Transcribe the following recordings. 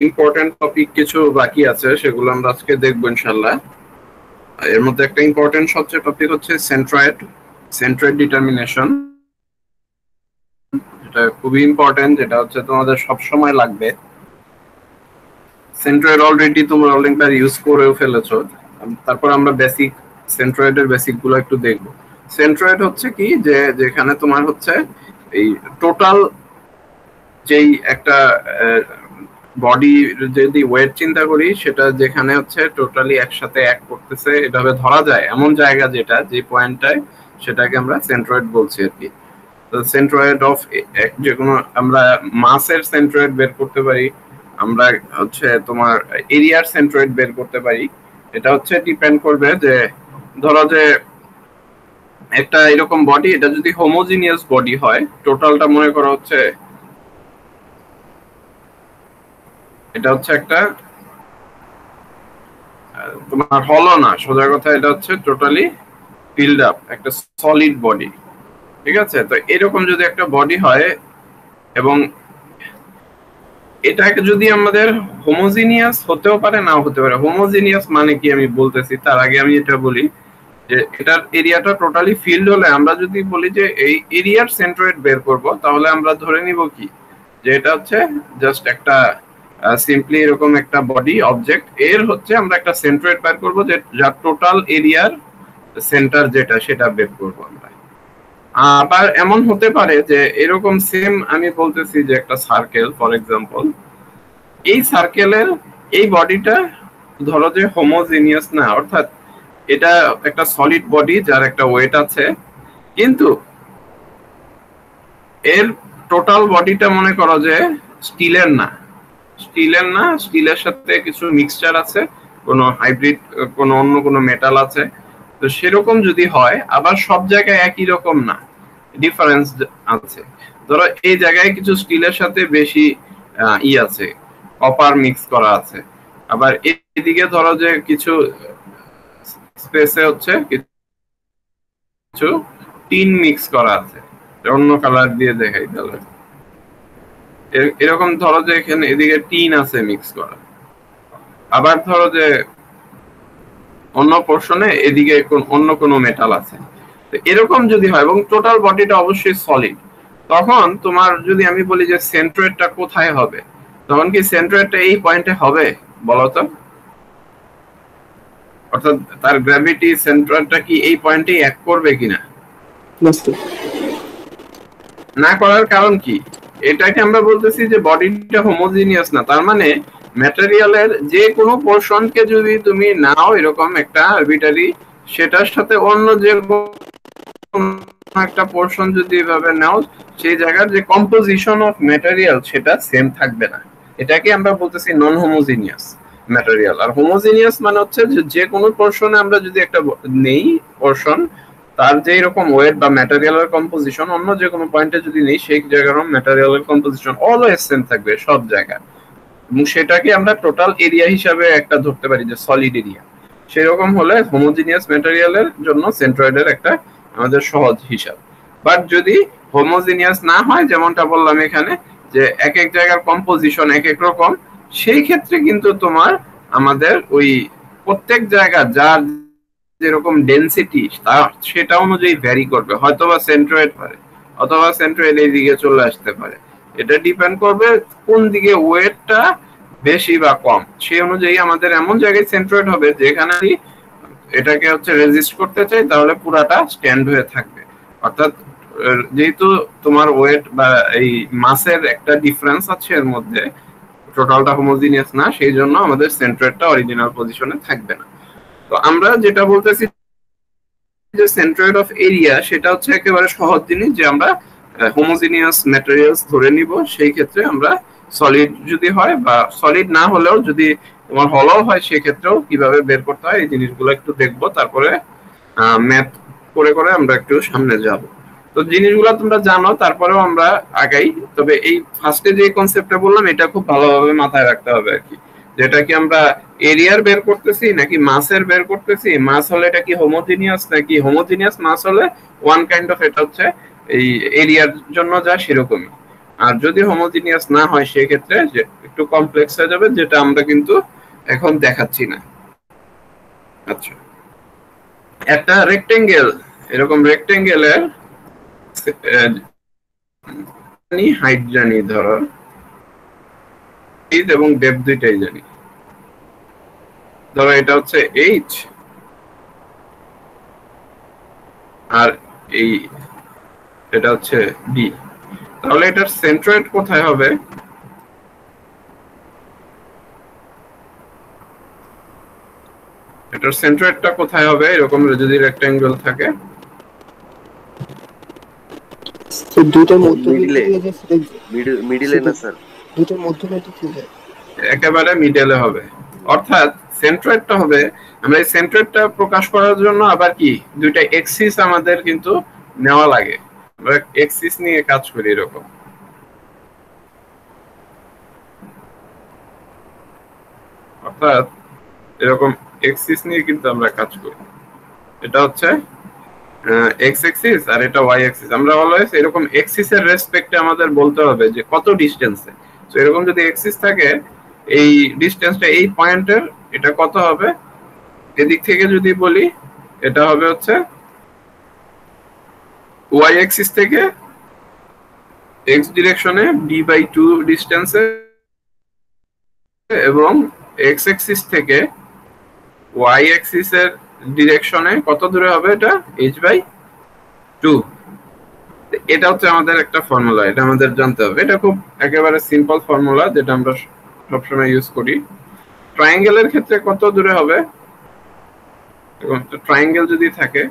Important topic কিছু বাকি আছে, সেগুলো আমরা আজকে দেখবো ইনশাল্লাহ। এর মধ্যে একটা ইম্পর্টেন্ট সবচেয়ে টপিক হচ্ছে সেন্ট্রয়েড ডিটারমিনেশন। এটা খুবই ইম্পর্টেন্ট, যেটা হচ্ছে তোমাদের সব সময় লাগবে। সেন্ট্রয়েড অলরেডি তোমরা অনেকবার ইউজ করেও ফেলেছো। তারপর আমরা বেসিক সেন্ট্রয়েডের বেসিক গুলো একটু দেখবো। সেন্ট্রয়েড হচ্ছে কি, যে যেখানে তোমার হচ্ছে এই টোটাল যেই একটা বডি যদি ওয়েট চিন্তা করি, সেটা যেখানে হচ্ছে টোটালি একসাথে এক করতেছে এভাবে ধরা যায় এমন জায়গা, যেটা যে পয়েন্টটায়, সেটাকে আমরা সেন্ট্রয়েড বলছি আর কি। তো সেন্ট্রয়েড অফ যে কোনো আমরা মাসের সেন্ট্রয়েড বের করতে পারি, আমরা হচ্ছে তোমার এরিয়ার সেন্ট্রয়েড বের করতে পারি। এটা হচ্ছে ডিপেন্ড করবে যে ধরো যে একটা এরকম বডি, এটা যদি হোমোজিনিয়াস বডি হয়, টোটালটা মনে করো হচ্ছে এটা হচ্ছে একটা তোমার হলো না, সোজা কথা, এটা হচ্ছে টোটালি ফিল্ড আপ একটা সলিড বডি, ঠিক আছে? তো এরকম যদি একটা বডি হয়, এবং এটাকে যদি আমাদের হোমোজিনিয়াস হতেও পারে, নাও হতে পারে। হোমোজিনিয়াস মানে কি আমি বলতেছি, তার আগে আমি এটা বলি যে এটার এরিয়াটা টোটালি ফিল্ড হলে, আমরা যদি বলি যে এই এরিয়ার সেন্ট্রয়েড বের করব, তাহলে আমরা ধরে নিব কি, যে এটা হচ্ছে জাস্ট একটা সিম্পলি এরকম একটা বডি অবজেক্ট, এর হচ্ছে আমরা একটা সেন্ট্রয়েড বের করব, যে যার টোটাল এরিয়ার সেন্টার যেটা, সেটা বের করব আমরা। আবার এমন হতে পারে যে এরকম সেম আমি বলতেছি যে একটা সার্কেল ফর এক্সাম্পল, এই সার্কেলের এই বডিটা ধরো যে হোমোজিনিয়াস না, অর্থাৎ এটা একটা সলিড বডি যার একটা ওয়েট আছে, কিন্তু এর টোটাল বডিটা মনে করো যে স্টিলের না, স্টিলের সাথে কিছু মিক্সচার আছে, কোনো হাইব্রিড, কোনো অন্য কোনো মেটাল আছে। তো সেরকম যদি হয়, আবার সব জায়গায় একই রকম না, ডিফারেন্স আছে। ধরো এই জায়গায় কিছু স্টিলের সাথে বেশি আছে, কপার মিক্স করা আছে, আবার এদিকে ধরো যে কিছু স্পেসে হচ্ছে কিছু টিন মিক্স করা আছে, অন্য কালার দিয়ে দেখাই তাহলে। এরকম ধরো যে এখানে এদিকে টিন আছে মিক্স করা, আবার ধরো যে অন্য পোর্শনে এদিকে অন্য কোনো মেটাল আছে। তো এরকম যদি হয়, এবং টোটাল বডিটা অবশ্যই সলিড, তখন তোমার যদি আমি বলি যে সেন্ট্রয়েডটা কোথায় হবে, তখন কি সেন্ট্রয়েডটা এই পয়েন্টে হবে বলতো? অর্থাৎ তার গ্র্যাভিটি সেন্ট্রয়েডটা কি এই পয়েন্টে এক করবে কিনা? না করার কারণ কি? এটাকে আমরা বলতেছি যে বডিটা হোমোজিনিয়াস না, তার মানে ম্যাটেরিয়ালের যে কোনো পোর্শনকে যদি তুমি নাও এরকম একটা আরবিটারি, সেটার সাথে অন্য যে একটা পোর্শন যদি এভাবে নাও, সেই জায়গার যে কম্পোজিশন অফ ম্যাটেরিয়াল সেটা সেম থাকবে না। এটাকে আমরা বলতেছি নন হোমোজিনিয়াস ম্যাটেরিয়াল। আর হোমোজিনিয়াস মানে হচ্ছে যে কোনো পোর্শনে আমরা যদি একটা নেই পোর্শন, তার যে এরকম ওয়েট বা ম্যাটেরিয়ালের কম্পোজিশন অন্য যে কোনো পয়েন্টে যদি নেই, সেই জায়গার ম্যাটেরিয়ালের কম্পোজিশন অলওয়েজ সেম থাকবে সব জায়গায়, এবং সেটাকে আমরা টোটাল এরিয়া হিসাবে একটা ধরতে পারি যে সলিড এরিয়া। সেরকম হলে হোমোজিনিয়াস ম্যাটেরিয়ালের জন্য সেন্ট্রয়েডের একটা আমাদের সহজ হিসাব। বাট যদি হোমোজিনিয়াস না হয়, যেমনটা বললাম এখানে, যে এক এক জায়গার কম্পোজিশন এক এক রকম, সেই ক্ষেত্রে কিন্তু তোমার আমাদের ওই প্রত্যেক জায়গা যার যেরকম ডেনসিটি, সেটা অনুযায়ী ভ্যারি করবে। হয়তোবা সেন্ট্রয়েড পারে, অথবা সেন্ট্রয়েড এই দিকে চলে আসতে পারে। এটা ডিপেন্ড করবে কোন দিকে ওয়েটটা বেশি বা কম, সেই অনুযায়ী আমাদের এমন জায়গায় সেন্ট্রয়েড হবে যেখানে এটাকে হচ্ছে রেজিস্ট করতে চাই, তাহলে পুরাটা স্ট্যান্ড হয়ে থাকবে। অর্থাৎ যেহেতু তোমার ওয়েট বা এই মাসের একটা ডিফারেন্স আছে এর মধ্যে, টোটালটা হোমোজিনিয়াস না, সেই জন্য আমাদের সেন্ট্রয়েডটা অরিজিনাল পজিশনে থাকবে না। তো আমরা যেটা বলতেছি যে সেন্ট্রয়েড অফ এরিয়া, সেটা হচ্ছে একেবারে সহজ জিনিস, যে আমরা হোমোজিনিয়াস ম্যাটেরিয়ালস ধরে নিব। সেই ক্ষেত্রে আমরা সলিড যদি হয়, বা সলিড না হলেও যদি তোমার হলো হয়, সেক্ষেত্রেও কিভাবে বের করতে হয় এই জিনিসগুলো একটু দেখবো। তারপরে ম্যাথ করে করে আমরা একটু সামনে যাব। তো জিনিসগুলো তোমরা জানো, তারপরেও আমরা আগাই। তবে এই ফার্স্টে যে কনসেপ্টটা বললাম, এটা খুব ভালোভাবে মাথায় রাখতে হবে আর কি, যেটা কি আমরা এরিয়ার বের করতেছি নাকি মাসের বের করতেছি। মাস হলে এটা কি হোমোজিনিয়াস, নাকি হোমোজিনিয়াস মাস হলে ওয়ান কাইন্ড অফ, এটা হচ্ছে এই এরিয়ার জন্য যা সেরকমই। আর যদি হোমোজিনিয়াস না হয় সেক্ষেত্রে একটু কমপ্লেক্স হয়ে যাবে, যেটা আমরা কিন্তু এখন দেখাচ্ছি না। আচ্ছা, একটা রেক্টেঙ্গেল, এরকম রেক্টেঙ্গেলের হাইট জানি, ধরো এবং ডেপথ দুইটাই জানি। ধরো এটা হচ্ছে এইচ আর এই এটা হচ্ছে বি, তাহলে এটার সেন্ট্রয়েড কোথায় হবে? এটার সেন্ট্রয়েডটা কোথায় হবে এরকম যদি রেক্টেঙ্গেল থাকে? দুইটার মধ্যবিন্দু মিডলে না স্যার, দুইটার মধ্যবিন্দু কি যায়? একেবারে মিডলে হবে। অর্থাৎ সেন্ট্রয়েডটা হবে, আমরা এই সেন্ট্রয়েডটা প্রকাশ করার জন্য আবার কি দুইটা এক্সিস আমাদের কিন্তু নেওয়া লাগে, আমরা এক্সিস নিয়ে কাজ করি এরকম। অর্থাৎ এরকম এক্সিস নিয়ে কিন্তু আমরা কাজ করি। এটা হচ্ছে এক্স এক্সিস আর এটা ওয়াই এক্সিস। আমরা অলওয়েজ এরকম এক্সিস এর রেসপেক্টে আমাদের বলতে হবে যে কত ডিসটেন্সে। তো এরকম যদি এক্সিস থাকে, এই ডিসটেন্সটা এই পয়েন্টের এটা কত হবে? এদিক থেকে যদি বলি এটা হবে হচ্ছে ওয়াই এক্সিস থেকে এক্স ডিরেকশনে b/2 ডিসটেন্সে, এবং এক্স এক্সিস থেকে ওয়াই এক্সিস এর ডিরেকশনে কত দূরে হবে? এটা h/2। এটা হচ্ছে আমাদের একটা ফর্মুলা, এটা আমাদের জানতে হবে। এটা খুব একেবারে সিম্পল ফর্মুলা যেটা আমরা সবসময় ইউজ করি। ট্রায়াঙ্গেলের ক্ষেত্রে কত দূরে হবে? এবং ট্রায়াঙ্গেল যদি থাকে,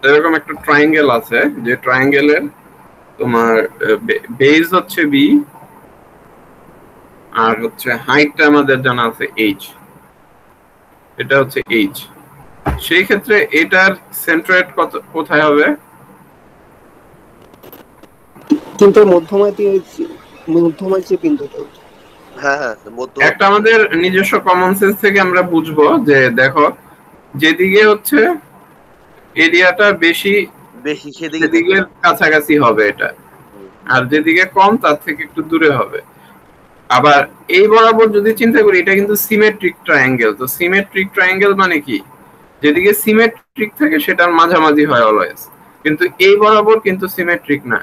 এরকম একটা ট্রায়াঙ্গেল আছে, যে ট্রায়াঙ্গেলের তোমার বেজ হচ্ছে বি আর হচ্ছে হাইটটা আমাদের জানা আছে এইচ, এটা হচ্ছে এইচ। সেই ক্ষেত্রে এটার সেন্ট্রয়েড কোথায় হবে? কিন্তু মধ্যমায় যে বিন্দুটা, হ্যাঁ হ্যাঁ একটা আমাদের নিজস্ব কমন সেন্স থেকে আমরা বুঝবো যে দেখো, যেদিকে হচ্ছে এরিয়াটা বেশি সেদিকের কাছাকাছি হবে এটা, আর যেদিকে কম তার থেকে একটু দূরে হবে। আবার এই বরাবর যদি চিন্তা করি, এটা কিন্তু সিমেট্রিক ট্রায়াঙ্গেল। তো সিমেট্রিক ট্রায়াঙ্গেল মানে কি? যেদিকে সিমেট্রিক থাকে সেটার মাঝামাঝি হয় অলওয়েজ, কিন্তু এই বরাবর কিন্তু সিমেট্রিক না।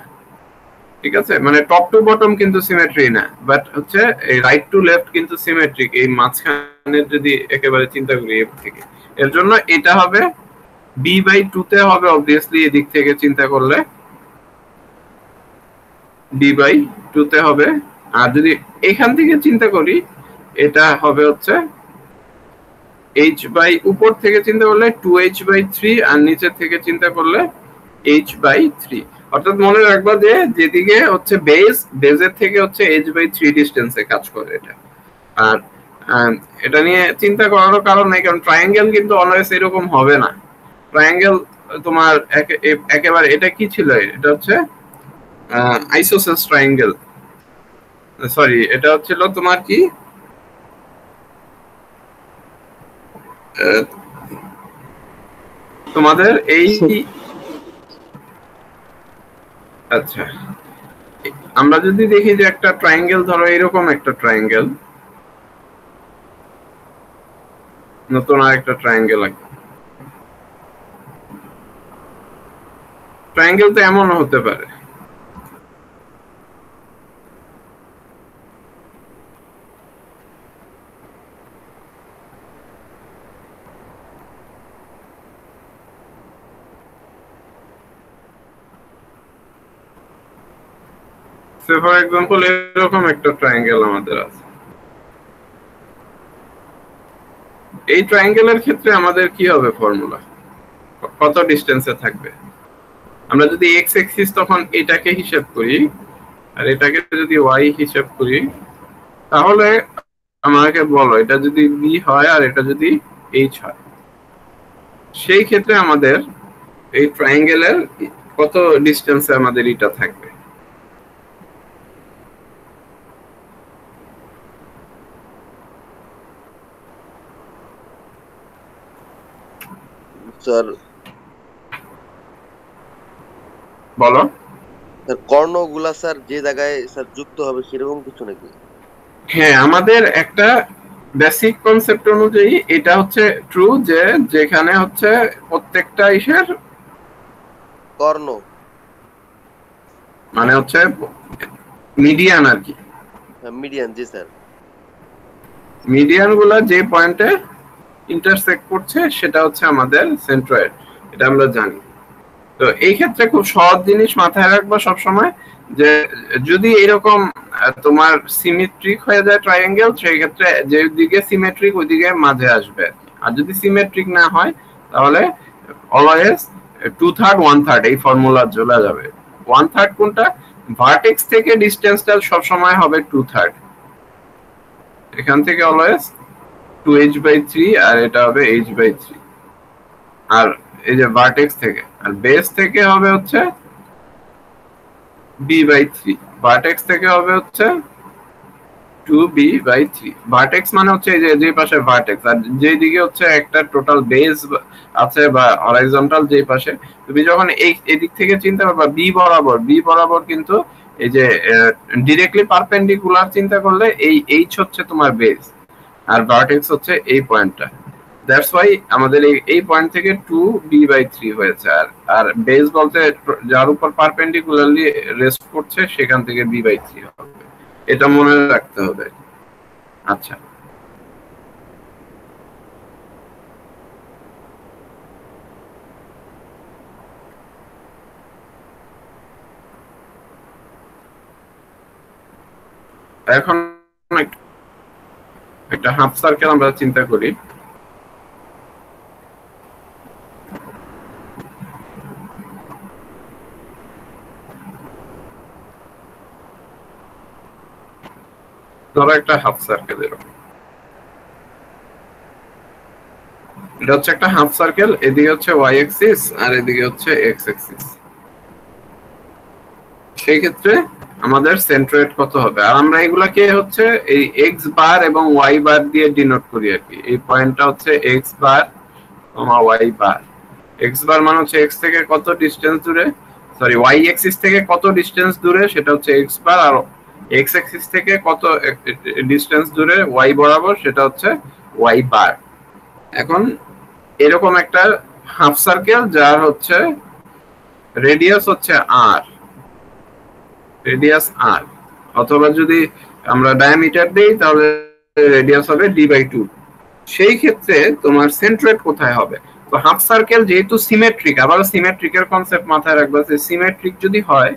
ঠিক আছে, মানে টপ টু বটম কিন্তু সিমেট্রি না, বাট হচ্ছে এই রাইট টু লেফট কিন্তু সিমেট্রিক, এই মাঝখানে যদি একেবারে চিন্তা করি এর থেকে। এর জন্য এটা হবে b/2 তে হবে অবভিয়াসলি, এদিক থেকে চিন্তা করলে b/2 তে হবে। আর যদি এখান থেকে চিন্তা করি, এটা হবে হচ্ছে উপর থেকে চিন্তা করলে 2h/3, আর নিচে থেকে চিন্তা করলে h/3। অর্থাৎ মনে রাখবা যে যেদিকে হচ্ছে বেজের থেকে হচ্ছে h/3 ডিসটেন্সে কাজ করে এটা। আর এটা নিয়ে চিন্তা করারও কারণ নেই, কারণ ট্রায়াঙ্গেল কিন্তু অলওয়েজ এরকম হবে না। ট্রায়াঙ্গেল তোমার একেবারে, এটা কি ছিল? এটা হচ্ছে আইসোসেলস ট্রায়াঙ্গেল, সরি, এটা হচ্ছিল তোমার কি তোমাদের এই, আচ্ছা আমরা যদি দেখি যে একটা ট্রায়াঙ্গেল, ধরো এরকম একটা ট্রায়াঙ্গেল, নতুন আর একটা ট্রায়াঙ্গেল আছে। ট্রায়াঙ্গেল তো এমনও হতে পারে, ফর এক্সাম্পল এরকম একটা ট্রায়াঙ্গেল আমাদের আছে। এই ট্রায়াঙ্গেলের ক্ষেত্রে আমাদের কি হবে ফর্মুলা? কত ডিসটেন্সে থাকবে? আমরা যদি এক্স এক্সিস তখন এটাকে হিসাব করি, আর এটাকে যদি ওয়াই হিসাব করি, তাহলে আমাকে বলো এটা যদি বি হয় আর এটা যদি এইচ হয়, সেই ক্ষেত্রে আমাদের এই ট্রায়াঙ্গেলের কত ডিসটেন্সে আমাদের এটা থাকবে? স্যার বলো। স্যার কর্ণগুলা স্যার যে জায়গায় স্যার যুক্ত হবে সেরকম কিছু নাকি? হ্যাঁ, আমাদের একটা বেসিক কনসেপ্ট অনুযায়ী এটা হচ্ছে ট্রু যে যেখানে হচ্ছে প্রত্যেকটা ইসের কর্ণ মানে হচ্ছে মিডিয়ান আর কি, মিডিয়ান, জি স্যার। মিডিয়ান গুলা যে পয়েন্টে ইন্টারসেক্ট করছে সেটা হচ্ছে আমাদের সেন্ট্রয়েড, এটা আমরা জানি। তো এই ক্ষেত্রে খুব সহজ জিনিস মাথায় রাখবা সবসময়, যে যদি এরকম তোমার সিমেট্রিক হয়ে যায় ট্রায়াঙ্গেল, সেই ক্ষেত্রে যে দিকে সিমেট্রিক ওই দিকে মাঝে আসবে। আর যদি সিমেট্রিক না হয় তাহলে অলওয়েজ 2/3 1/3 এই ফর্মুলা চলে যাবে। 1/3 কোনটা? ভার্টেক্স থেকে ডিসটেন্সটা সব সময় হবে 2/3, এখান থেকে অলওয়েজ 2h/3 আর এটা হবে h/3। আর এই যে ভার্টেক্স থেকে, আর বেস থেকে হবে হচ্ছে b/3, ভার্টেক্স থেকে হবে হচ্ছে 2b/3। ভার্টেক্স মানে হচ্ছে এই যে পাশে ভার্টেক্স, আর যে দিকে হচ্ছে একটা টোটাল বেস আছে বা হরাইজন্টাল যে পাশে, তুমি যখন এই দিক থেকে চিন্তা করবা বি বরাবর কিন্তু এই যে ডিরেক্টলি পারপেন্ডিকুলার চিন্তা করলে এই এইচ হচ্ছে তোমার বেস, আর ভার্টেক্স হচ্ছে এই পয়েন্টটা। দ্যাটস ওয়াই আমাদের এই পয়েন্ট থেকে 2b/3 হয়েছে। আর বেস বলতে যার উপর পারপেন্ডিকুলারলি রেস্ট করছে সেখান থেকে b/3 হবে, এটা মনে রাখতে হবে। আচ্ছা, এখন একটা হাফ সার্কেল আমরা চিন্তা করি। ধরো একটা হাফ সার্কেল এরকম, এটা হচ্ছে একটা হাফ সার্কেল, এদিকে হচ্ছে ওয়াই অ্যাক্সিস আর এদিকে হচ্ছে এক্স অ্যাক্সিস। সেই ক্ষেত্রে আমাদের সেন্ট্রয়েড কত হবে? আর আমরা এগুলাকে হচ্ছে এই এক্স বার এবং ওয়াই বার দিয়ে ডিনোট করি আর কি। এই পয়েন্টটা হচ্ছে এক্স বার কমা ওয়াই বার। এক্স বার মানে হচ্ছে এক্স থেকে কত ডিসটেন্স দূরে, সরি ওয়াই অ্যাক্সিস থেকে কত ডিসটেন্স দূরে সেটা হচ্ছে এক্স বার, আর এক্স অ্যাক্সিস থেকে কত ডিসটেন্স দূরে ওয়াই বরাবর সেটা হচ্ছে ওয়াই বার। এখন এরকম একটা হাফ সার্কেল যার হচ্ছে রেডিয়াস হচ্ছে আর, রেডিয়াস আর, অথবা যদি আমরা ডায়ামিটার দেই তাহলে রেডিয়াস হবে d/2। সেই ক্ষেত্রে তোমার সেন্ট্রয়েড কোথায় হবে? তো হাফ সার্কেল যেহেতু সিমেট্রিক, আবার সিমেট্রিকের কনসেপ্ট মাথায় রাখবা, যে সিমেট্রিক যদি হয়,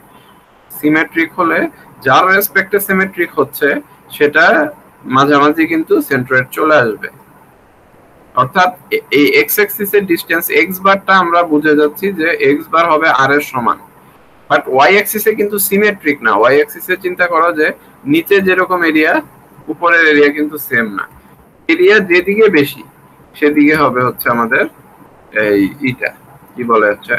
সিমেট্রিক হলে যার রেসপেক্টে সিমেট্রিক হচ্ছে সেটা মাঝামাঝি কিন্তু সেন্ট্রয়েড চলে আসবে। অর্থাৎ এই এক্স অ্যাক্সিসের ডিসটেন্স এক্স বারটা আমরা বুঝে যাচ্ছি যে এক্স বার হবে আর এর সমান, বাট ওয়াই অ্যাক্সিসে কিন্তু সিমেট্রিক না। ওয়াই অ্যাক্সিসে চিন্তা করো যে নিচে যেরকম এরিয়া উপরের এরিয়া কিন্তু সেম না, এরিয়া যেদিকে বেশি সেদিকে হবে হচ্ছে আমাদের এই ইটা কি বলে হচ্ছে,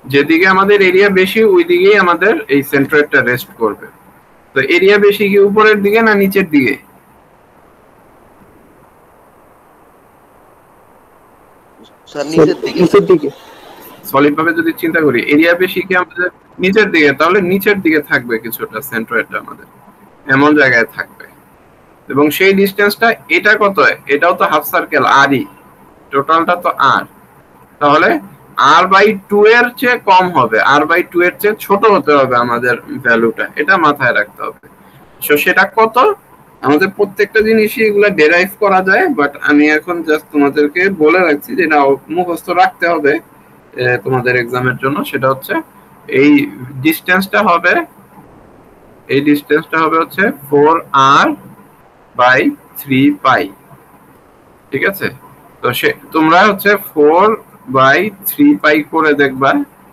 যেদিকে আমাদের এরিয়া বেশি ওই দিকেই আমাদের এই সেন্ট্রয়েডটা রেস্ট করবে। তো এরিয়া বেশি কি উপরের দিকে না নিচের দিকে? স্যার নিচের দিকে। নিচের দিকে। সলিড ভাবে যদি চিন্তা করি এরিয়া বেশি কি আমাদের নিচের দিকে, তাহলে নিচের দিকে থাকবে কিছুটা সেন্ট্রয়েডটা আমাদের, এমন জায়গায় থাকবে। এবং সেই ডিসটেন্সটা এটা কত? এটাও তো হাফ সার্কেল আরই, টোটালটা তো আর, তাহলে r/2 এর চেয়ে কম হবে, r/2 এর চেয়ে ছোট হতে হবে আমাদের ভ্যালুটা, এটা মাথায় রাখতে হবে। সো সেটা কত? আমাদের প্রত্যেকটা জিনিসই এগুলা ডেরাইভ করা যায়, বাট আমি এখন জাস্ট তোমাদেরকে বলে রাখছি যে এটা মুখস্থ রাখতে হবে তোমাদের এক্সামের জন্য। সেটা হচ্ছে এই ডিসটেন্সটা হবে, এই ডিসটেন্সটা হবে হচ্ছে 4r/3π, ঠিক আছে? তো সে তোমরা হচ্ছে 4/3π করে দেখবা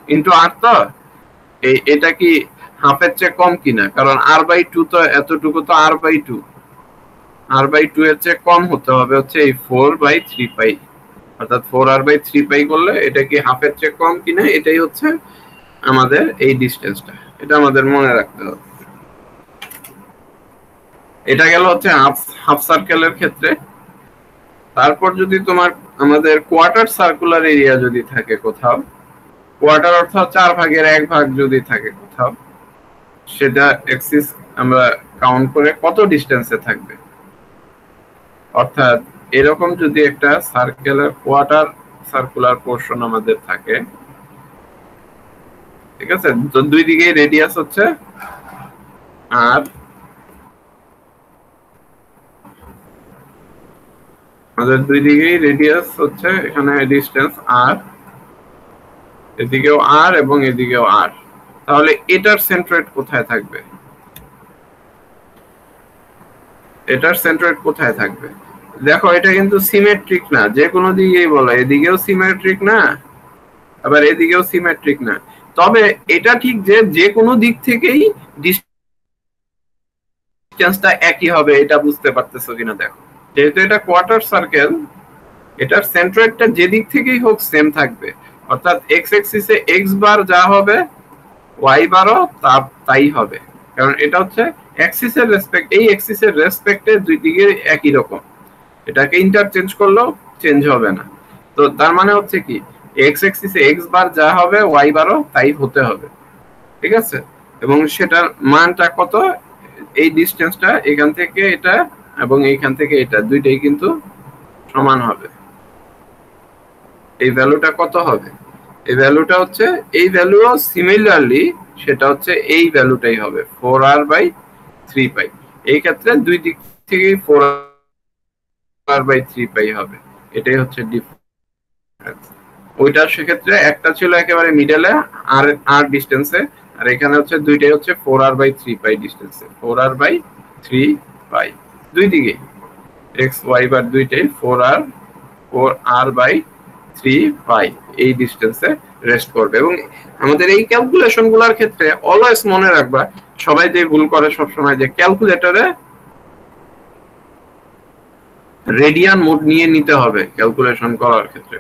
ইনটু আর, তো এটা কি হাফের চেয়ে কম কিনা, কারণ r/2 তো এতটুকু তো r/2, r/2 এর চেয়ে কম হতে হবে হচ্ছে এই 4/3 পাই, অর্থাৎ 4r/3 পাই করলে এটা কি হাফের চেয়ে কম কিনা এটাই হচ্ছে আমাদের এই ডিসটেন্সটা, এটা আমাদের মনে রাখতে হবে। এটা গেল হচ্ছে হাফ সার্কেলের ক্ষেত্রে। তারপর যদি তোমার আমাদের কোয়ার্টার সার্কুলার এরিয়া যদি থাকে কোথাও, কোয়ার্টার অর্থাৎ 4/1 ভাগ যদি থাকে কোথাও, সেটা এক্সিস আমরা কাউন্ট করে কত ডিসটেন্সে থাকবে। অর্থাৎ এরকম যদি একটা সার্কেলের কোয়ার্টার সার্কুলার পোর্শন আমাদের থাকে, ঠিক আছে, তো দুই দিকেই রেডিয়াস হচ্ছে আর আমাদের দুই দিকেই রেডিয়াস হচ্ছে এখানে ডিসটেন্স আর, এদিকেও আর এবং এদিকেও আর, তাহলে এটার সেন্ট্রয়েড কোথায় থাকবে, এটার সেন্ট্রয়েড কোথায় থাকবে। দেখো এটা কিন্তু সিমেট্রিক না, যে কোনো দিকেই বলো, এদিকেও সিমেট্রিক না আবার এদিকেও সিমেট্রিক না, তবে এটা ঠিক যে যে কোনো দিক থেকেই ডিসটেন্সটা একই হবে, এটা বুঝতে পারতেছো কিনা দেখো। যেহেতু এটা কোয়ার্টার সার্কেল, এটার সেন্ট্রয়েডটা যে দিক থেকেই হোক সেম থাকবে, অর্থাৎ এক্স এক্সিসে এক্স বার যা হবে ওয়াই বারও তাই হবে, কারণ এটা হচ্ছে অ্যাক্সিসের রেসপেক্ট, এই অ্যাক্সিসের রেসপেক্টে দুই দিকে একই রকম, এটাকে ইন্টারচেঞ্জ করলেও চেঞ্জ হবে না। তো তার মানে হচ্ছে কি এক্স এক্সিসে এক্স বার যা হবে ওয়াই বারও তাই হতে হবে, ঠিক আছে। এবং সেটার মানটা কত, এই ডিসটেন্সটা এখান থেকে এটা এবং এইখান থেকে এটা দুইটাই কিন্তু সমান হবে। এই ভ্যালুটা কত হবে, এই ভ্যালুটা হচ্ছে এই ভ্যালুও সিমিলারলি সেটা হচ্ছে এই ভ্যালুটাই হবে 4r/3 পাই। এই ক্ষেত্রে দুই দিক থেকে 4r/3 পাই হবে, এটাই হচ্ছে ডিফারেন্স। ওইটা সেক্ষেত্রে একটা ছিল একেবারে মিডলে আর আর ডিসটেন্সে, আর এখানে হচ্ছে দুইটাই হচ্ছে 4r/3 পাই ডিসটেন্সে, 4r/3 পাই দুই দিকে এক্স ওয়াই বার দুইটাই 4r/3 পাই এই ডিসটেন্সে রেস্ট করবে। এবং আমাদের এই ক্যালকুলেশন গুলার ক্ষেত্রে অলওয়েজ মনে রাখবা, সবাই যে ভুল করে সবসময় যে ক্যালকুলেটরে রেডিয়ান মোড নিয়ে নিতে হবে ক্যালকুলেশন করার ক্ষেত্রে,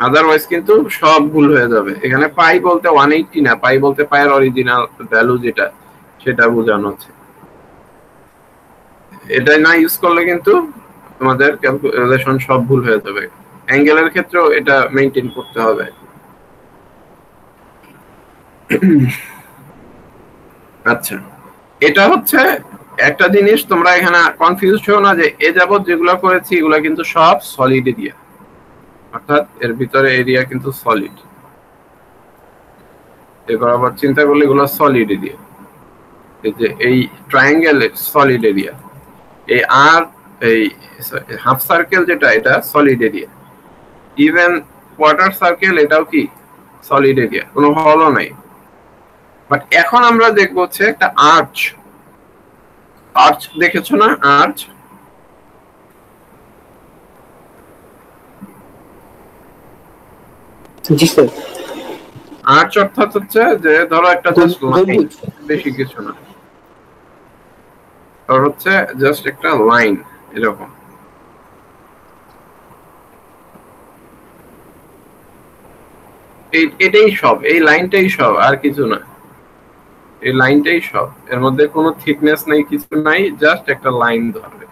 আদারওয়াইজ কিন্তু সব ভুল হয়ে যাবে। এখানে পাই বলতে 180 না, পাই বলতে পায়ের অরিজিনাল ভ্যালু যেটা সেটা বোঝানো হচ্ছে। এটা না ইউজ করলে কিন্তু তোমাদের ক্যালকুলেশন সব ভুল হয়ে যাবে। অ্যাঙ্গেলের ক্ষেত্রেও এটা মেইনটেইন করতে হবে। আচ্ছা, এটা হচ্ছে একটা জিনিস তোমরা এখানে কনফিউজ হও না যে এ যাবত যেগুলো করেছি এগুলো কিন্তু সব সলিড এরিয়া, অর্থাৎ এর ভিতরে এরিয়া কিন্তু সলিড। এবার আবার চিন্তা করলে এগুলো সলিড এরিয়া, এই যে এই ট্রায়াঙ্গেল সলিড এরিয়া, এই আর এই হাফ সার্কেল যেটা এটা solid area, even quarter circle এটাও কি সলিড এরিয়া, কোনো হলও নাই। বাট এখন আমরা দেখবো হচ্ছে একটা আর্চ, আর্চ দেখেছো না, আর্চ জি স্যার। আর্চ অর্থাৎ হচ্ছে যে ধরো একটা জাস্ট লাইন, বেশি কিছু না, আর হচ্ছে জাস্ট একটা লাইন এরকম। এটাই সব, এই লাইনটাই সব, আর কিছু না, এই লাইনটাই সব, এর মধ্যে কোনো থিকনেস নাই, কিছু নাই, জাস্ট একটা লাইন ধরবে,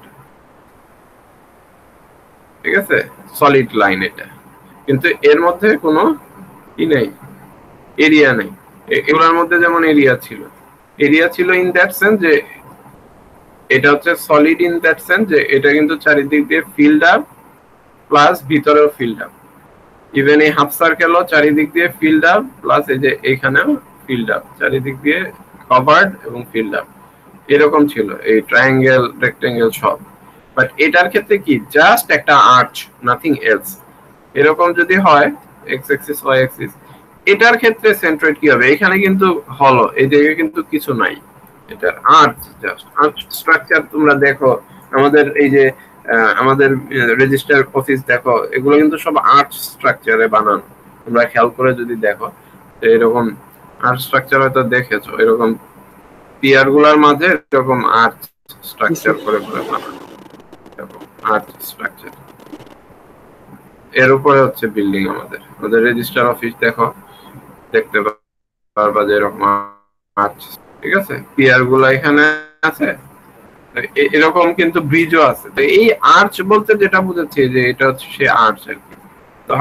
ঠিক আছে, সলিড লাইন এটা। কিন্তু এর মধ্যে কোনো কি নেই, এরিয়া নেই। এগুলোর মধ্যে যেমন এরিয়া ছিল ইন দ্যাট সেন্স যে এটা হচ্ছে সলিড ইন দ্যাট সেন্স যে এটা কিন্তু চারিদিক দিয়ে ফিল্ড আপ প্লাস ভিতরেও ফিল্ড আপ, ইভেন এই হাফ সার্কেলও চারিদিক দিয়ে ফিল্ড আপ প্লাস এই যে এইখানেও ফিল্ড আপ, চারিদিক দিয়ে কভার্ড এবং ফিল্ড আপ, এরকম ছিল এই ট্রায়াঙ্গেল রেক্টেঙ্গেল সব। বাট এটার ক্ষেত্রে কি জাস্ট একটা আর্চ, নাথিং এলস। এরকম যদি হয় এক্স অ্যাক্সিস ওয়াই অ্যাক্সিস, এটার ক্ষেত্রে সেন্ট্রয়েড কি হবে, এখানে কিন্তু হলো, এই জায়গায় কিন্তু কিছু নাই, এটার আর্চ, জাস্ট আর্চ স্ট্রাকচার। তোমরা দেখো আমাদের এই যে আমাদের রেজিস্টার অফিস দেখো, এগুলো কিন্তু সব আর্চ স্ট্রাকচারে বানানো, তোমরা খেয়াল করে যদি দেখো এরকম আর্চ স্ট্রাকচার হয়তো দেখেছো, এরকম পিয়ার গুলার মাঝে এরকম আর্চ স্ট্রাকচার করে বানানো এবং আর্চ স্ট্রাকচার। এর উপরে হচ্ছে বিল্ডিং আমাদের রেজিস্টার অফিস দেখতে পারবা যে এরকম আর্চ, ঠিক আছে, পিয়ার গুলো এখানে আছে, এরকম কিন্তু ব্রিজও আছে। তো এই আর্চ বলতে যেটা বুঝাচ্ছি যে এটা হচ্ছে সে আর্চ আর কি। তো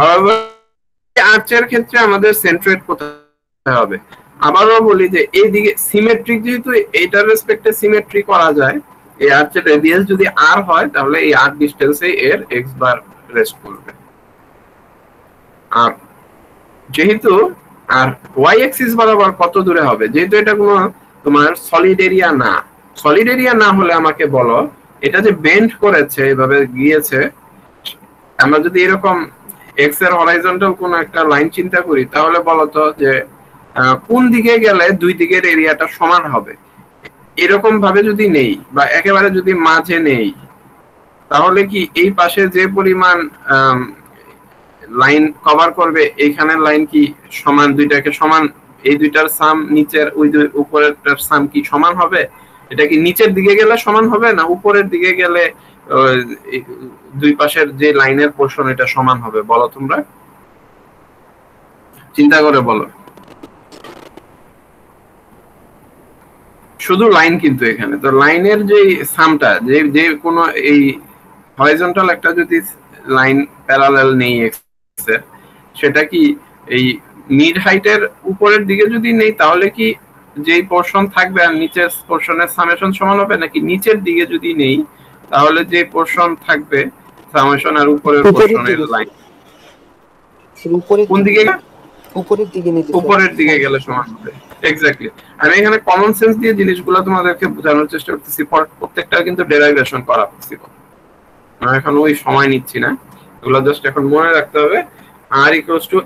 আর্চের ক্ষেত্রে আমাদের সেন্ট্রয়েড কোথায় হবে? আবারও বলি যে এইদিকে সিমেট্রিক, যেহেতু এইটার রেসপেক্টে সিমেট্রি করা যায়, এই আর্চের রেডিয়াস যদি আর হয় তাহলে এই আর ডিসটেন্সে এর এক্স বার রেস্ট করবে। আর যেহেতু আর ওয়াই অ্যাক্সিস বরাবর কত দূরে হবে, যেহেতু এটা কোনো তোমার সলিড এরিয়া না, সলিড এরিয়া না হলে আমাকে বলো এটা যে বেন্ড করেছে এভাবে গিয়েছে, আমরা যদি এরকম এক্স এর হরাইজন্টাল কোন একটা লাইন চিন্তা করি তাহলে বলতো যে কোন দিকে গেলে দুই দিকের এরিয়াটা সমান হবে, এরকম ভাবে যদি নেই বা একেবারে যদি মাঝে নেই, তাহলে কি এই পাশে যে পরিমাণ লাইন কভার করবে এইখানের লাইন কি সমান, দুইটাকে সমান, এই দুইটার সাম নিচের ওই উপরেরটার সাম কি সমান হবে? এটা কি নিচের দিকে গেলে সমান হবে না উপরের দিকে গেলে দুই পাশের যে লাইনের পোরশন এটা সমান হবে? বলো তোমরা, চিন্তা করে বলো। শুধু লাইন, কিন্তু এখানে তো লাইনের যে সামটা, যে কোনো এই হরাইজন্টাল একটা যদি লাইন প্যারালাল নেই এক্স এর, সেটা কি এই মিড হাইটের উপরের দিকে যদি নেই তাহলে কি যেই পোরশন থাকবে আর নিচের পোরশনের সামেশন সমান হবে, নাকি নিচের দিকে যদি নেই তাহলে যে পোরশন থাকবে সামেশন আর উপরের পোরশনের লাইন কোন দিকে? উপরের দিকে গেলে সমান হবে। এক্স্যাক্টলি। আমি এখানে কমন সেন্স দিয়ে জিনিসগুলো তোমাদেরকে বোঝানোর চেষ্টা করতেছি, প্রত্যেকটা কিন্তু ডেরাইভেশন করা পসিবল, আমি এখন ওই সময় নিচ্ছি না, এগুলো জাস্ট এখন মনে রাখতে হবে। r equals to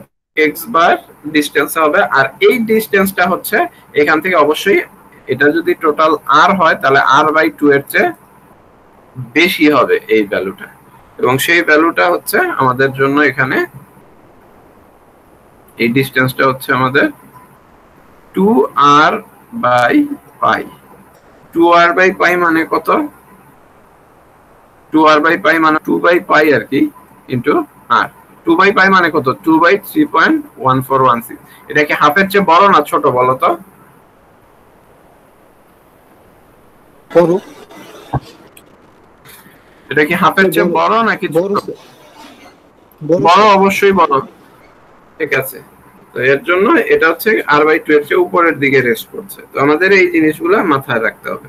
x bar distance হবে, আর এই ডিসটেন্সটা হচ্ছে এখান থেকে অবশ্যই এটা যদি টোটাল r হয় তাহলে r/2 এর চেয়ে বেশি হবে এই ভ্যালুটা, এবং সেই ভ্যালুটা হচ্ছে আমাদের জন্য এখানে এই ডিসটেন্সটা হচ্ছে আমাদের 2r/π। 2r/π মানে কত? 2r/π মানে 2/π আর কি ইনটু r। 2/π মানে কত? 2/3.1416। এটা কি হাফের চেয়ে বড় না ছোট বলো তো? বড়। এটা কি হাফের চেয়ে বড় নাকি ছোট? বড়, অবশ্যই বড়। ঠিক আছে, তো এর জন্য এটা হচ্ছে r/2 এর চেয়ে উপরের দিকে রেস্ট করছে। তো আমাদের এই জিনিসগুলো মাথায় রাখতে হবে।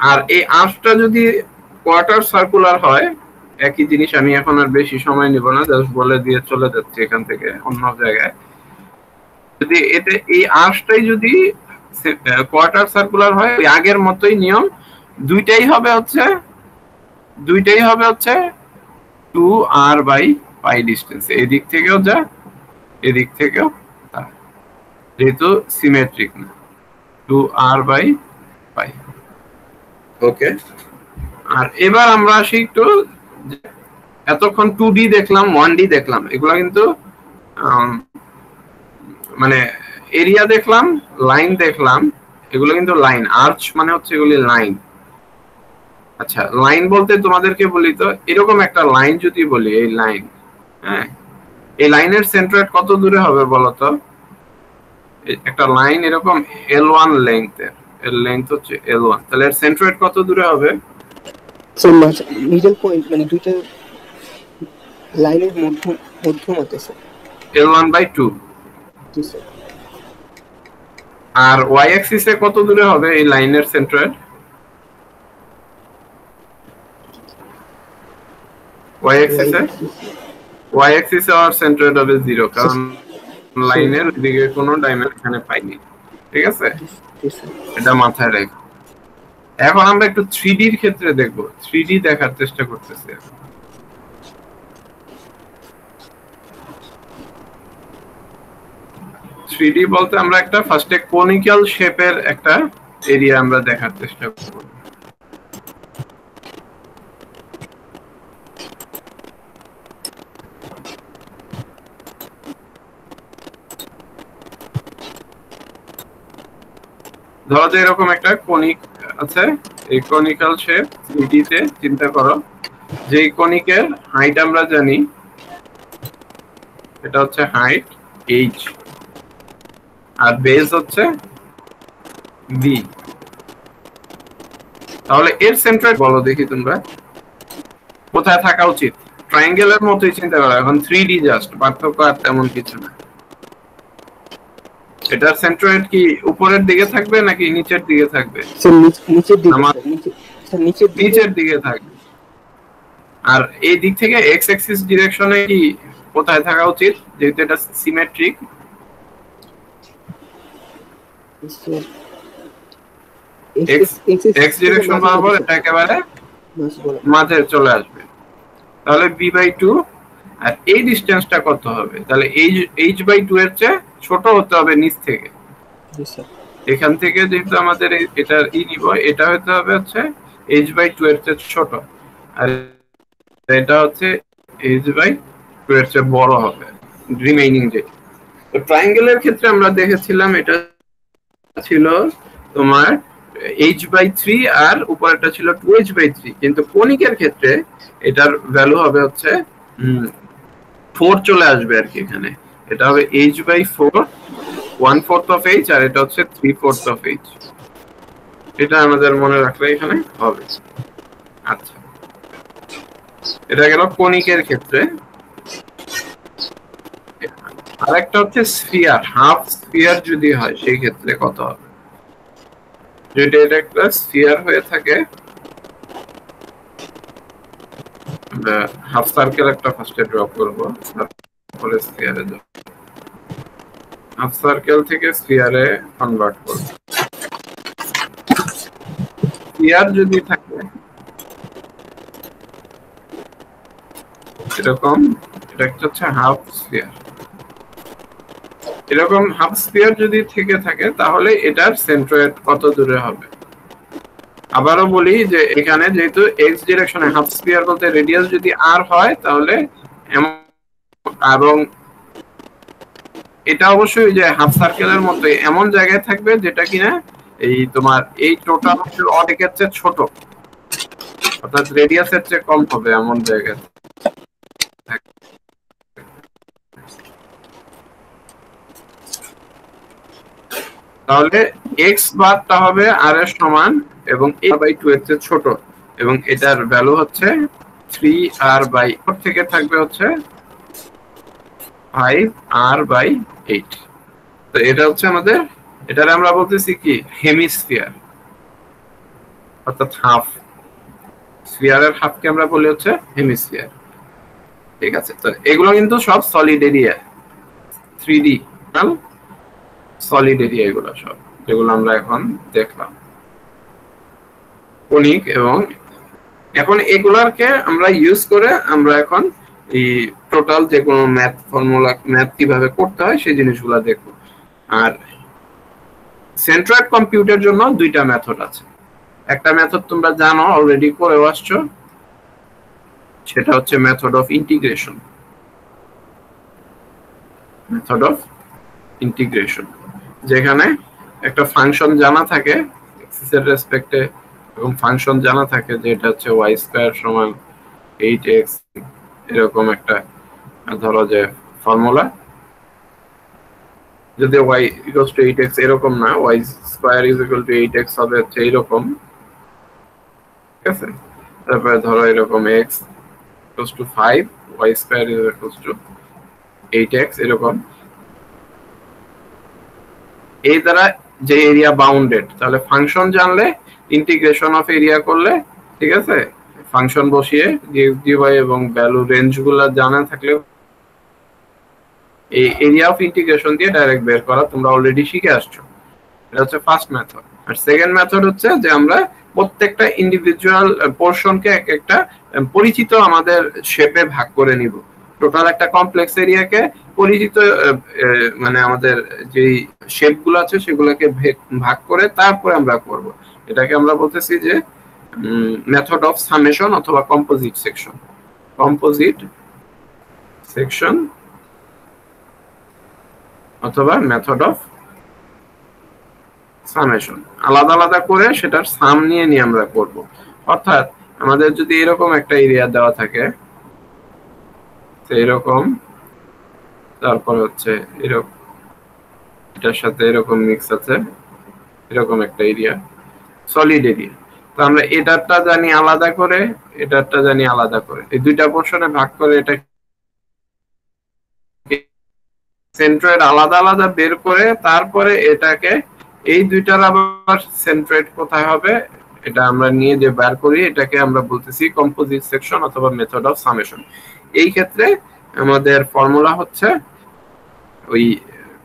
আর এই আর্চটা যদি কোয়ার্টার সার্কুলার হয়, একই জিনিস, আমি এখন আর বেশি সময় নিব না, জাস্ট বলে দিয়ে চলে যাচ্ছি এখান থেকে অন্য জায়গায়। যদি এটা এই আর্চটাই যদি কোয়ার্টার সার্কুলার হয়, ওই আগের মতোই নিয়ম, দুইটাই হবে হচ্ছে 2r/π ডিসটেন্স, এই দিক থেকেও যা এদিক থেকেও তা, যেহেতু সিমেট্রিক না, 2r/π। ওকে, আর এবার আমরা আসি একটু, এতক্ষণ 2D দেখলাম, 1D দেখলাম, এগুলা কিন্তু মানে এরিয়া দেখলাম, লাইন দেখলাম, এগুলো কিন্তু লাইন, আর্চ মানে হচ্ছে এগুলি লাইন। আচ্ছা, লাইন বলতে তোমাদেরকে বলি তো, এরকম একটা লাইন যদি বলি, এই লাইন, হ্যাঁ, এই লাইনের সেন্ট্রয়েড কত দূরে হবে বলতো? একটা লাইন এরকম L1 লেংথের, এর লেংথ হচ্ছে L1, তাহলে এর সেন্ট্রয়েড কত দূরে হবে? মিডল পয়েন্ট মানে দুইটা লাইনের মধ্যমাতে স্যার, L1/2। আর y অ্যাক্সিসে কত দূরে হবে এই লাইনের সেন্ট্রয়েড? y অ্যাক্সিসে আর সেন্ট্রয়েড হবে 0, কারণ লাইনের দিকে কোনো ডাইমেনশনে পাইনি। ঠিক আছে, এটা মাথায় রাখো। এখন আমরা একটু 3D এর ক্ষেত্রে দেখব, 3D দেখার চেষ্টা করতেছি। 3D বলতে আমরা একটা ফার্স্টে কোনিক্যাল শেপের একটা এরিয়া আমরা দেখার চেষ্টা করব। ধরো যে এরকম একটা কনিক আছে, এই কনিক্যাল শেপ 3D তে চিন্তা করো, যে কনিকের হাইট আমরা জানি, এটা হচ্ছে হাইট h আর বেস হচ্ছে b। তাহলে এর সেন্টার বলো দেখি তোমরা কোথায় থাকা উচিত? ট্রায়াঙ্গেলের মতোই চিন্তা করো, এখন 3D জাস্ট, পার্থক্য আর তেমন কিছু না। এটার সেন্ট্রয়েড কি উপরের দিকে থাকবে নাকি নিচের দিকে থাকবে? স্যার নিচের দিকে, আমার স্যার নিচের দিকে থাকবে। আর এই দিক থেকে এক্স অ্যাক্সিস ডিরেকশনে কি কোথায় থাকা উচিত, যেহেতু এটা সিমেট্রিক? এক্স ডিরেকশন বরাবর এটা একেবারে মাঝে চলে আসবে। তাহলে b/2, আর এই ডিসটেন্সটা কত হবে? তাহলে h/2 এর চেয়ে ছোট হতে হবে নিচ থেকে। এখান থেকে যেহেতু আমাদের এটা নিব, এটা হতে হবে হচ্ছে h/2 এর চেয়ে ছোট, আর এটা হচ্ছে h/2 এর চেয়ে বড় হবে রিমেইনিং যে। তো ট্রায়াঙ্গেলের ক্ষেত্রে আমরা দেখেছিলাম এটা ছিল তোমার h/3 আর উপরেরটা ছিল 2h/3, কিন্তু কনিকের ক্ষেত্রে এটার ভ্যালু হবে হচ্ছে 4 চলে আসবে আর কি। এখানে এটা হবে h/4, 1/4 of h, আর এটা হচ্ছে 3/4 of h। এটা আমাদের মনে রাখলে এখানে হবে। আচ্ছা, এটা গেল কনিকের ক্ষেত্রে। আরেকটা হচ্ছে স্ফিয়ার, হাফ স্ফিয়ার যদি হয় সেই ক্ষেত্রে কত হবে? যদি এটা একটা স্ফিয়ার হয়ে থাকে, হাফ সার্কেল একটা ফার্স্টে ড্র করব, তারপরে স্ফিয়ারে যাব। হাফ সার্কেল থেকে স্ফিয়ারে কনভার্ট করব। স্ফিয়ার যদি থাকে এরকম, এটা একটা হচ্ছে হাফ স্ফিয়ার, এরকম হাফ স্ফিয়ার যদি থেকে থাকে তাহলে এটার সেন্ট্রয়েড কত দূরে হবে? আবারও বলি যে এখানে যেহেতু এক্স ডিরেকশনে হাফ স্ফিয়ার বলতে রেডিয়াস যদি আর হয়, তাহলে এবং এটা অবশ্যই যে হাফ সার্কেলের মতো এমন জায়গায় থাকবে যেটা কিনা এই তোমার এই টোটাল অর্ধেকের চেয়ে ছোট, অর্থাৎ রেডিয়াসের চেয়ে কম হবে এমন জায়গায়। তাহলে এক্স বারটা হবে আর এর সমান এবং a/2 এর চেয়ে ছোট, এবং এটার ভ্যালু হচ্ছে 3r/4 থেকে থাকবে হচ্ছে 5r/8। তো এটা হচ্ছে আমাদের, এটারে আমরা বলতেছি কি হেমিস্ফিয়ার, অর্থাৎ হাফ স্ফিয়ারের হাফকে আমরা বলি হচ্ছে হেমিস্ফিয়ার। ঠিক আছে, তো এগুলো কিন্তু সব solid area, 3D solid area, এগুলো সব যেগুলো আমরা এখন দেখলাম কনিক। এবং এখন এগুলারকে আমরা ইউজ করে আমরা এখন এই টোটাল যে কোনো ম্যাথ ফর্মুলা, ম্যাথ কিভাবে করতে হয় সেই জিনিসগুলো দেখব। আর সেন্ট্রয়েড কম্পিউটের জন্য দুইটা মেথড আছে। একটা মেথড তোমরা জানো, অলরেডি করেও আসছো, সেটা হচ্ছে method of integration. Method of integration, যেখানে একটা ফাংশন জানা থাকে এক্সিস এর রেসপেক্টে, এবং ফাংশন জানা থাকে যে এটা হচ্ছে y² সমান 8x, এরকম একটা ধরো যে ফর্মুলা। যদি y equals to 8x এরকম না, y² is equal to 8x হবে হচ্ছে এইরকম, ঠিক আছে? তারপরে ধরো এরকম x equals to 5, y² is equals to 8x, এরকম। এই দ্বারা যে এরিয়া বাউন্ডেড, তাহলে ফাংশন জানলে ইন্টিগ্রেশন অফ এরিয়া করলে, ঠিক আছে, ফাংশন বসিয়ে dy এবং ভ্যালু রেঞ্জগুলো জানা থাকলে এই এরিয়া অফ ইন্টিগ্রেশন দিয়ে ডাইরেক্ট বের করা তোমরা অলরেডি শিখে আসছো। এটা হচ্ছে ফার্স্ট মেথড। আর সেকেন্ড মেথড হচ্ছে যে আমরা প্রত্যেকটা ইন্ডিভিজুয়াল পোরশনকে এক একটা পরিচিত আমাদের শেপে ভাগ করে নিব। টোটাল একটা কমপ্লেক্স এরিয়াকে পরিচিত মানে আমাদের যে শেপগুলো আছে সেগুলোকে ভাগ করে তারপরে আমরা করব। এটাকে আমরা বলতেছি যে মেথড অফ সামেশন অথবা কম্পোজিট সেকশন। কম্পোজিট সেকশন অথবা মেথড অফ সামেশন আলাদা আলাদা করে সেটার সাম নিয়ে আমরা করব। অর্থাৎ আমাদের যদি এরকম একটা এরিয়া দেওয়া থাকে, এরকম, তারপর হচ্ছে এরকম, এটার সাথে এরকম মিক্স আছে, এরকম একটা এরিয়া, সলিড এরিয়া। তো আমরা এটারটা জানি আলাদা করে, এটারটা জানি আলাদা করে, এই দুইটা পোর্শনে ভাগ করে এটা সেন্ট্রয়েড আলাদা আলাদা বের করে তারপরে এটাকে এই দুইটার আবার সেন্ট্রয়েড কোথায় হবে এটা আমরা নিয়ে যে বের করি, এটাকে আমরা বলতেছি কম্পোজিট সেকশন অথবা মেথড অফ সামেশন। এই ক্ষেত্রে আমাদের ফর্মুলা হচ্ছে ওই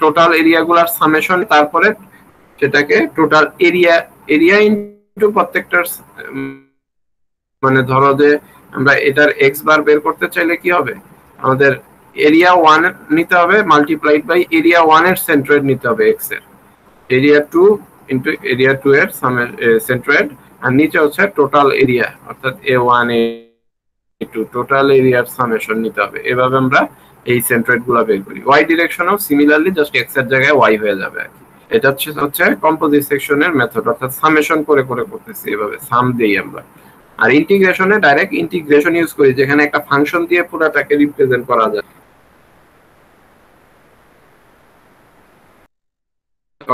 টোটাল এরিয়াগুলোর সামেশন, তারপরে সেটাকে টোটাল এরিয়া ইনটু প্রত্যেকটার, মানে ধরো যে আমরা এটার এক্স বার বের করতে চাইলে কি হবে, আমাদের এরিয়া 1 নিতে হবে মাল্টিপ্লাইড বাই এরিয়া 1 এর সেন্ট্রয়েড নিতে হবে এক্স এর, এরিয়া 2 ইনটু এরিয়া 2 এর সেন্ট্রয়েড, আর নিচে হচ্ছে টোটাল এরিয়া অর্থাৎ a1 a2 টোটাল এরিয়ার সামেশন নিতে হবে। এভাবে আমরা এই সেন্ট্রয়েড গুলো বের করি। y ডিরেকশনও সিমিলারলি জাস্ট x এর জায়গায় y হয়ে যাবে। এটা হচ্ছে কম্পোজিট সেকশনের মেথড, অর্থাৎ সামেশন করে করে করতেছি, এভাবে সাম দেই আমরা। আর ইন্টিগ্রেশনে ডাইরেক্ট ইন্টিগ্রেশন ইউজ করি, যেখানে একটা ফাংশন দিয়ে পুরোটাকে রিপ্রেজেন্ট করা যায়।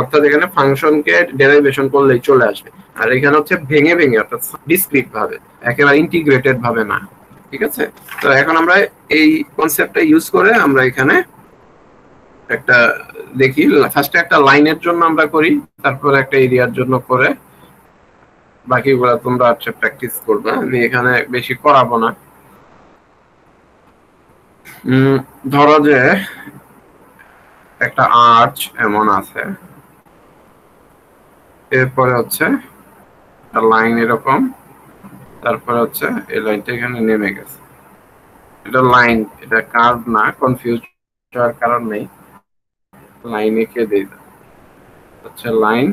অর্থাৎ এখানে ফাংশনকে ডেরিভেশন করলেই চলে আসবে, আর এখানে হচ্ছে ভেঙে ভেঙে অর্থাৎ ডিসক্রিট ভাবে, একেবারে ইন্টিগ্রেটেড ভাবে না। ঠিক আছে, তো এখন আমরা এই কনসেপ্টটা ইউজ করে আমরা এখানে একটা দেখি, ফার্স্টে একটা লাইনের জন্য আমরা করি, তারপর একটা এরিয়ার জন্য করে বাকিগুলো তোমরা আচ্ছা প্র্যাকটিস করবে, আমি এখানে বেশি করাবো না। ধরো যে একটা আর্চ এমন আছে, এরপরে হচ্ছে একটা লাইন এরকম, তারপরে হচ্ছে এই লাইনটা এখানে নেমে গেছে, এটা লাইন, এটা কার্ভ না, কনফিউজ হওয়ার কারণ নেই, লাইন এঁকে দেই হচ্ছে লাইন,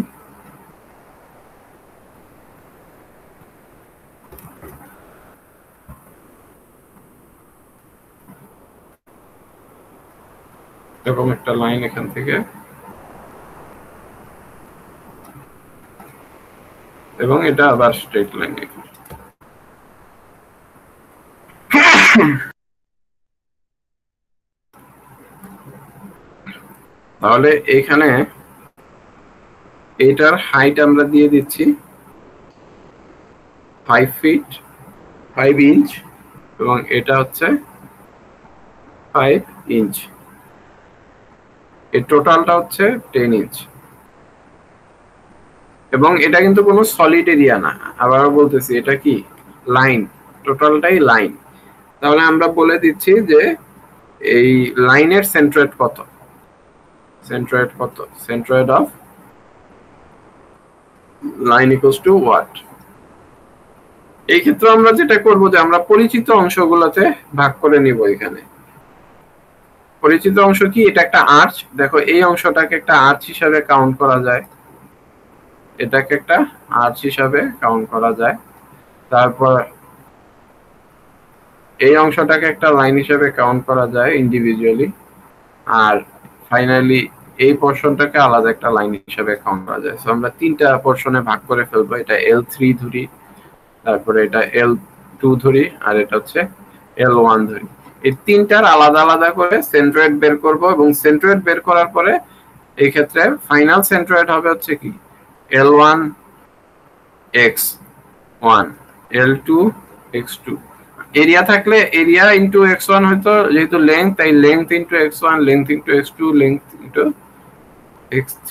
এরকম একটা লাইন এখান থেকে, এবং এটা আবার স্ট্রেট লাইন। তাহলে এখানে এটার হাইট আমরা দিয়ে দিচ্ছি 5 ফিট 5 ইঞ্চ, এবং এটা হচ্ছে 5 ইঞ্চ, এই টোটালটা হচ্ছে 10 ইঞ্চ। এবং এটা কিন্তু কোনো সলিড এরিয়া না, আবারও বলতেছি এটা কি লাইন, টোটালটাই লাইন। তাহলে আমরা বলে দিচ্ছি যে এই লাইনের সেন্ট্রয়েড কত, centroid of line equals to what. এই ক্ষেত্রে আমরা যেটা করব যে আমরা পরিচিত অংশগুলোতে ভাগ করে নিব। এখানে পরিচিত অংশ কি, এটা একটা আর্চ, দেখো এই অংশটাকে একটা আর্চ হিসাবে কাউন্ট করা যায়, এটাকে একটা আর্চ হিসাবে কাউন্ট করা যায়, তারপর এই অংশটাকে একটা লাইন হিসাবে কাউন্ট করা যায় ইন্ডিভিজুয়ালি, আর ফাইনালি এই পোরশনটাকে আলাদা একটা লাইন হিসাবে কাউন্ট করা যায়। সো আমরা তিনটা পোরশনে ভাগ করে ফেলবো, এটা L3 ধরি, তারপরে এটা L2 ধরি, আর এটা হচ্ছে L1 ধরি। এই তিনটার আলাদা আলাদা করে সেন্ট্রয়েড বের করব, এবং সেন্ট্রয়েড বের করার পরে এই ক্ষেত্রে ফাইনাল সেন্ট্রয়েড হবে হচ্ছে কি L1 x1 L2 x2। Area থাকলে এরিয়া ইনটু x1 হয়তো, যেহেতু লেংথ তাই length into x1, length into x2, length into x3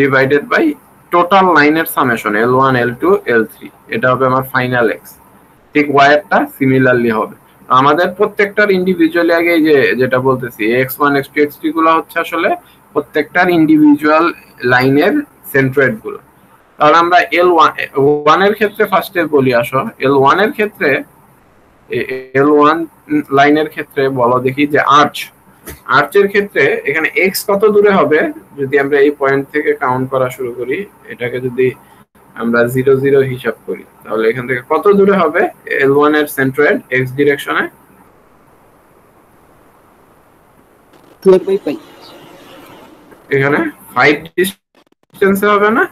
divided by total লাইনের সামেশন L1 L2 L3, এটা হবে আমার ফাইনাল x। ঠিক ওয়ারটা সিমিলারলি হবে। আমাদের প্রত্যেকটার ইন্ডিভিজুয়ালি আগে যেটা বলতেছি x1 x2 x3 গুলো হচ্ছে আসলে প্রত্যেকটার ইন্ডিভিজুয়াল লাইনের সেন্ট্রয়েড গুলো। তাহলে আমরা L1 এর ক্ষেত্রে ফার্স্টে বলি, আসো L1 এর ক্ষেত্রে, L1 লাইনের ক্ষেত্রে বলো দেখি যে আর্চের ক্ষেত্রে এখানে x কত দূরে হবে, যদি আমরা এই পয়েন্ট থেকে কাউন্ট করা শুরু করি, এটাকে যদি আমরা 0 0 হিসাব করি, তাহলে এখান থেকে কত দূরে হবে L1 এর সেন্ট্রয়েড x ডিরেকশনে, 12/5 এখানে 5 ডিস্টেন্স ডিসটেন্সে হবে না,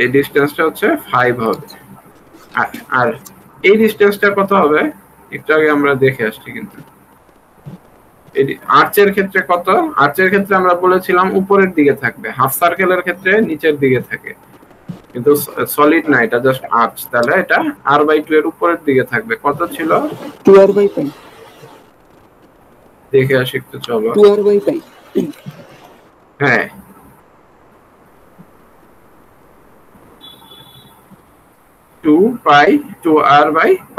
এই ডিসটেন্সটা হচ্ছে 5 হবে। আর এই ডিসটেন্সটা কত হবে একটু আগে আমরা দেখে আসছি, কিন্তু এই আর্চের ক্ষেত্রে কত, আর্চের ক্ষেত্রে আমরা বলেছিলাম উপরের দিকে থাকবে, হাফ সার্কেলের ক্ষেত্রে নিচের দিকে থাকে, কিন্তু সলিড না, এটা জাস্ট আর্চ, তাহলে এটা r/2 এর উপরের দিকে থাকবে। কত ছিল 2r/π, দেখে আসি একটু, চলো। 2r/π, হ্যাঁ, 2r/π,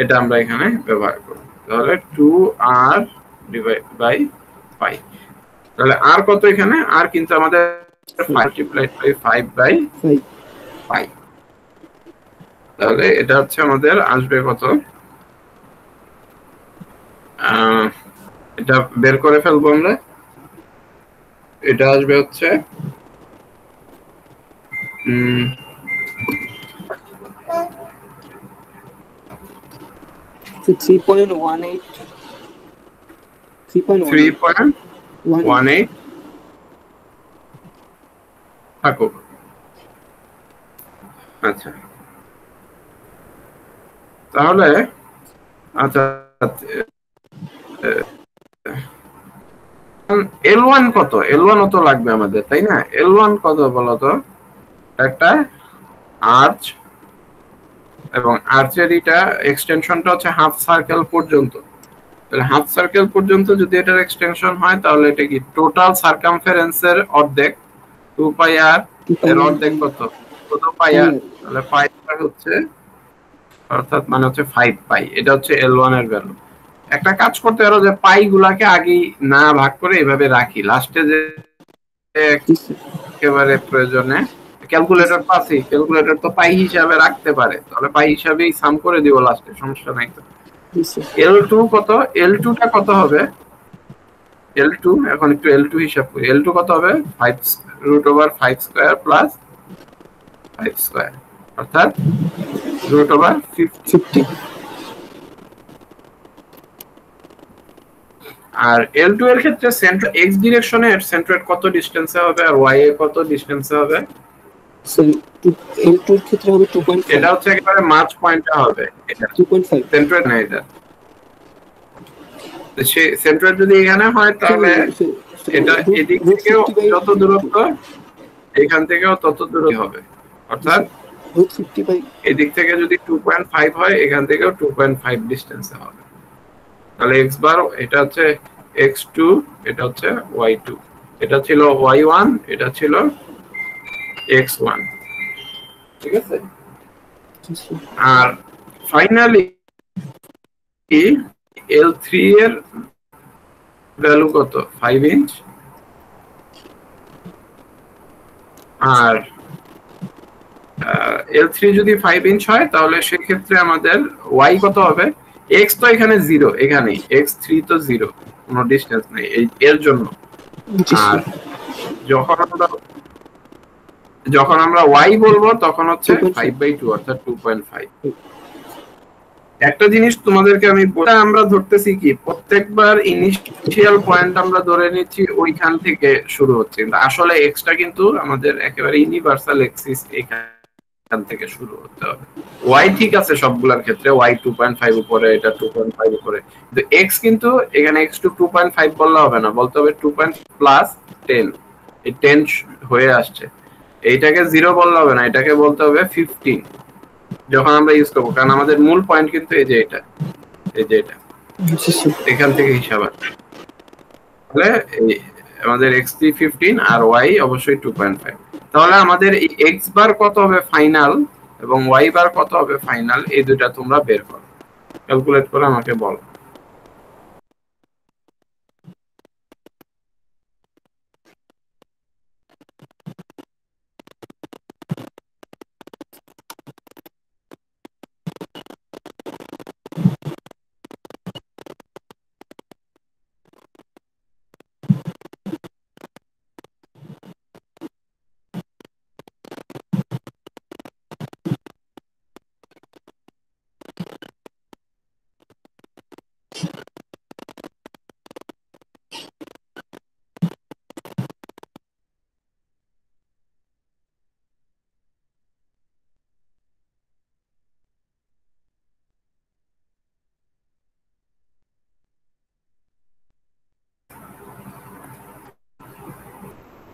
এটা আমরা এখানে ব্যবহার করব। তাহলে 2r/π, তাহলে r কত এখানে, r কিন্তু আমাদের মাল্টিপ্লাইড বাই 5/π, তাহলে এটা হচ্ছে আমাদের আসবে কত, এটা বের করে ফেলবো আমরা, এটা আসবে হচ্ছে 3.18, 3.18 থাকুক। আচ্ছা, তাহলে আচ্ছা, L1 কত, L1 তো লাগবে আমাদের, তাই না? L1 কত বলতো, একটা আর্চ, এবং আর্চের এটা এক্সটেনশনটা হচ্ছে হাফ সার্কেল পর্যন্ত, তাহলে হাফ সার্কেল পর্যন্ত যদি এটার এক্সটেনশন হয়, তাহলে এটা কি টোটাল সার্কামফারেন্সের অর্ধেক, 2πr এর অর্ধেক কত, কত πr, তাহলে πr হচ্ছে, অর্থাৎ মানে হচ্ছে 5π, এটা হচ্ছে L1 এর ভ্যালু। একটা কাজ করতে পারো যে পাই গুলাকে আগেই না ভাগ করে এভাবে রাখি, লাস্টে যে একেবারে প্রয়োজনে ক্যালকুলেটর পাচ্ছি, ক্যালকুলেটর তো পাই হিসাবে রাখতে পারে, তাহলে পাই হিসাবেই সাম করে দিব লাস্টে, সমস্যা নাই তো। L2 কত, L2 টা কত হবে, L2 এখন একটু L2 হিসাব করি, L2 কত হবে 5√5² প্লাস 5², অর্থাৎ √50। আর L2 এর ক্ষেত্রে সেন্টার x ডিরেকশনে এর সেন্ট্রয়েড কত ডিসটেন্সে হবে, আর y এ কত ডিসটেন্সে হবে? L2 এর ক্ষেত্রে হবে 2.5, এটা হচ্ছে একেবারে মার্চ পয়েন্টটা হবে, এটা 2.5 সেন্ট্রয়েড না, এটা সে সেন্ট্রয়েড যদি এখানে হয়, তাহলে এটা এদিক থেকেও যত দূরত্ব, এখান থেকেও তত দূরত্ব হবে, অর্থাৎ এদিক থেকে যদি 2.5 হয়, এখান থেকেও 2.5 ডিসটেন্সে হবে। তাহলে x বার, এটা হচ্ছে x2, এটা হচ্ছে y2, এটা ছিল y1, এটা ছিল x1, ঠিক আছে? আর ফাইনালি L3 এর ভ্যালু কত, 5 ইঞ্চ, আর L3 যদি 5 ইঞ্চ হয়, তাহলে সেক্ষেত্রে আমাদের y কত হবে, x তো এখানে 0, এখানে x3 তো 0, কোনো ডিসটেন্স নেই এর জন্য। আর যখন আমরা y বলবো, তখন হচ্ছে 5/2, অর্থাৎ 2.5। একটা জিনিস তোমাদেরকে আমি বলতে, আমরা ধরতেছি কি প্রত্যেকবার ইনিশিয়াল পয়েন্ট আমরা ধরে নিচ্ছি ওইখান থেকে শুরু হচ্ছে, কিন্তু আসলে এক্সটা কিন্তু আমাদের একেবারে ইউনিভার্সাল এক্সিস, এখান থেকে শুরু হতে হবে। y ঠিক আছে সবগুলোর ক্ষেত্রে, y 2.5 উপরে, এটা 2.5 উপরে, কিন্তু x কিন্তু এখানে x টু 2.5 বললে হবে না, বলতে হবে 2+10, এই 10 হয়ে আসছে, এইটাকে 0 বললে হবে না, এটাকে বলতে হবে 15 যখন আমরা ইউজ করবো, কারণ আমাদের মূল পয়েন্ট কিন্তু এই যে এটা, এই যে এটা, এখান থেকে হিসাব আছে। তাহলে আমাদের x3 15 আর y অবশ্যই 2.5, তাহলে আমাদের এই x বার কত হবে ফাইনাল এবং y বার কত হবে ফাইনাল, এই দুটো তোমরা বের করো, ক্যালকুলেট করে আমাকে বলো।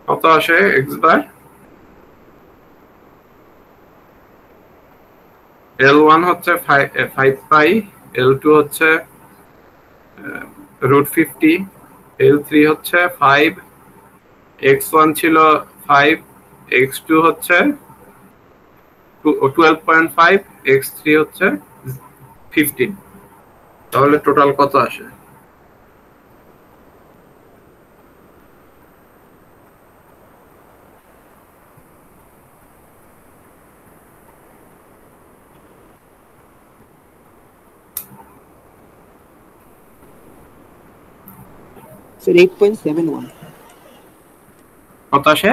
কত আসে x বার? L1 হচ্ছে 5 পাই, L2 হচ্ছে √50, L3 হচ্ছে 5, x1 ছিল 5, x2 হচ্ছে 12.5, x3 হচ্ছে 15। তাহলে টোটাল কত আসে? স্যার 8.71। কত আসে?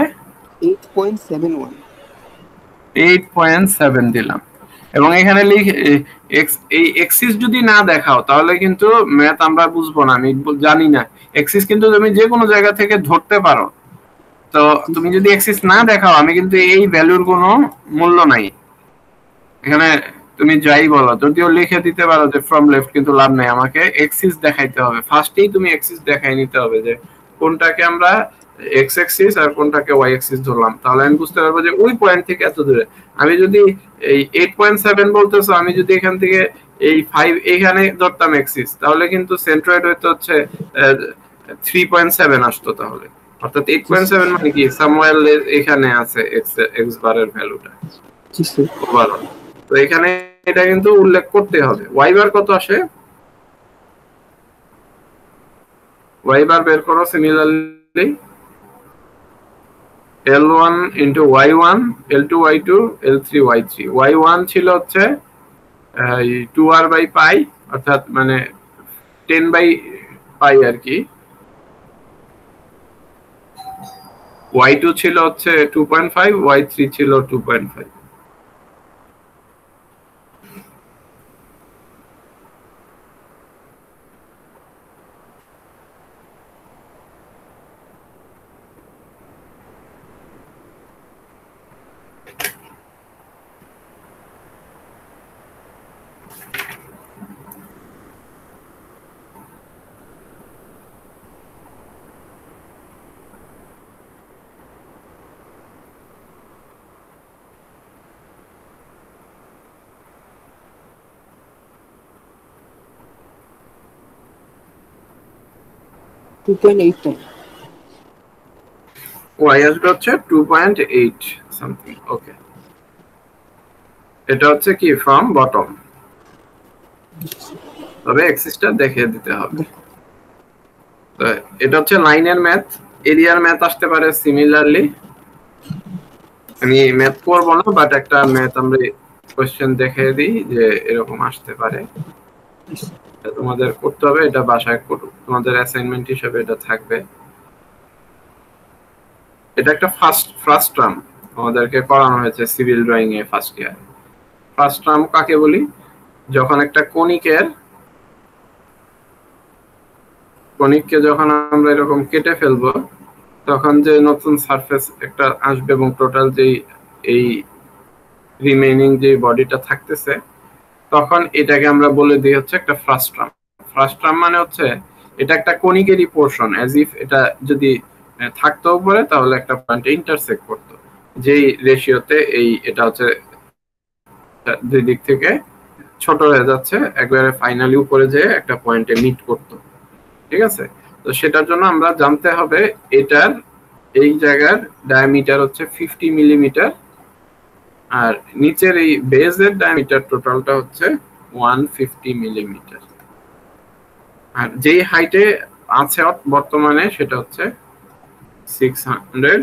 8.71। 8.7 দিলাম। এবং এখানে এই এক্সিস যদি না দেখাও তাহলে কিন্তু ম্যাথ আমরা বুঝবো না, আমি জানি না। এক্সিস কিন্তু তুমি যে কোনো জায়গা থেকে ধরতে পারো, তো তুমি যদি এক্সিস না দেখাও আমি কিন্তু এই ভ্যালুর কোনো মূল্য নাই এখানে। তুমি যাই বলো, যদিও লিখে দিতে পারো যে ফ্রম লেফট, কিন্তু লাভ নাই, আমাকে এক্সিস দেখাইতে হবে। ফার্স্টেই তুমি এক্সিস দেখাই নিতে হবে যে কোনটাকে আমরা এক্স এক্সিস আর কোনটাকে ওয়াই এক্সিস ধরলাম, তাহলে আমি বুঝতে পারবো যে ওই পয়েন্ট থেকে এত দূরে। আমি যদি এই 8.7 বলতেছো, আমি যদি এখান থেকে এই 5 এখানে ধরতাম এক্সিস, তাহলে কিন্তু সেন্ট্রয়েড হইতে হচ্ছে 3.7 আসতো তাহলে। অর্থাৎ 8.7 মানে কি সামওয়্যার এখানে আছে এক্স বারের ভ্যালুটা জি স্যার। ওভারঅল। তো এখানে এটা কিন্তু উল্লেখ করতে হবে। ওয়াই বার কত আসে? ওয়াই বার বের করো similarly, L1 into Y1, L2 Y2, L3 Y3। Y1 ছিল হচ্ছে 2r বাই পাই, অর্থাৎ মানে 10 বাই পাই আর কি। Y2 ছিল হচ্ছে 2.5, Y3 ছিল 2.5। 2.8 টাইম। ওয়াই আসবে হচ্ছে 2.8 সামথিং। ওকে, এটা হচ্ছে কি ফ্রম বটম, তবে এক্সিসটা দেখিয়ে দিতে হবে। তো এটা হচ্ছে লাইনের ম্যাথ। এরিয়ার ম্যাথ আসতে পারে সিমিলারলি, আমি ম্যাথ করব না, বাট একটা ম্যাথ আমরা কোশ্চেন দেখে দিই যে এরকম আসতে পারে। এটা তোমাদের করতে হবে, এটা বাসায় করো, তোমাদের অ্যাসাইনমেন্ট হিসেবে এটা থাকবে। এটা একটা ফার্স্ট টার্ম আমাদেরকে করানো হয়েছে সিভিল ড্রয়িং এ ফার্স্ট ইয়ার। ফার্স্ট টার্ম কাকে বলি? যখন একটা কনিককে যখন আমরা এরকম কেটে ফেলবো, তখন যে নতুন সারফেস একটা আসবে এবং টোটাল যেই এই রিমেইনিং যে বডিটা থাকতেছে, তখন এটাকে আমরা বলে দিই হচ্ছে একটা ফ্রাস্ট্রাম। ফ্রাস্ট্রাম মানে হচ্ছে এটা একটা কনিকেরই পোর্শন, অ্যাজ ইফ এটা যদি থাকতো উপরে তাহলে একটা পয়েন্টে ইন্টারসেক্ট করতো, যেই রেশিওতে এই এটা হচ্ছে দুই দিক থেকে ছোট হয়ে যাচ্ছে, একবারে ফাইনালি উপরে যেয়ে একটা পয়েন্টে মিট করতো। ঠিক আছে, তো সেটার জন্য আমরা জানতে হবে এটার এই জায়গার ডায়ামিটার হচ্ছে 50 মিলিমিটার, আর নিচের এই বেজের ডায়ামিটার টোটালটা হচ্ছে 150 মিলিমিটার, আর যেই হাইটে আছে বর্তমানে সেটা হচ্ছে 600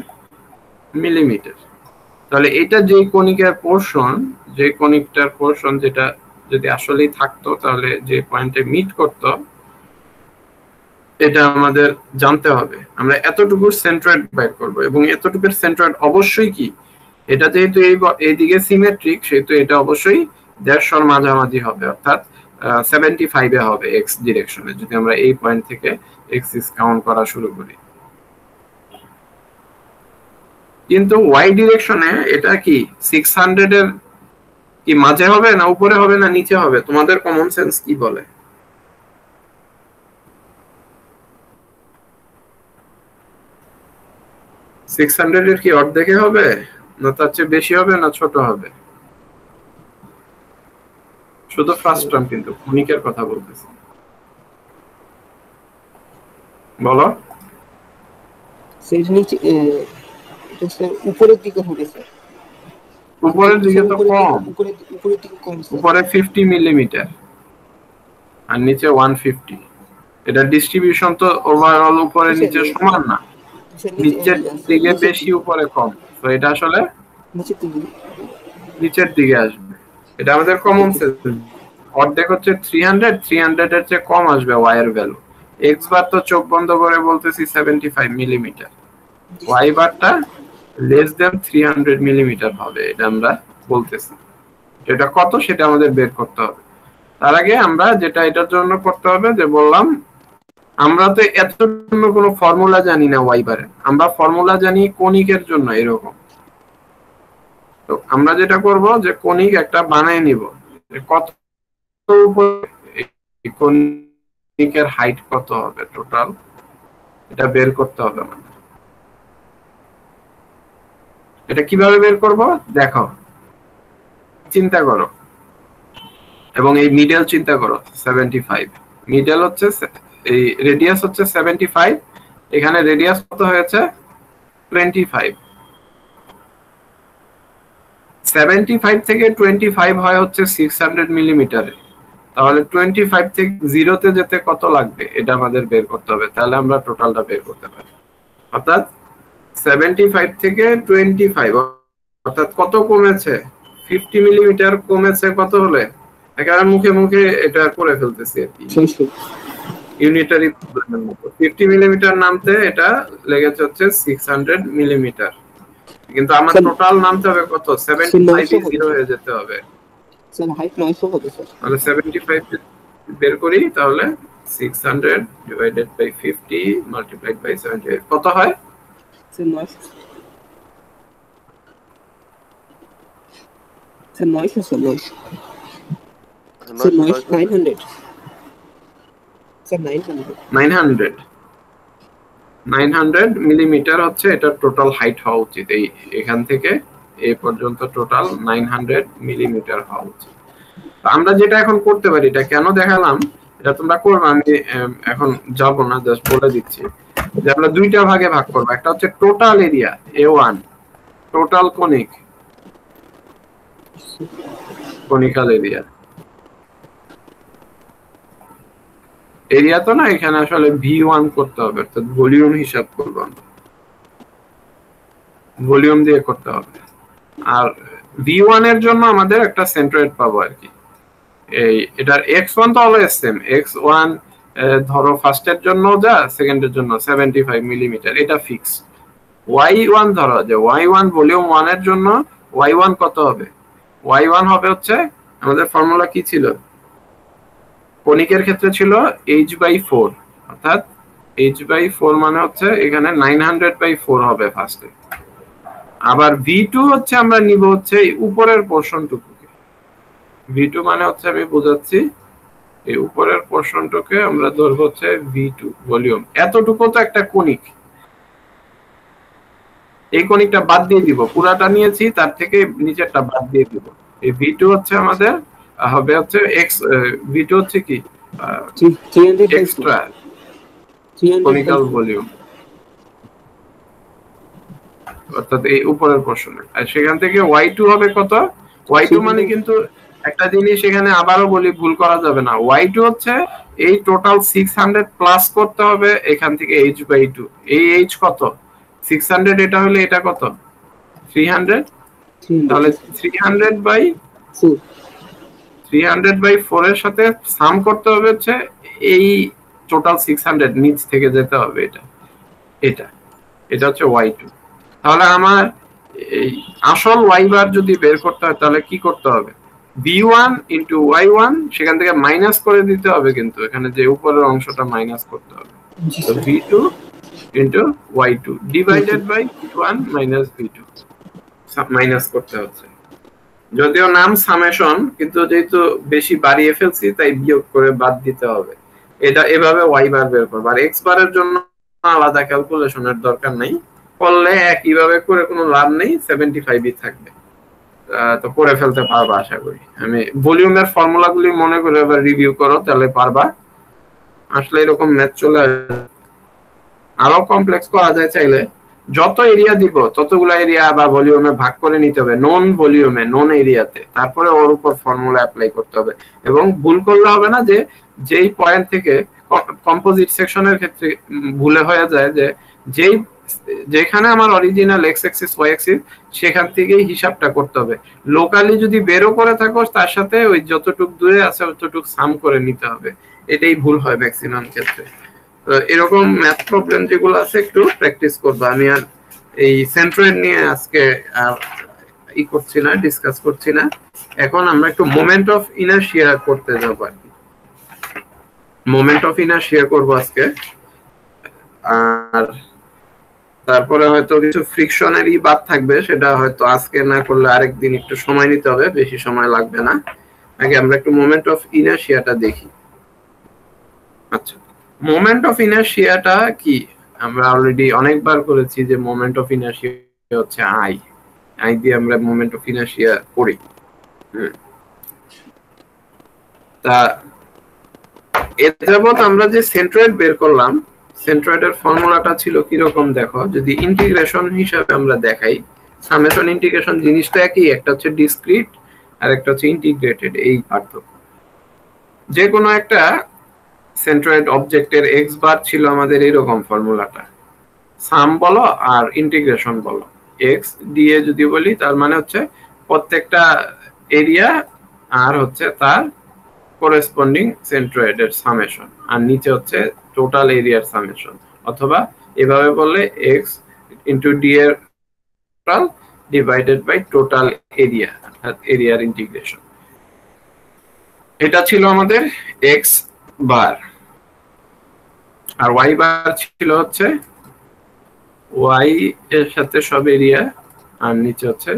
মিলিমিটার। তাহলে এটা যে কণিকার পোর্শন, যে কণিকটার পোর্শন যেটা যদি আসলেই থাকতো তাহলে যে পয়েন্টে মিট করত, এটা আমাদের জানতে হবে। আমরা এতটুকুর সেন্ট্রয়েড বের করব, এবং এতটুকুর সেন্ট্রয়েড অবশ্যই কি, এটা যেহেতু এইদিকে সিমেট্রিক, সেহেতু এটা অবশ্যই 150 মাঝামাঝি হবে, অর্থাৎ 75 এ হবে এক্স ডিরেকশনে, যদি আমরা এই পয়েন্ট থেকে এক্সিস কাউন্ট করা শুরু করি। কিন্তু ওয়াই ডিরেকশনে এটা কি 600 এর কি মাঝে হবে, না উপরে হবে, না নিচে হবে? তোমাদের কমন সেন্স কি বলে? 600 এর কি অর্ধেকে হবে, না তার চেয়ে বেশি হবে, না ছোট হবে? শুধু ফার্স্ট টার্ম, কিন্তু কনিকের কথা বলতেছি। বলো। স্যার নিচে এটা স্যার উপরের দিকে হবে স্যার। উপরের দিকে তো কম, উপরের দিকে কম স্যার। উপরে 50 মিলিমিটার আর নিচে 150। এটা ডিস্ট্রিবিউশন তো ওভারঅল উপরে নিচে সমান না, নিচের দিকে বেশি উপরে কম, তো এটা আসলে নিচের দিকে আসবে। এটা আমাদের কমন সেন্স। অর্ধেক হচ্ছে 300, 300 এর চেয়ে কম আসবে ওয়াই এর ভ্যালু। এক্স বার তো চোখ বন্ধ করে বলতেছি 75 মিলিমিটার, ওয়াই বারটা লেস দেন 300 মিলিমিটার হবে, এটা আমরা বলতেছি। এটা কত সেটা আমাদের বের করতে হবে। তার আগে আমরা যেটা এটার জন্য করতে হবে, যে বললাম আমরা তো এত জন্য কোনো ফর্মুলা জানি না ওয়াই বারে, আমরা ফর্মুলা জানি কনিকের জন্য এরকম। তো আমরা যেটা করব যে কনিক একটা বানায় নিব, কত কনিকের হাইট কত হবে টোটাল, এটা বের করতে হবে আমাদের। এটা কিভাবে বের করব দেখো, চিন্তা করো এবং এই মিডল চিন্তা করো। 75 মিডল হচ্ছে, এই রেডিয়াস হচ্ছে 75, এখানে রেডিয়াস কত হয়েছে 25। 75 থেকে 25 হয় হচ্ছে 600 মিলিমিটারে। তাহলে 25 থেকে 0 তে যেতে কত লাগবে এটা আমাদের বের করতে হবে, তাহলে আমরা টোটালটা বের করতে পারি। অর্থাৎ 75 থেকে 25 অর্থাৎ কত কমেছে, 50 মিলিমিটার কমেছে। কত হলে একেবারে মুখে মুখে এটা করে ফেলতেছি আর কি, ইউনিটারি প্রবলেমের মতো। 50 মিলিমিটার নামতে এটা লেগেছে হচ্ছে 600 মিলিমিটার, কিন্তু আমার টোটাল নামতে হবে কত, 75 0 হয়ে যেতে হবে। স্যার হাইট 900 হবে স্যার। তাহলে 75 বের করি, তাহলে 600 ডিভাইডেড বাই 50 মাল্টিপ্লাইড বাই 75 কত হয় sir 900। Sir 900 sir 900 900 sir 900 millimetre হচ্ছে এটা টোটাল হাইট হওয়া উচিত। এই এখান থেকে এই পর্যন্ত টোটাল 900 মিলিমিটার হওয়া উচিত। আমরা যেটা এখন করতে পারি, এটা কেন দেখালাম, এটা তোমরা করবে, আমি এখন যাব না, জাস্ট বলে দিচ্ছি যে আমরা দুইটা ভাগে ভাগ করব। একটা হচ্ছে total area A1, total conical area. Area তো না, এখানে আসলে V1 করতে হবে, অর্থাৎ ভলিউম হিসাব করব আমরা, ভলিউম দিয়ে করতে হবে। আর V1 এর জন্য আমাদের একটা সেন্ট্রয়েড পাবো আর কি। এই এটার x1 তো অলওয়েজ সেম, x1 ধরো ফার্স্টের জন্য যা, সেকেন্ডের জন্য 75 মিলিমিটার, এটা ফিক্স। y1 ধরো যে y1 ভলিউম 1 এর জন্য y1 কত হবে, y1 হবে হচ্ছে আমাদের ফর্মুলা কি ছিল, কনিকের ক্ষেত্রে ছিল h/4, অর্থাৎ h/4 মানে হচ্ছে এখানে 900/4 হবে ফার্স্টে। আবার V2 হচ্ছে আমরা নিব হচ্ছে এই উপরের পোরশনটুকুকে, V2 মানে হচ্ছে আমি বোঝাচ্ছি এই উপরের পোরশনটাকে আমরা ধরব হচ্ছে V2 ভলিউম। এতটুকু তো একটা কনিক, এই কনিকটা বাদ দিয়ে দিব, পুরাটা নিয়েছি তার থেকে নিচেরটা বাদ দিয়ে দিব। এই V2 হচ্ছে আমাদের হবে হচ্ছে x, V2 হচ্ছে কি এক্সট্রা কনিক্যাল ভলিউম, অর্থাৎ এই উপরের পোরশনে। আর সেখান থেকে y2 হবে কত, y2 মানে কিন্তু একটা জিনিস এখানে আবারও বলি, ভুল করা যাবে না, y2 হচ্ছে এই টোটাল 600 প্লাস করতে হবে এখান থেকে h/2। এই h কত 600, এটা হলে এটা কত 300, তাহলে 300/4 এর সাথে সাম করতে হবে হচ্ছে এই টোটাল 600 নিচ থেকে যেতে হবে, এটা এটা এটা হচ্ছে y2। তাহলে আমার এই আসল y বার যদি বের করতে হয় তাহলে কি করতে হবে, v1 ইনটু y1 সেখান থেকে মাইনাস করে দিতে হবে, কিন্তু এখানে যে উপরের অংশটা মাইনাস করতে হবে, তো v2 into y2 divided by v1 minus v2 minus করতে হচ্ছে। যদিও নাম সামেশন, কিন্তু যেহেতু বেশি বাড়িয়ে ফেলছি তাই বিয়োগ করে বাদ দিতে হবে। এটা এভাবে y বার বের করব। আর x বারের জন্য আলাদা ক্যালকুলেশনের দরকার নাই, করলে একইভাবে করে কোনো লাভ নেই, 75ই থাকবে। তো করে ফেলতে পারবা আশা করি। আমি ভলিউমের ফর্মুলাগুলি মনে করে আবার রিভিউ করো, তাহলে পারবা। আসলে এরকম ম্যাথ চলে আসে। আরো কমপ্লেক্স করা যায় চাইলে, যত এরিয়া দিব ততগুলো এরিয়া বা ভলিউমে ভাগ করে নিতে হবে, নন ভলিউমে, নন এরিয়াতে, তারপরে ওর উপর ফর্মুলা অ্যাপ্লাই করতে হবে। এবং ভুল করলে হবে না যে যেই পয়েন্ট থেকে কম্পোজিট সেকশনের ক্ষেত্রে ভুলে হয়ে যায় যে যেখানে আমার original X axis Y axis সেখান থেকেই হিসাবটা করতে হবে। লোকালি যদি বেরো করে থাকো তার সাথে ওই যতটুক দূরে আছে ততটুক সাম করে নিতে হবে। এটাই ভুল হয় ম্যাক্সিমাম ক্ষেত্রে। তো এরকম ম্যাথ প্রবলেম যেগুলো আছে একটু প্র্যাকটিস করবো। আমি আর এই সেন্ট্রয়েড নিয়ে আজকে আর করছি না, ডিসকাস করছি না। এখন আমরা একটু মোমেন্ট অফ ইনারশিয়া করতে যাবো আর কি। মোমেন্ট অফ ইনারশিয়া করবো আজকে। আর তারপরে হয়তো কিছু ফ্রিকশনেরই বাদ থাকবে, সেটা হয়তো আজকে না করলে আরেকদিন একটু সময় নিতে হবে, বেশি সময় লাগবে না। আগে আমরা একটু মোমেন্ট অফ ইনারশিয়াটা দেখি। আচ্ছা, মোমেন্ট অফ ইনারশিয়াটা কি আমরা অলরেডি অনেকবার করেছি যে মোমেন্ট অফ ইনারশিয়া হচ্ছে আই দিয়ে আমরা মোমেন্ট অফ ইনারশিয়া করি। তা এর যাবত আমরা যে সেন্ট্রয়েড বের করলাম, সেন্ট্রয়েডের ফর্মুলাটা ছিল কি রকম দেখো। যদি ইন্টিগ্রেশন হিসাবে আমরা দেখাই, সামেশন ইন্টিগ্রেশন জিনিসটা একই, একটা হচ্ছে ডিসক্রিট আর একটা হচ্ছে ইন্টিগ্রেটেড, এই পার্থক্য। যে কোনো একটা সেন্ট্রয়েড অবজেক্টের এক্স বার ছিল আমাদের এরকম ফর্মুলাটা, সাম বলো আর ইন্টিগ্রেশন বলো। এক্স দিয়ে যদি বলি তার মানে হচ্ছে প্রত্যেকটা এরিয়া আর হচ্ছে তার করেসপন্ডিং সেন্ট্রয়েডের সামেশন, আর নিচে হচ্ছে টোটাল এরিয়ার সামেশন। অথবা এভাবে বললে এক্স ইন্টু ডি এর total divided by total area, অর্থাৎ এরিয়ার ইন্টিগ্রেশন। এটা ছিল আমাদের এক্স বার। আর ওয়াই বার ছিল হচ্ছে ওয়াই এর সাথে সব এরিয়া আর নিচে হচ্ছে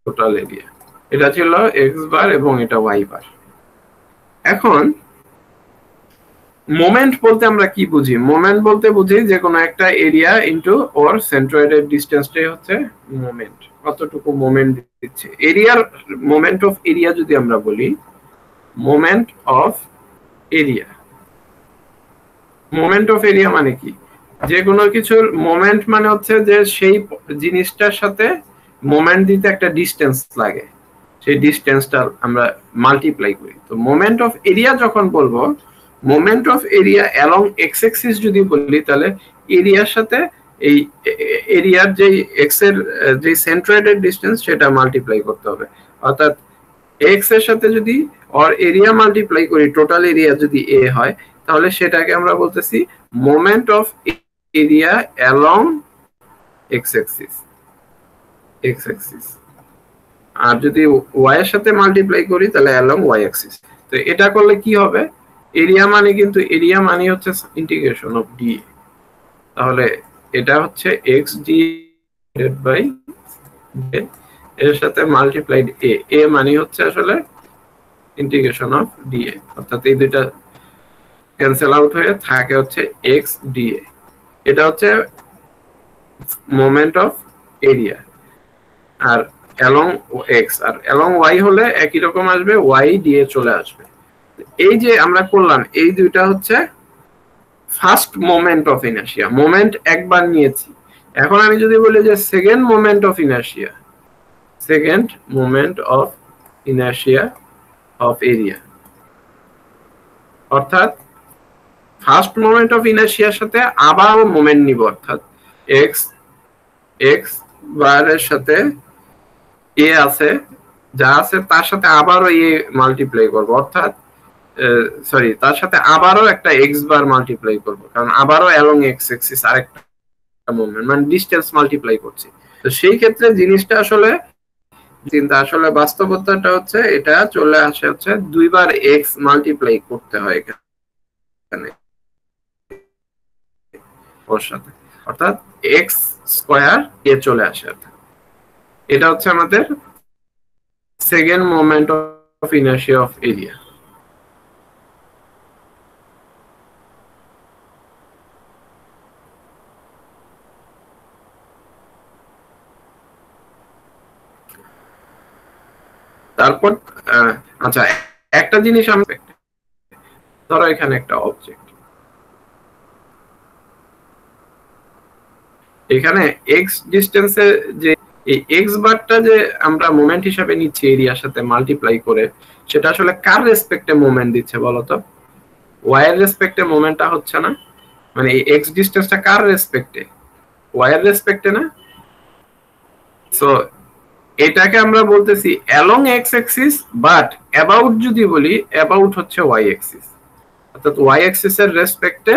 টোটাল এরিয়া। এটা ছিল এক্স বার এবং এটা ওয়াই বার। এখন মোমেন্ট বলতে আমরা কি বুঝি? মোমেন্ট বলতে বুঝি যে কোনো একটা এরিয়া ইনটু ওর সেন্ট্রয়েডের ডিসটেন্সটাই হচ্ছে মোমেন্ট, কতটুকু মোমেন্ট দিচ্ছে। এরিয়ার মোমেন্ট অফ এরিয়া যদি আমরা বলি, moment of area, moment of area মানে কি? যে কোনো কিছুর মোমেন্ট মানে হচ্ছে যে সেই জিনিসটার সাথে মোমেন্ট দিতে একটা ডিসটেন্স লাগে, সেই ডিসটেন্সটা আমরা মাল্টিপ্লাই করি। তো মোমেন্ট অফ এরিয়া যখন বলবো, moment of area along X Axis যদি বলি, তাহলে এরিয়ার সাথে এই এরিয়ার যে এক্স এর যে সেন্ট্রয়েডের ডিসটেন্স সেটা মাল্টিপ্লাই করতে হবে। অর্থাৎ এক্স এর সাথে যদি অর এরিয়া মাল্টিপ্লাই করি, টোটাল এরিয়া যদি এ হয়, তাহলে সেটাকে আমরা বলতেছি moment of area along X axis, X axis. আর যদি ওয়াই এর সাথে মাল্টিপ্লাই করি তাহলে অ্যালং ওয়াই অ্যাক্সিস। তো এটা করলে কি হবে? এরিয়া মানে কিন্তু এরিয়া মানে হচ্ছে ইন্টিগ্রেশন অফ ডি। তাহলে এটা হচ্ছে এক্স ডি বাই এর সাথে মাল্টিপ্লাইড এ মানে হচ্ছে আসলে ইন্টিগ্রেশন অফ ডি, অর্থাৎ এই দুইটা ক্যান্সেল আউট হয়ে থাকে হচ্ছে এক্স ডি। এটা হচ্ছে মোমেন্ট অফ এরিয়া। আর অ্যালং এক্স আর অ্যালং ওয়াই হলে একই রকম আসবে, ওয়াই দিয়ে চলে আসবে। এই যে আমরা করলাম, এই দুইটা হচ্ছে first moment of inertia. Moment একবার নিয়েছি। এখন আমি যদি বলি যে second moment of inertia, second moment of inertia of area, অর্থাৎ ফার্স্ট মোমেন্ট অফ ইনার্শিয়ার সাথে আবার মোমেন্ট নিব, অর্থাৎ এক্স এক্স বারের সাথে এ আছে, যা আছে তার সাথে আবারও এ মাল্টিপ্লাই করব, অর্থাৎ সরি তার সাথে আবারও একটা এক্স বার মাল্টিপ্লাই করব, কারণ আবারও অ্যালং এক্স অ্যাক্সিস আরেকটা মোমেন্ট, মানে ডিসটেন্স মাল্টিপ্লাই করছি। তো সেই ক্ষেত্রে জিনিসটা আসলে চিন্তা, আসলে বাস্তবতাটা হচ্ছে এটা চলে আসে হচ্ছে দুইবার এক্স মাল্টিপ্লাই করতে হয় এখানে ওর সাথে, অর্থাৎ এক্স স্কয়ার এ চলে আসে। এটা হচ্ছে আমাদের second moment of inertia of area. তারপর আচ্ছা একটা জিনিস আমি ধরো এখানে একটা অবজেক্ট, এখানে এক্স ডিস্টেন্সে যে এই এক্স বারটা যে আমরা মোমেন্ট হিসাবে নিচ্ছি এরিয়ার সাথে মাল্টিপ্লাই করে, সেটা আসলে কার রেসপেক্টে মোমেন্ট দিচ্ছে বলতো? ওয়াই এর রেসপেক্টে মোমেন্টটা হচ্ছে না, মানে এই এক্স ডিস্টেন্সটা কার রেসপেক্টে? ওয়াই এর রেসপেক্টে না। সো এটাকে আমরা বলতেছি along X Axis, but about যদি বলি, অ্যাবাউট হচ্ছে ওয়াই অ্যাক্সিস, অর্থাৎ ওয়াই অ্যাক্সিস এর রেসপেক্টে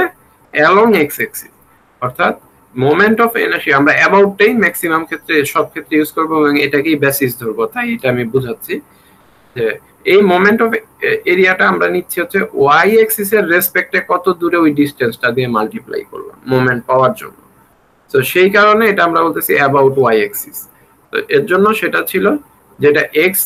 অ্যালং এক্স অ্যাক্সিস। অর্থাৎ মোমেন্ট অফ ইনার্শিয়া আমরা অ্যাবাউটটাই ম্যাক্সিমাম ক্ষেত্রে সব ক্ষেত্রে ইউজ করব এবং এটাকেই বেসিস ধরবো, তাই এটা আমি বুঝাচ্ছি যে এই মোমেন্ট অফ এরিয়াটা আমরা নিচ্ছি হচ্ছে ওয়াই অ্যাক্সিস এর রেসপেক্টে কত দূরে ওই ডিসটেন্সটা দিয়ে মাল্টিপ্লাই করলাম মোমেন্ট পাওয়ার জন্য। তো সেই কারণে এটা আমরা বলতেছি অ্যাবাউট ওয়াই অ্যাক্সিস। তো এর জন্য সেটা ছিল যেটা এক্স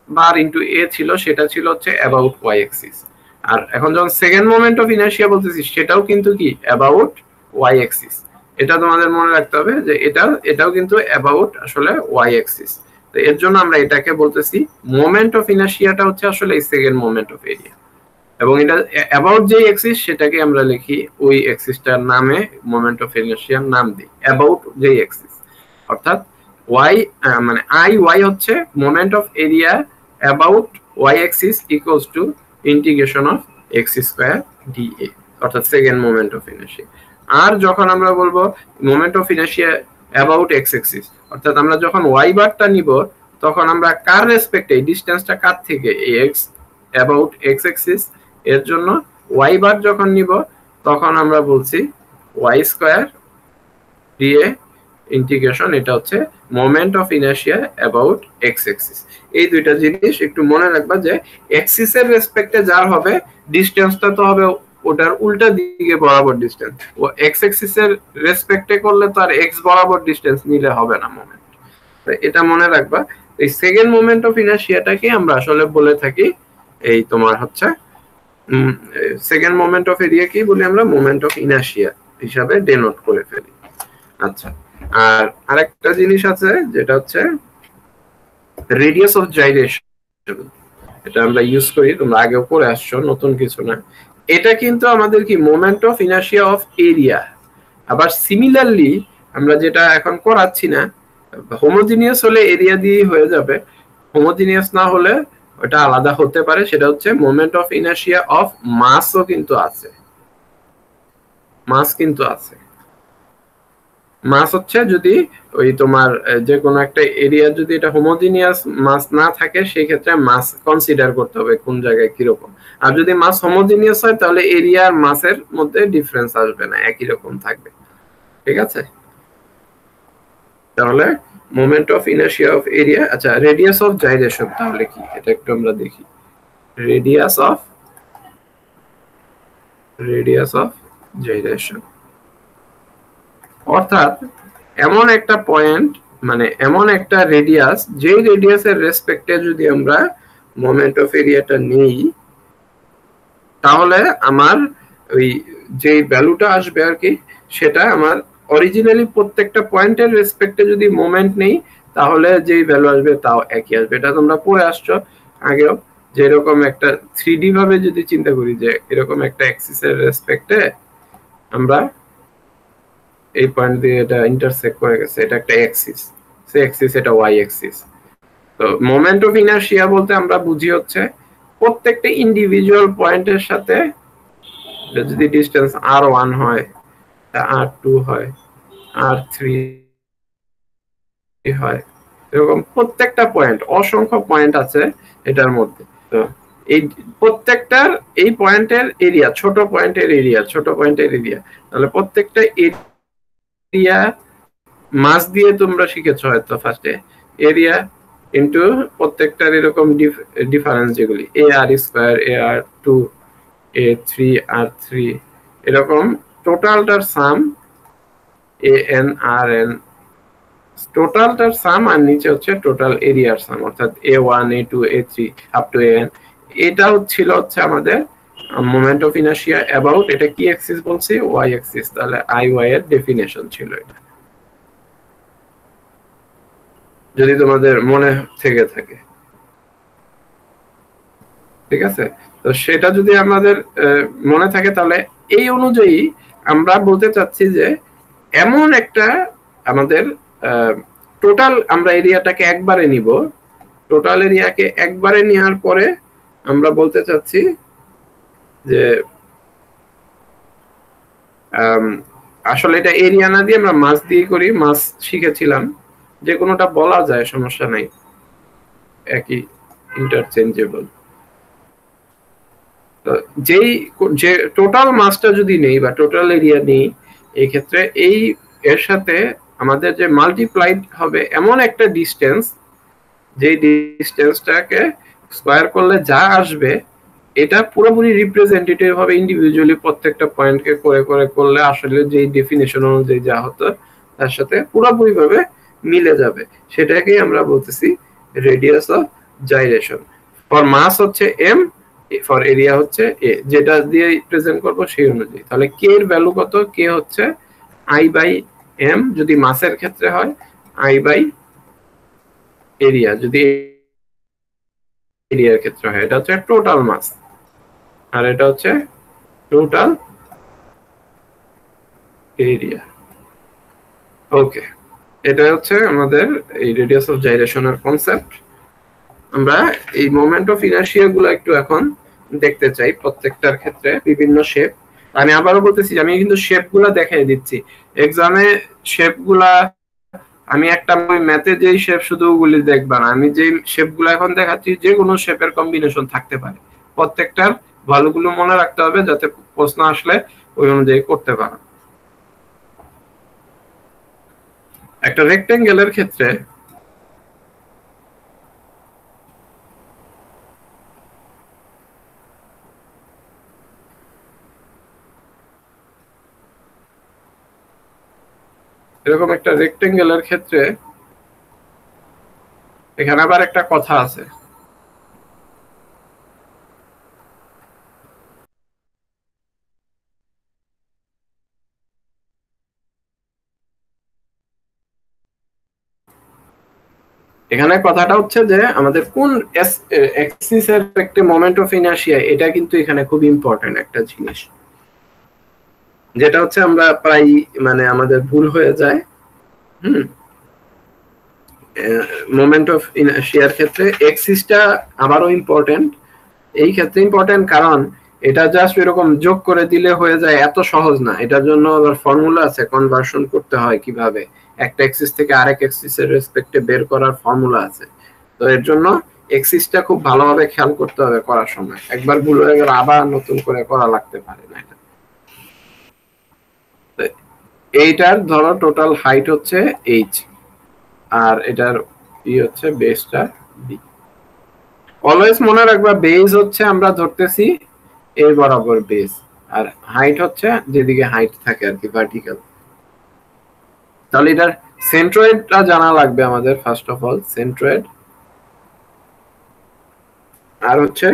বার ইনটু এ ছিল, সেটা ছিল হচ্ছে অ্যাবাউট ওয়াই অ্যাক্সিস। আর এখন যখন সেকেন্ড মোমেন্ট অফ ইনার্শিয়া বলতেছি, সেটাও কিন্তু কি অ্যাবাউট ওয়াই অ্যাক্সিস। এটা তোমাদের মনে রাখতে হবে যে এটাও কিন্তু অ্যাবাউট আসলে ওয়াই অ্যাক্সিস। তো এর জন্য আমরা এটাকে বলতেছি মোমেন্ট অফ ইনার্শিয়াটা হচ্ছে আসলে এই সেকেন্ড মোমেন্ট অফ এরিয়া, এবং এটা অ্যাবাউট যে অ্যাক্সিস সেটাকে আমরা লিখি ওই অ্যাক্সিসটার নামে মোমেন্ট অফ ইনার্শিয়ার নাম দিই অ্যাবাউট যে অ্যাক্সিস। অর্থাৎ ওয়াই মানে আই ওয়াই হচ্ছে moment of area about Y axis equals to integration of X square DA, অর্থাৎ সেকেন্ড মোমেন্ট অফ ইনার্শিয়া। আর যখন আমরা বলবো moment of inertia about X axis, অর্থাৎ আমরা যখন ওয়াই বারটা নিব তখন আমরা কার রেসপেক্টে ডিসটেন্সটা কার থেকে এক্স অ্যাবাউট এক্স অ্যাক্সিস, এর জন্য ওয়াই বার যখন নিব তখন আমরা বলছি ওয়াই স্কয়ার ডিএ ইন্টিগ্রেশন, এটা হচ্ছে moment of inertia about X Axis. এই দুইটা জিনিস একটু মনে রাখবা যে অ্যাক্সিস এর রেসপেক্টে যার হবে ডিসটেন্সটা তো হবে ওটার উল্টা দিকে বরাবর ডিসটেন্স, ও এক্স অ্যাক্সিস এর রেসপেক্টে করলে তো আর এক্স বরাবর ডিসটেন্স নিলে হবে না মোমেন্ট। তো এটা মনে রাখবা। এই সেকেন্ড মোমেন্ট অফ ইনার্শিয়াটাকে আমরা আসলে বলে থাকি এই তোমার হচ্ছে সেকেন্ড মোমেন্ট অফ এরিয়া কি বলি আমরা মোমেন্ট অফ ইনার্শিয়া হিসাবে ডেনোট করে ফেলি। আচ্ছা, আর আরেকটা জিনিস আছে যেটা হচ্ছে রেডিয়াস অফ জাইরেশন, এটা আমরা ইউজ করি, তোমরা আগেও করে আসছো, নতুন কিছু না। এটা কিন্তু আমাদের কি moment of inertia of area. আবার সিমিলারলি আমরা যেটা এখন করাচ্ছি না, হোমোজিনিয়াস হলে এরিয়া দিয়ে হয়ে যাবে, হোমোজিনিয়াস না হলে ওটা আলাদা হতে পারে, সেটা হচ্ছে মোমেন্ট অফ ইনার্শিয়া অফ মাসও কিন্তু আছে, মাস কিন্তু আছে। মাস হচ্ছে যদি ওই তোমার যে কোনো একটা এরিয়া যদি এটা হোমোজিনিয়াস মাস না থাকে সেই ক্ষেত্রে মাস কনসিডার করতে হবে কোন জায়গায় কিরকম। আর যদি মাস হোমোজিনিয়াস হয় তাহলে এরিয়া আর মাসের মধ্যে ডিফারেন্স আসবে না, একই রকম থাকবে। ঠিক আছে, তাহলে moment of inertia of area. আচ্ছা, রেডিয়াস অফ জাইরেশন তাহলে কি, এটা একটু আমরা দেখি। রেডিয়াস অফ জাইরেশন অর্থাৎ এমন একটা পয়েন্ট, মানে এমন একটা রেডিয়াস, যেই রেডিয়াসের রেসপেক্টে যদি আমরা মোমেন্ট অফ এরিয়াটা নেই তাহলে আমার ওই যে ভ্যালুটা আসবে আর কি, সেটা আমার অরিজিনালি প্রত্যেকটা পয়েন্টের রেসপেক্টে যদি মোমেন্ট নেই তাহলে যেই ভ্যালু আসবে তাও একই আসবে। এটা তোমরা পড়ে আসছো আগেও, যে এরকম একটা 3D ভাবে যদি চিন্তা করি যে এরকম একটা অ্যাক্সিসের রেসপেক্টে আমরা এই পয়েন্ট দিয়ে এটা ইন্টারসেক্ট করে গেছে, এটা একটা অ্যাক্সিস, সেই অ্যাক্সিস এটা ওয়াই অ্যাক্সিস। তো মোমেন্ট অফ ইনার্শিয়া বলতে আমরা বুঝি হচ্ছে প্রত্যেকটা ইন্ডিভিজুয়াল পয়েন্টের সাথে যদি ডিসটেন্স r1 হয়, r2 হয়, r3 হয়, এরকম প্রত্যেকটা পয়েন্ট, অসংখ্য পয়েন্ট আছে এটার মধ্যে। তো এই প্রত্যেকটার এই পয়েন্টের এরিয়া, ছোট পয়েন্টের এরিয়া, তাহলে প্রত্যেকটা এরিয়া মাস দিয়ে তোমরা শিখেছো হয়তো ফার্স্টে, এরিয়া ইনটু প্রত্যেকটার এরকম ডিফারেন্স যেগুলি আর স্কয়ার, আর2, a3, r3, এরকম টোটালটার সাম an rn, টোটালটার সাম, আর নিচে হচ্ছে টোটাল এরিয়ার সাম, অর্থাৎ a1 a2 a3 up to an। এটা ছিল হচ্ছে আমাদের মোমেন্ট অফ ইনার্শিয়া অ্যাবাউট, এটা কি অ্যাক্সিস বলছি, ওয়াই অ্যাক্সিস। তাহলে আই ওয়াই এর ডেফিনেশন ছিল এটা। যদি তোমাদের মনে থেকে থাকে, ঠিক আছে? তো সেটা যদি আমাদের মনে থাকে তাহলে এই অনুযায়ী আমরা বলতে চাচ্ছি যে এমন একটা আমাদের টোটাল আমরা এরিয়াটাকে একবারে নিব, টোটাল এরিয়াকে একবারে নেওয়ার পরে আমরা বলতে চাচ্ছি যে আসলে এটা এরিয়া না দিয়ে আমরা মাস দিয়ে করি, মাস শিখেছিলাম, যে কোনোটা বলা যায়, সমস্যা নাই, একই ইন্টারচেঞ্জেবল। যেই যে টোটাল মাসটা যদি নেই বা টোটাল এরিয়া নেই, এই ক্ষেত্রে এই এর সাথে আমাদের যে মাল্টিপ্লাইড হবে এমন একটা ডিসটেন্স, যে ডিসটেন্সটাকে স্কয়ার করলে যা আসবে এটা পুরোপুরি রিপ্রেজেন্টেটিভ হবে ইন্ডিভিজুয়ালি প্রত্যেকটা পয়েন্টকে করে করে করলে আসলে যে ডেফিনিশন অনুযায়ী যা হতো তার সাথে পুরোপুরি ভাবে মিলে যাবে। সেটাকেই আমরা বলতেছি রেডিয়াস অফ জাইরেশন। ফর মাস হচ্ছে m, ফর এরিয়া হচ্ছে a, যেটা দিয়ে প্রেজেন্ট করব সেই অনুযায়ী। তাহলে k এর ভ্যালু কত? k হচ্ছে I/m যদি মাসের ক্ষেত্রে হয়, I/ এরিয়া যদি এরিয়ার ক্ষেত্রে হয়। এটা হচ্ছে টোটাল মাস আর এটা হচ্ছে টোটাল এরিয়া। ওকে, এটা হচ্ছে আমাদের এই রেডিয়াস অফ জাইরেশনের কনসেপ্ট। আমরা এই মোমেন্ট অফ ইনার্শিয়া গুলো একটু এখন দেখতে চাই, প্রত্যেকটার ক্ষেত্রে বিভিন্ন শেপ। আমি আবারও বলতেছি, আমি কিন্তু শেপ গুলা দেখাই দিচ্ছি এক্সামে। শেপ গুলা আমি একটা ম্যাথে যেই শেপ শুধু ওগুলি দেখবা না, আমি যে শেপ গুলো এখন দেখাচ্ছি যে কোনো শেপের কম্বিনেশন থাকতে পারে, প্রত্যেকটার ভ্যালুগুলো মনে রাখতে হবে যাতে প্রশ্ন আসলে ওই অনুযায়ী করতে পারো। একটা রেক্টেঙ্গেলের ক্ষেত্রে এরকম একটা রেক্টেঙ্গেলের ক্ষেত্রে এখানে আবার একটা কথা আছে, এখানে কথাটা হচ্ছে যে আমাদের কোন অ্যাক্সিসের একটা মোমেন্ট অফ ইনার্শিয়া, এটা কিন্তু এখানে খুব ইম্পর্টেন্ট একটা জিনিস, যেটা হচ্ছে আমরা প্রায় মানে আমাদের ভুল হয়ে যায়। মোমেন্ট অফ ইনার্শিয়ার ক্ষেত্রে অ্যাক্সিসটা আবারও ইম্পর্টেন্ট। এই ক্ষেত্রে ইম্পর্টেন্ট কারণ এটা জাস্ট এরকম যোগ করে দিলে হয়ে যায়, এত সহজ না। এটার জন্য আবার ফর্মুলা আছে, কনভার্সন করতে হয় কিভাবে একটা অ্যাক্সিস থেকে আরেক অ্যাক্সিসের রেসপেক্টে বের করার ফর্মুলা আছে। তো এর জন্য অ্যাক্সিসটা খুব ভালোভাবে খেয়াল করতে হবে করার সময়, একবার ভুল হয়ে গেলে আবার নতুন করে করা লাগতে পারে না। এটা এইটার ধরো টোটাল হাইট হচ্ছে h আর এটার হচ্ছে বেসটা b। অলওয়েজ মনে রাখবা বেস হচ্ছে আমরা ধরতেছি এর বরাবর বেস, আর হাইট হচ্ছে যেদিকে হাইট থাকে আর কি, ভার্টিক্যাল। তাহলে এটার সেন্ট্রয়েডটা জানা লাগবে আমাদের ফার্স্ট অফ অল, সেন্ট্রয়েড। আর হচ্ছে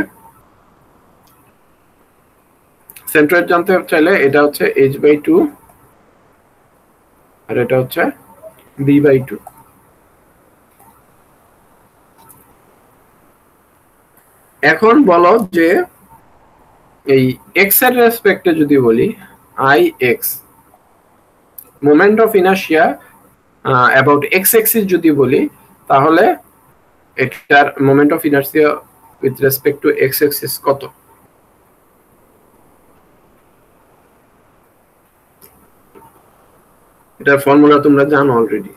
সেন্ট্রয়েড জানতে চাইলে এটা হচ্ছে h/2 আর এটা হচ্ছে b/2। এখন বলো যে এই x এর রেসপেক্টে যদি বলি Ix, moment of inertia about x Axis যদি বলি, তাহলে এটার moment of inertia with respect to x Axis কত? এটার ফর্মুলা তোমরা জানো অলরেডি।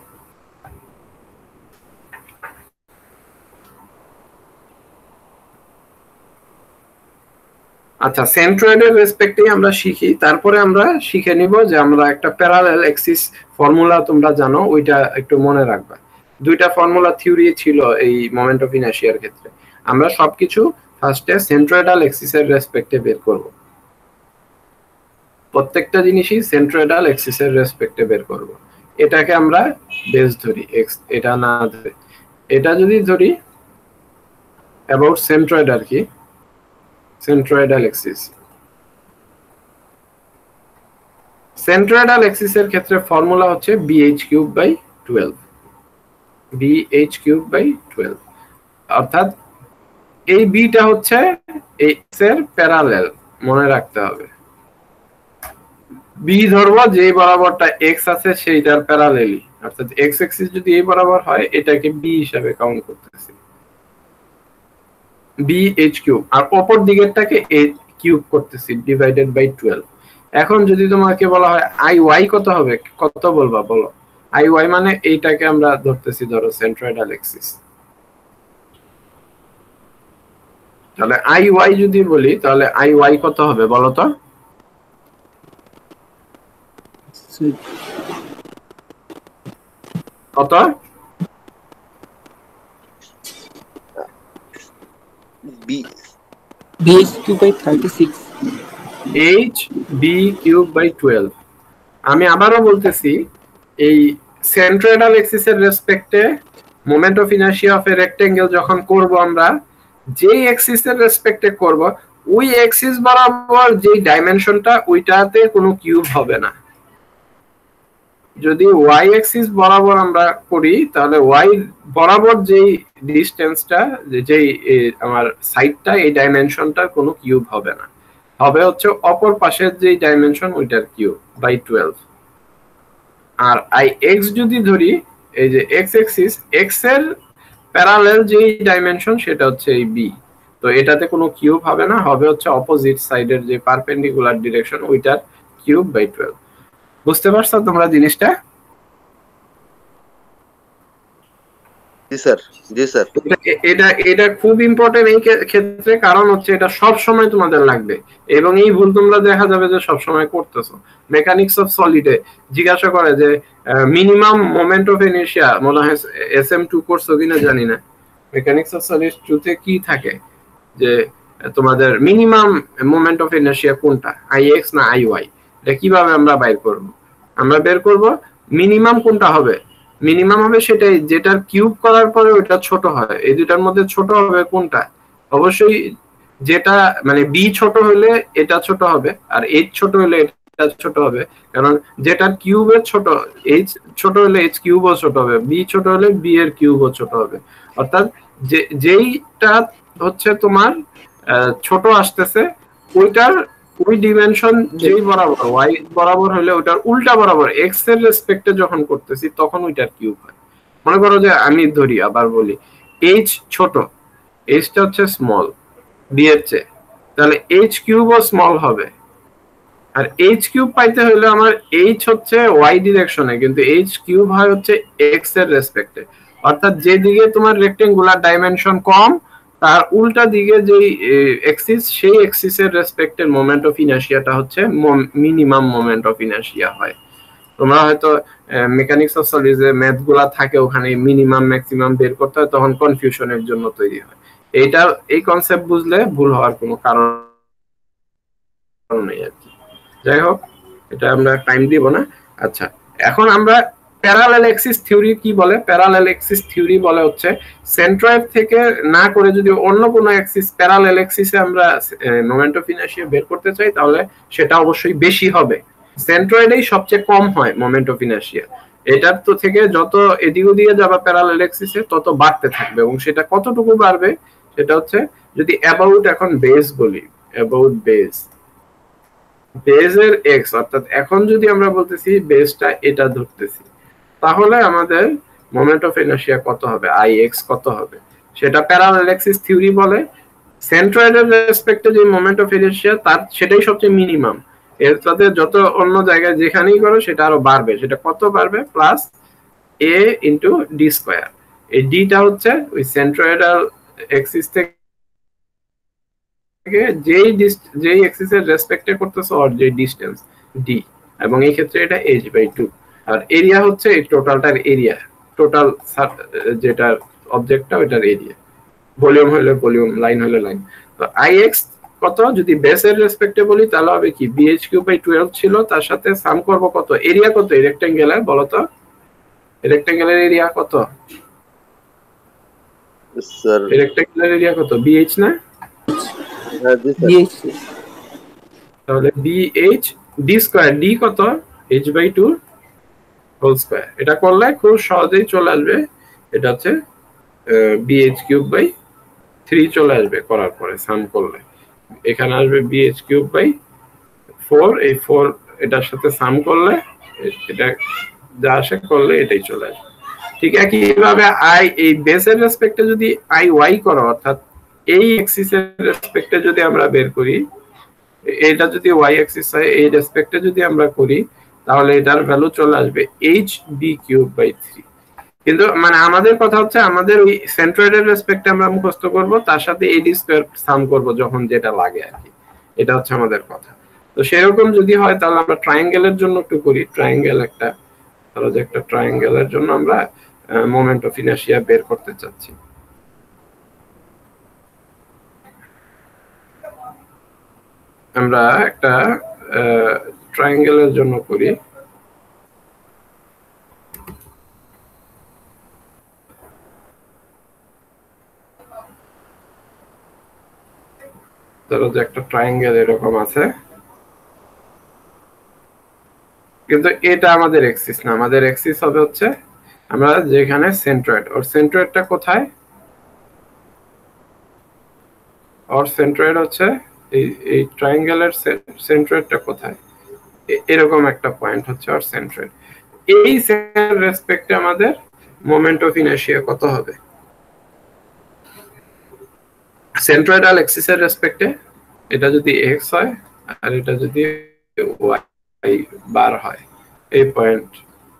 আচ্ছা, সেন্ট্রয়েডের রেসপেক্টেই আমরা শিখি, তারপরে আমরা শিখে নিব যে আমরা একটা প্যারালাল অ্যাক্সিস ফর্মুলা তোমরা জানো, ওইটা একটু মনে রাখবা। দুইটা ফর্মুলা থিওরি ছিল এই মোমেন্ট অফ ইনার্শিয়ার ক্ষেত্রে। আমরা সবকিছু ফার্স্টে সেন্ট্রয়েডাল অ্যাক্সিসের রেসপেক্টে বের করব, প্রত্যেকটা জিনিসই সেন্ট্রয়েডাল অ্যাক্সিসের রেসপেক্টে বের করব। এটাকে আমরা বেস ধরি, x, এটা না ধরে এটা যদি ধরি অ্যাবাউট সেন্ট্রয়েড আর কি, সেন্ট্রয়েডাল অ্যাক্সিস। সেন্ট্রয়েডাল অ্যাক্সিসের ক্ষেত্রে ফর্মুলা হচ্ছে bh³/12। bh^12 অর্থাৎ এই বিটা হচ্ছে x এর প্যারালাল, মনে রাখতে হবে। বি ধরবো যে বরাবরটা x আছে সেইটার প্যারালালি, অর্থাৎ x অ্যাক্সিস যদি এই বরাবর হয় এটাকে b হিসাবে কাউন্ট করতেছি, bh³ আর অপর দিকেরটাকে h³ করতেছি ডিভাইডেড বাই 12। এখন যদি তোমাকে বলা হয় iy কত হবে, কত বলবা বলো? iy মানে এইটাকে আমরা ধরতেছি ধরো সেন্ট্রয়েডাল অ্যাক্সিস, তাহলে iy যদি বলি তাহলে iy কত হবে বলো তো? কত? bh³/36 hb³/12। আমি আবারও বলতেছি এই সেন্ট্রয়েডাল অ্যাক্সিসের রেসপেক্টে moment of inertia of a rectangle যখন করব আমরা, যেই অ্যাক্সিসের রেসপেক্টে করব ওই অ্যাক্সিস বরাবর যেই ডাইমেনশনটা ওইটাতে কোনো কিউব হবে না। যদি ওয়াই অ্যাক্সিস বরাবর আমরা করি তাহলে ওয়াই বরাবর যেই ডিসটেন্সটা, যেই আমার সাইডটা, এই ডাইমেনশনটার কোনো কিউব হবে না, হবে হচ্ছে অপর পাশের যেই ডাইমেনশন ওইটার কিউব বাই 12। আর আই এক্স যদি ধরি, এই যে এক্স অ্যাক্সিস, এক্স এর প্যারালাল যেই ডাইমেনশন সেটা হচ্ছে এই বি, তো এটাতে কোনো কিউব হবে না, হবে হচ্ছে অপোজিট সাইডের যে পারপেন্ডিকুলার ডিরেকশন ওইটার কিউব বাই 12। বুঝতে পারছো তোমরা জিনিসটা? জি স্যার, জি স্যার। এটা খুব ইম্পর্টেন্ট এই ক্ষেত্রে, কারণ হচ্ছে এটা সব সময় তোমাদের লাগবে এবং এই ভুল তোমরা দেখা যাবে যে সব সময় করতেছো। মেকানিক্স অফ সলিডে জিজ্ঞাসা করে যে মিনিমাম মোমেন্ট অফ ইনার্শিয়া, মনে হয় SM2 কোর্স কিনা জানি না, মেকানিক্স অফ সলিড 2 তে কি থাকে যে তোমাদের মিনিমাম মোমেন্ট অফ ইনার্শিয়া কোনটা, IX না IY? এটা কিভাবে আমরা বের করব? আমরা বের করব মিনিমাম কোনটা হবে, মিনিমাম হবে সেটাই যেটার কিউব করার পরে ওটা ছোট হয়। এই দুটার মধ্যে ছোট হবে কোনটা? অবশ্যই যেটা মানে বি ছোট হলে এটা ছোট হবে, আর এইচ ছোট হলে এটা ছোট হবে, কারণ যেটার কিউবের ছোট, এইচ ছোট হলে এইচ কিউবও ছোট হবে, বি ছোট হলে বি এর কিউবও ছোট হবে। অর্থাৎ যেইটা হচ্ছে তোমার ছোট আসতেছে ওইটার ওই ডিমেনশন যেই বরাবর ওয়াই বরাবর হলে ওটার উল্টা বরাবর এক্স এর রেসপেক্টে যখন করতেছি তখন ওইটার কিউব হয়। মনে করো যে আমি ধরি, আবার বলি, এইচ ছোট, এইচটা হচ্ছে স্মল বি এর চেয়ে, তাহলে এইচ কিউবও স্মল হবে। আর এইচ কিউব পাইতে হলে আমার এইচ হচ্ছে ওয়াই ডিরেকশনে, কিন্তু এইচ কিউব হয় হচ্ছে এক্স এর রেসপেক্টে। অর্থাৎ যেদিকে তোমার রেক্টেঙ্গুলার ডাইমেনশন কম তার উল্টা দিকে যেই এক্সিস, সেই এক্সিসের রেসপেক্টের মোমেন্ট অফ ইনার্শিয়াটা হচ্ছে মিনিমাম মোমেন্ট অফ ইনার্শিয়া হয়। তোমরা হয়তো মেকানিক্স অফ সলিডে ম্যাথ গুলা থাকে, ওখানে মিনিমাম ম্যাক্সিমাম বের করতে হয়, তখন কনফিউশনের জন্য তৈরি হয়। এইটা এই কনসেপ্ট বুঝলে ভুল হওয়ার কোনো কারণ নেই আর কি। যাই হোক, এটা আমরা টাইম দিব না। আচ্ছা, এখন আমরা প্যারালাল অ্যাক্সিস থিওরি কি বলে? প্যারালাল অ্যাক্সিস থিওরি বলে হচ্ছে সেন্ট্রয়েড থেকে না করে যদি অন্য কোনো অ্যাক্সিস প্যারালাল অ্যাক্সিসে আমরা মোমেন্ট অফ ইনার্শিয়া বের করতে চাই তাহলে সেটা অবশ্যই বেশি হবে। সেন্ট্রয়েডেই সবচেয়ে কম হয় মোমেন্ট অফ ইনার্শিয়া, এটার তো থেকে যত এদিক ওদিকে যাবে প্যারালাল অ্যাক্সিসে তত বাড়তে থাকবে, এবং সেটা কতটুকু বাড়বে সেটা হচ্ছে, যদি অ্যাবাউট এখন বেস বলি, অ্যাবাউট বেজের এক্স, অর্থাৎ এখন যদি আমরা বলতেছি বেসটা এটা ধরতেছি, তাহলে আমাদের মোমেন্ট অফ ইনার্শিয়া কত হবে, IX কত হবে, সেটা প্যারালাল অ্যাক্সিস থিওরি বলে। সেন্ট্রয়েডের রেসপেক্টে যে মোমেন্ট অফ ইনার্শিয়া তার সেটাই সবচেয়ে মিনিমাম, এর সাথে যত অন্য জায়গায় যেখানেই করো সেটা আরো বাড়বে। সেটা কত বাড়বে? Plus A into D square. এই ডিটা হচ্ছে ওই সেন্ট্রয়েডাল অ্যাক্সিস থেকে যেই অ্যাক্সিসের রেসপেক্টে করতেছো আর যে ডিসটেন্স ডি, এবং এই ক্ষেত্রে এটা h/2। আর এরিয়া হচ্ছে এই টোটালটার এরিয়া, টোটাল যেটার অবজেক্টটা ওইটার এরিয়া। ভলিউম হলে ভলিউম, লাইন হলে লাইন। তো IX কত যদি বেসের রেসপেক্টে বলি তাহলে হবে কি, bh³/12 ছিল, তার সাথে সাম করব কত, এরিয়া কত রেক্টেঙ্গেলের, বলো তো রেক্টেঙ্গেলের এরিয়া কত? স্যার রেক্টেঙ্গেলের এরিয়া কত? BH না? তাহলে BH ডি স্কয়ার, ডি কত? h/2 whole square. এটা করলে খুব সহজেই চলে আসবে এটা হচ্ছে bh কিউব বাই 3 চলে আসবে করার পরে সাম করলে, এখানে আসবে bh কিউব বাই 4, এই 4 এটার সাথে সাম করলে এটা যা আসে করলে এটাই চলে আসবে। ঠিক একইভাবে আই এই বেসের রেসপেক্টে যদি আই ওয়াই করো, অর্থাৎ এই এক্সিসের রেসপেক্টে যদি আমরা বের করি, এটা যদি ওয়াই এক্সিস হয় এই রেসপেক্টে যদি আমরা করি, তাহলে এটার ভ্যালু চলে আসবে এইচ বি কিউব বাই 3। কিন্তু মানে আমাদের কথা হচ্ছে আমাদের ওই সেন্ট্রয়েডের রেসপেক্টে আমরা মুখস্থ করব, তার সাথে এডি স্কয়ার সাম করব যখন যেটা লাগে আর কি, এটা হচ্ছে আমাদের কথা। তো সেরকম যদি হয় তাহলে আমরা ট্রায়াঙ্গেলের জন্য একটু করি। ট্রায়াঙ্গেল একটা, ধরো যে একটা ট্রায়াঙ্গেলের জন্য আমরা মোমেন্ট অফ ইনার্শিয়া বের করতে চাচ্ছি। আমরা একটা ট্রায়াঙ্গেলের জন্য করি। ধরো যে একটা ট্রায়াঙ্গেল এরকম আছে, কিন্তু এটা আমাদের এক্সিস না, আমাদের এক্সিস হবে হচ্ছে আমরা যেখানে সেন্ট্রয়েড, ওর সেন্ট্রয়েডটা কোথায়, ওর সেন্ট্রয়েড হচ্ছে এই ট্রায়াঙ্গেলের সেন্ট্রয়েডটা কোথায়, এরকম একটা পয়েন্ট হচ্ছে ওর সেন্ট্রয়েড। এই সেন্ট্রয়েড রেসপেক্টে আমাদের মোমেন্ট অফ ইনার্শিয়া কত হবে সেন্ট্রয়েডাল এক্সিসের রেসপেক্টে? এটা যদি এক্স হয় আর এটা যদি ওয়াই বার হয়, এই point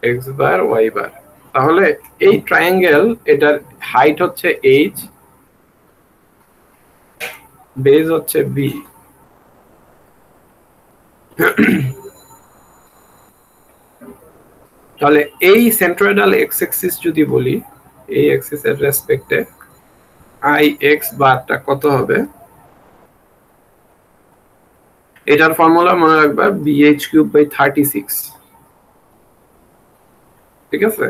x bar y bar, তাহলে এই ট্রায়াঙ্গেল এটার হাইট হচ্ছে এইচ, বেজ হচ্ছে বি, তাহলে এই সেন্ট্রয়েডাল এক্স এক্সিস যদি বলি, এই এক্সিসের রেসপেক্টে আই এক্স বারটা কত হবে, এটার ফর্মুলা মনে রাখবা bh কিউব বাই 36। ঠিক আছে,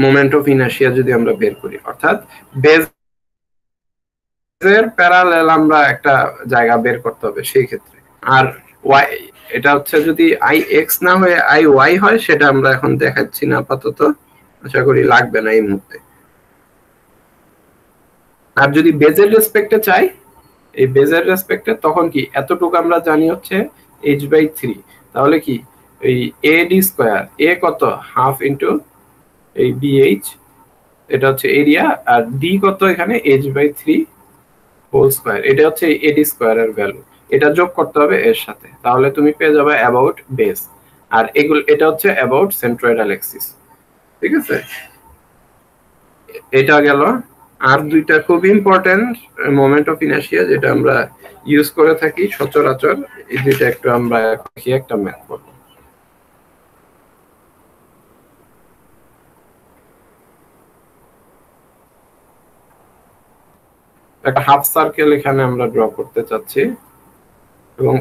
মোমেন্ট অফ ইনার্শিয়া যদি আমরা বের করি, অর্থাৎ বেজের প্যারালাল আমরা একটা জায়গা বের করতে হবে সেই ক্ষেত্রে। আর ওয়াই এটা হচ্ছে যদি আই এক্স না হয়ে আই ওয়াই হয়, সেটা আমরা এখন দেখাচ্ছি না আপাতত, আশা করি লাগবে না এই মুহূর্তে। আর যদি বেজের রেসপেক্টে চাই, এই বেজের রেসপেক্টে তখন কি এতটুকু আমরা জানি হচ্ছে h বাই 3, তাহলে কি এই এ ডি স্কয়ার, এ কত হাফ ইনটু এই bh, এটা হচ্ছে এরিয়া, আর ডি কত এখানে h বাই 3 হোল স্কয়ার, এটা হচ্ছে এডি স্কয়ারের ভ্যালু, এটা যোগ করতে হবে এর সাথে, তাহলে তুমি পেয়ে যাবে অ্যাবাউট বেস। আর এগুলো এটা হচ্ছে অ্যাবাউট সেন্ট্রয়েডাল এক্সিস। ঠিক আছে, এটা গেল। আর দুইটা খুব ইম্পর্টেন্ট মোমেন্ট অফ ইনার্শিয়া যেটা আমরা ইউজ করে থাকি সচরাচর, এই দুইটা একটু আমরা দেখি, একটা ম্যাথ করব। একটা হাফ সার্কেল এখানে আমরা ড্র করতে চাচ্ছি এবং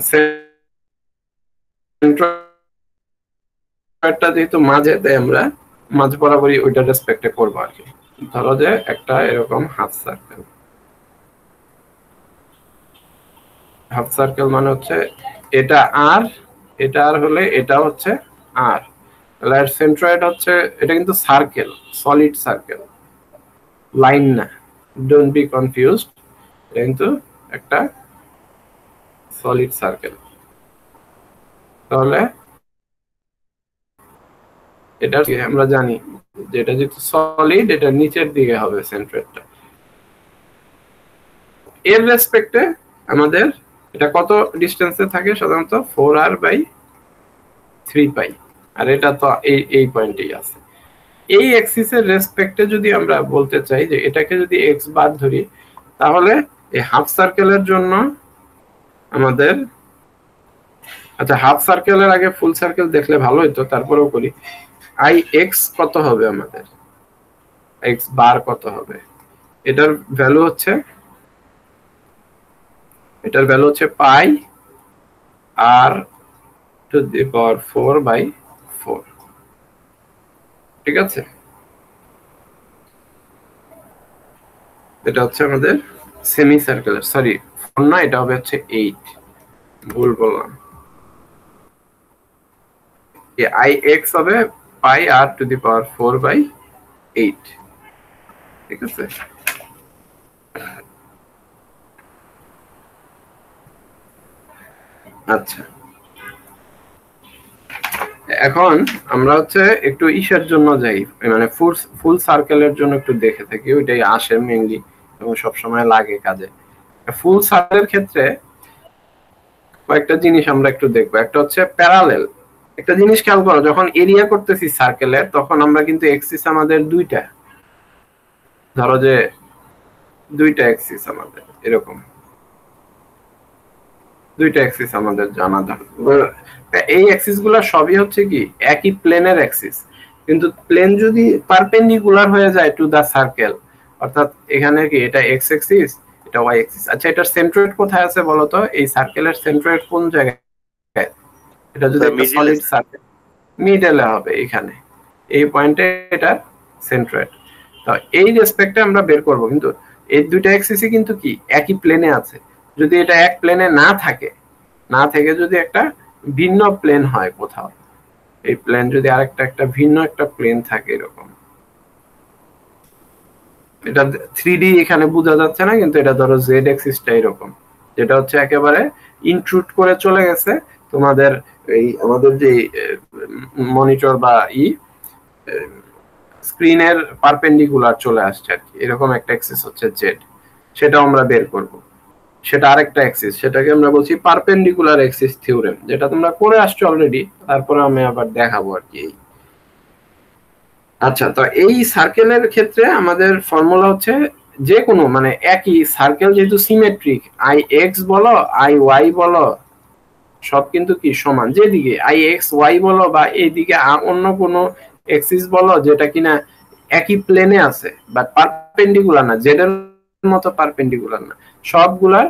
সেন্টারটা যেহেতু মাঝে, তাই আমরা মাঝ বরাবরই ওইটা রেসপেক্টে করবো আর কি। ধরো যে একটা এরকম হাফ সার্কেল, হাফ সার্কেল মানে হচ্ছে এটা আর, এটা আর হলে এটা হচ্ছে আর, তাহলে এর সেন্ট্রয়েড হচ্ছে, এটা কিন্তু সার্কেল, সলিড সার্কেল, লাইন না, ডোন্ট বি কনফিউজড, এটা কিন্তু একটা সলিড সার্কেল। তাহলে এটা আমরা জানি যে এটা যেহেতু সলিড, এটা নিচের দিকে হবে সেন্ট্রয়েডটা। এর রেসপেক্টে আমাদের এটা কত ডিসটেন্সে থাকে সাধারণত 4r বাই 3 পাই, আর এটা তো এই পয়েন্টেই আছে। এই এক্সিসের রেসপেক্টে যদি আমরা বলতে চাই যে এটাকে যদি এক্স বার ধরি, তাহলে এই হাফ সার্কেলের জন্য আমাদের, আচ্ছা হাফ সার্কেলের আগে ফুল সার্কেল দেখলে ভালো হতো, তারপরেও করি। আই এক্স কত হবে আমাদের, এক্স বার কত হবে, এটার ভ্যালু হচ্ছে, এটার ভ্যালু হচ্ছে pi R to the power 4 by 4। ঠিক আছে, এটা হচ্ছে আমাদের সেমি সার্কেলের, সরি 4 না, এটা হবে হচ্ছে 8, ভুল বললাম। আই এক্স হবে পাই আর টু দি পাওয়ার 4/8। ঠিক আছে, আচ্ছা এখন আমরা হচ্ছে একটু ইসের জন্য যাই, মানে ফুল সার্কেলের জন্য একটু দেখে থাকি, ওইটাই আসে মেইনলি এবং সবসময় লাগে কাজে। ফুল সার্কেলের ক্ষেত্রে কয়েকটা জিনিস আমরা একটু দেখবো। একটা হচ্ছে প্যারালেল। একটা জিনিস খেয়াল করো, যখন এরিয়া করতেছি সার্কেলের তখন আমরা কিন্তু এক্সিস আমাদের দুইটা, ধরো যে দুইটা এক্সিস আমাদের এরকম, দুইটা এক্সিস আমাদের জানা দরকার। এই এক্সিস গুলা সবই হচ্ছে কি একই প্লেনের এক্সিস, কিন্তু প্লেন যদি পারপেন্ডিকুলার হয়ে যায় টু দা সার্কেল, অর্থাৎ এখানে কি এটা এক্স এক্সিস এটা ওয়াই এক্সিস। আচ্ছা এটার সেন্ট্রয়েড কোথায় আছে বলতো? এই সার্কেলের সেন্ট্রয়েড কোন জায়গায়? এটা যদি একটা সলিড সার্কেল মিডলে হবে এখানে, এই পয়েন্টে এটা সেন্ট্রয়েড। তো এই রেসপেক্টে আমরা বের করব, কিন্তু এই দুইটা এক্সিসই কিন্তু কি একই প্লেনে আছে। যদি এটা এক প্লেনে না থাকে, না থেকে যদি একটা ভিন্ন প্লেন হয় কোথাও, এই প্লেন যদি আরেকটা একটা ভিন্ন একটা প্লেন থাকে এরকম, এটা 3D এখানে বোঝা যাচ্ছে না, কিন্তু এটা ধরো জেড এক্সিসটা এরকম, যেটা হচ্ছে একেবারে ইনট্রুড করে চলে গেছে তোমাদের এই আমাদের যে মনিটর বা স্ক্রিনের পারপেন্ডিকুলার চলে আসছে আর কি, এরকম একটা এক্সিস হচ্ছে জেড, সেটা আমরা বের করব। সেটা আরেকটা এক্সিস, সেটাকে আমরা বলছি পারপেন্ডিকুলার এক্সিস থিওরেম, যেটা তোমরা করে আসছো অলরেডি, তারপরে আমি আবার দেখাবো আর কি। আচ্ছা, তো এই সার্কেলের ক্ষেত্রে আমাদের ফর্মুলা হচ্ছে যে কোনো মানে একই সার্কেল যেহেতু সিমেট্রিক, আই এক্স বলো আই ওয়াই বলো সব কিন্তু কি সমান, যেদিকে আই এক্স ওয়াই বলো বা এইদিকে অন্য কোনো এক্সিস বলো যেটা কিনা একই প্লেনে আছে বাট পারপেন্ডিকুলার না, জেড এর মতো পারপেন্ডিকুলার না, সবগুলা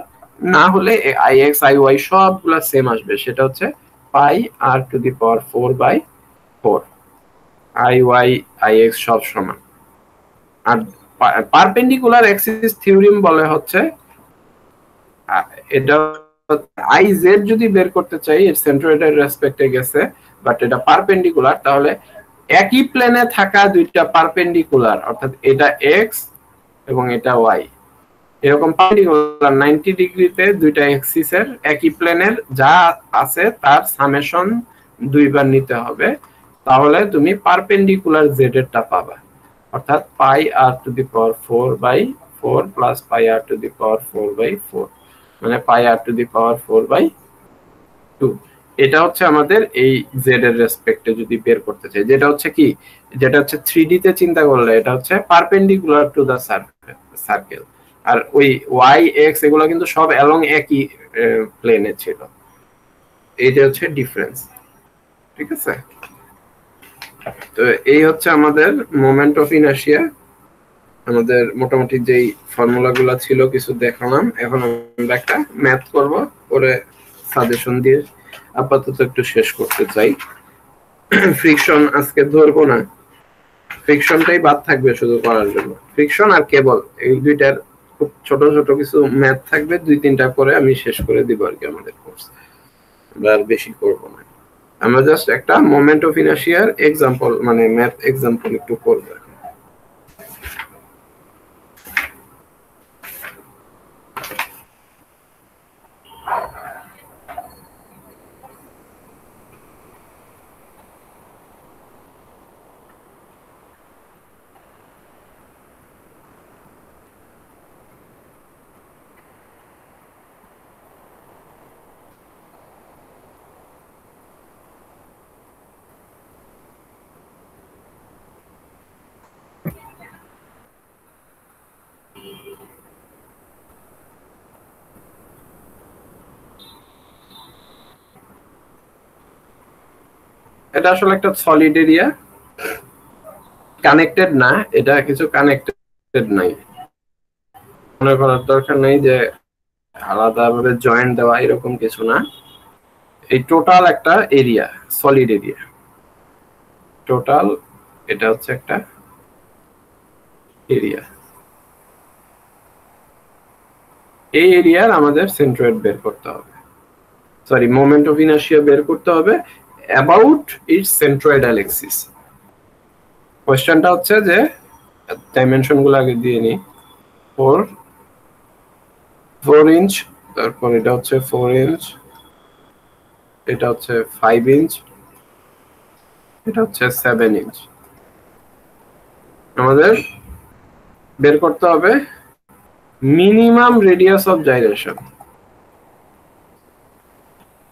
না হলে আই এক্স আই ওয়াই সবগুলা সেম আসবে। সেটা হচ্ছে pi R to the power 4/4, I Y I X সব সমান। আর পারপেন্ডিকুলার এক্সিস থিওরেম বলে হচ্ছে এটা আই জেড যদি বের করতে চাই এর সেন্ট্রয়েডের রেসপেক্টে গেছে বাট এটা পারপেন্ডিকুলার, তাহলে একই প্লেনে থাকা দুইটা পারপেন্ডিকুলার, অর্থাৎ এটা এক্স এবং এটা ওয়াই, এরকম পারপেন্ডিকুলার 90 ডিগ্রিতে দুইটা এক্সিসের একই প্লেনের যা আছে তার সামেশন দুইবার নিতে হবে, তাহলে তুমি পারপেন্ডিকুলার জেড এরটা পাবা। অর্থাৎ pi R to the power 4/4 plus pi R to the power 4/4, মানে পাই আর টু দি পাওয়ার 4/2। এটা হচ্ছে আমাদের এই জেড এর রেসপেক্টে যদি বের করতে চাই, যেটা হচ্ছে কি, যেটা হচ্ছে 3D তে চিন্তা করলে এটা হচ্ছে পারপেন্ডিকুলার টু দা সার্কেল, আর ওই ওয়াই এক্স এগুলো কিন্তু সব অ্যালং একই প্লেনে ছিল, এইটা হচ্ছে ডিফারেন্স। ঠিক আছে, তো এই হচ্ছে আমাদের মোমেন্ট অফ ইনার্শিয়া। আমাদের মোটামুটি যেই ফর্মুলাগুলো ছিল কিছু দেখালাম, এখন আমরা একটা ম্যাথ করব, করে সাজেশন দিয়ে আপাতত একটু শেষ করতে চাই। ফ্রিকশন আজকে ধরবো না, ফ্রিকশনটাই বাদ থাকবে শুধু করার জন্য, ফ্রিকশন আর কেবল, এই দুইটার খুব ছোট ছোট কিছু ম্যাথ থাকবে, 2-3টা করে আমি শেষ করে দিব আর কি আমাদের কোর্স, আমরা আর বেশি করব না। আমরা জাস্ট একটা মোমেন্ট অফ ইনার্শিয়ার এক্সাম্পল মানে ম্যাথ এক্সাম্পল একটু করব। এটা আসলে একটা সলিড এরিয়া, কানেক্টেড না, এটা কিছু কানেক্টেড নাই, মনে করার দরকার নেই যে আলাদাভাবে জয়েন্ট দেওয়া এরকম কিছু না। এই টোটাল একটা এরিয়া, সলিড এরিয়া টোটাল, এটা হচ্ছে একটা এরিয়া। এই এরিয়ার আমাদের সেন্ট্রয়েড বের করতে হবে, সরি মোমেন্ট অফ ইনার্শিয়া বের করতে হবে অ্যাবাউট ইটস সেন্ট্রয়েডাল এক্সিস। কোশ্চেনটা হচ্ছে যে ডাইমেনশন গুলো আগে দিয়ে নি। 4 ইঞ্চ, তারপর এটা হচ্ছে 4 ইঞ্চ, এটা হচ্ছে 5 ইঞ্চ, এটা হচ্ছে 7 ইঞ্চ। আমাদের বের করতে হবে মিনিমাম রেডিয়াস অফ জাইরেশন।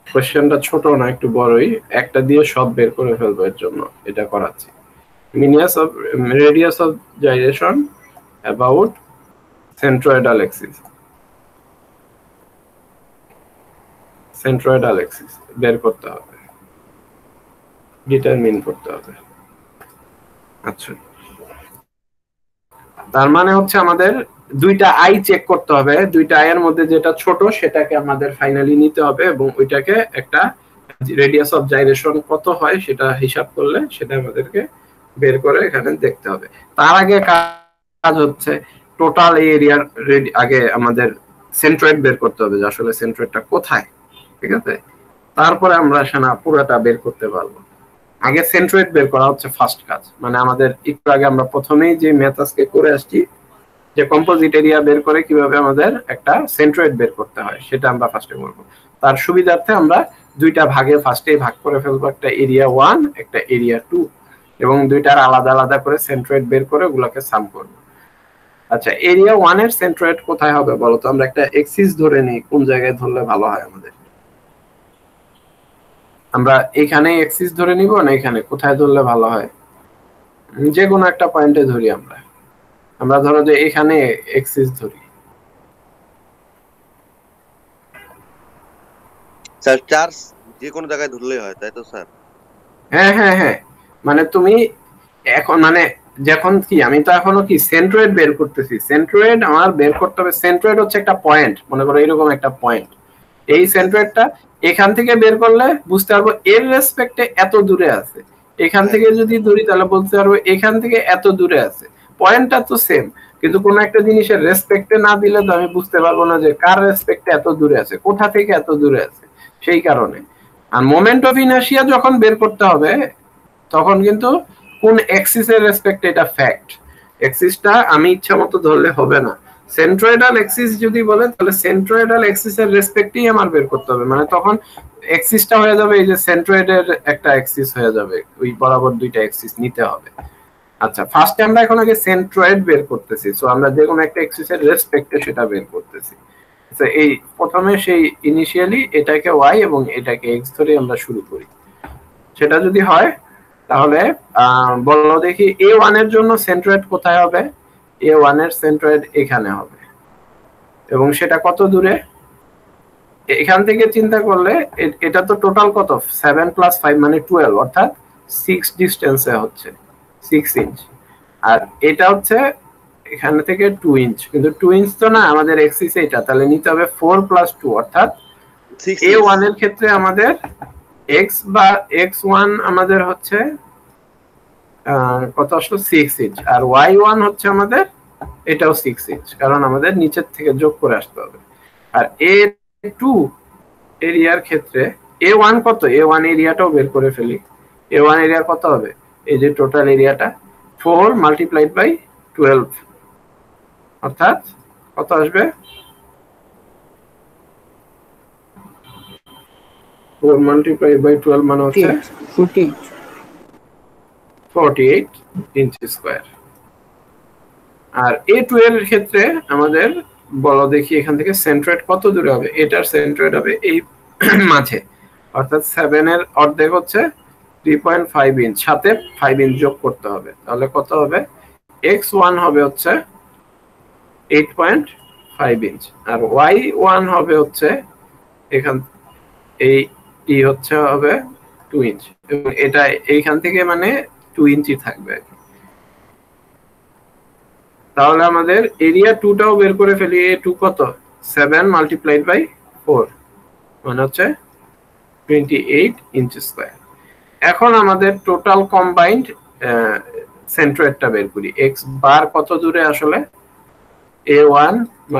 কোশ্চেনটা ছোট না, একটু বড়ই, একটা দিয়ে সব বের করে ফেলবো, এর জন্য এটা করাচ্ছি। Radius of gyration about centroidal axis. Centroidal axis বের করতে হবে, ডিটারমিন করতে হবে। আচ্ছা, তার মানে হচ্ছে আমাদের দুইটা আই চেক করতে হবে, দুইটা আই এর মধ্যে যেটা ছোট সেটাকে আমাদের ফাইনালি নিতে হবে এবং ওইটাকে একটা রেডিয়াস অফ জাইরেশন কত হয় সেটা হিসাব করলে সেটা আমাদেরকে বের করে এখানে দেখতে হবে। তার আগে কাজ হচ্ছে টোটাল এরিয়ার আগে আমাদের সেন্ট্রয়েড বের করতে হবে, যে আসলে সেন্ট্রয়েডটা কোথায়, ঠিক আছে? তারপরে আমরা সেটা পুরোটা বের করতে পারবো। আগে সেন্ট্রয়েড বের করা হচ্ছে ফার্স্ট কাজ। মানে আমাদের একটু আগে আমরা প্রথমেই যে ম্যাথ আজকে করে আসছি, যে কম্পোজিট এরিয়া বের করে কিভাবে আমাদের একটা সেন্ট্রয়েড বের করতে হয় সেটা আমরা ফার্স্টে করব। তার সুবিধার্থে আমরা দুইটা ভাগে ফার্স্টেই ভাগ করে ফেলবো, একটা এরিয়া 1 একটা এরিয়া 2, এবং দুইটার আলাদা আলাদা করে সেন্ট্রয়েড বের করে ওগুলোকে সাম করব। আচ্ছা, এরিয়া 1 এর সেন্ট্রয়েড কোথায় হবে বলো তো? আমরা একটা এক্সিস ধরে নিই, কোন জায়গায় ধরলে ভালো হয় আমাদের? আমরা এখানে এক্সিস ধরে নিব না এখানে, কোথায় ধরলে ভালো হয়? যে কোনো একটা পয়েন্টে ধরি আমরা। আমরা ধরো যে এখানে এক্সিস ধরি। স্যার চার্জ যে কোনো জায়গায় ধরলেই হয়, তাই তো স্যার? হ্যাঁ হ্যাঁ হ্যাঁ, মানে তুমি এখন মানে যখন কি আমি তো এখনো কি সেন্ট্রয়েড বের করতেছি, সেন্ট্রয়েড আমার বের করতে হবে। সেন্ট্রয়েড হচ্ছে একটা পয়েন্ট, মনে করো এরকম একটা পয়েন্ট। এই সেন্ট্রয়েডটা এখান থেকে বের করলে বুঝতে পারবো এর রেসপেক্টে এত দূরে আছে। এখান থেকে যদি ধরি তাহলে বলতে পারবো এখান থেকে এত দূরে আছে। পয়েন্টটা তো সেম, কিন্তু কোনো একটা জিনিসের রেসপেক্টে না দিলে তো আমি বুঝতে পারবো না যে কার রেসপেক্টে এত দূরে আছে, কোথা থেকে এত দূরে আছে। সেই কারণে আর মোমেন্ট অফ ইনার্শিয়া যখন বের করতে হবে তখন কিন্তু কোন এক্সিসের রেসপেক্টে এটা ফ্যাক্ট। এক্সিসটা আমি ইচ্ছা মতো ধরলে হবে না। সেন্ট্রয়েডাল এক্সিস যদি বলে তাহলে সেন্ট্রয়েডাল এক্সিসের রেসপেক্টেই আমার বের করতে হবে। মানে তখন এক্সিসটা হয়ে যাবে এই যে সেন্ট্রয়েডের একটা এক্সিস হয়ে যাবে, ওই বরাবর দুইটা এক্সিস নিতে হবে। আচ্ছা, ফার্স্টে আমরা এখন আগে সেন্ট্রয়েড বের করতেছি, সো আমরা যে কোনো একটা এক্সিসের রেসপেক্টে সেটা বের করতেছি। আচ্ছা, এই প্রথমে সেই ইনিশিয়ালি এটাকে ওয়াই এবং এটাকে এক্স ধরে আমরা শুরু করি। সেটা যদি হয় তাহলে বলো দেখি A1 এর জন্য সেন্ট্রয়েড কোথায় হবে? A1 এর সেন্ট্রয়েড এখানে হবে, এবং সেটা কত দূরে? এখান থেকে চিন্তা করলে এটা তো টোটাল কত, 7 + 5 মানে 12, অর্থাৎ 6 ডিস্টেন্সে হচ্ছে, 6 ইঞ্চ। আর এটা হচ্ছে এখান থেকে 2 ইঞ্চ, কিন্তু 2 ইঞ্চ তো না, আমাদের এক্সিস এটা, তাহলে নিতে হবে 4 + 2, অর্থাৎ A1 এর ক্ষেত্রে আমাদের x বা x1 আমাদের হচ্ছে কত আসলো, 6 ইঞ্চ, আর y1 হচ্ছে আমাদের এটাও 6 ইঞ্চ, কারণ আমাদের নিচের থেকে যোগ করে আসতে হবে। আর A2 এরিয়ার ক্ষেত্রে A1 কত, A1 এরিয়াটাও বের করে ফেলি। A1 এরিয়া কত হবে? এই যে টোটাল এরিয়াটা 4 × 12, অর্থাৎ কত আসবে? 4 × 12 মানে হচ্ছে 48 ইঞ্চ স্কয়ার। আর A2 এর ক্ষেত্রে আমাদের বলো দেখি এখান থেকে সেন্ট্রয়েড কত দূরে হবে? এটার সেন্ট্রয়েড হবে এই মাঝে, অর্থাৎ 7 এর অর্ধেক হচ্ছে 3.5 ইঞ্চ, সাথে 5 ইঞ্চ যোগ করতে হবে, তাহলে কত হবে? x1 হবে হচ্ছে 8.5 ইঞ্চ, আর y1 হবে হচ্ছে এখান এই হচ্ছে হবে 2 ইঞ্চ, এবং এটা এইখান থেকে মানে 2 ইঞ্চি থাকবে। তাহলে আমাদের এরিয়া 2টাও বের করে ফেলি। A2 কত? 7 × 4 মানে হচ্ছে 28 ইঞ্চ স্কয়ার। এখন আমাদের টোটাল কম্বাইন্ড সেন্ট্রয়েডটা বের করি। x বার কত দূরে আসলে? A1 ×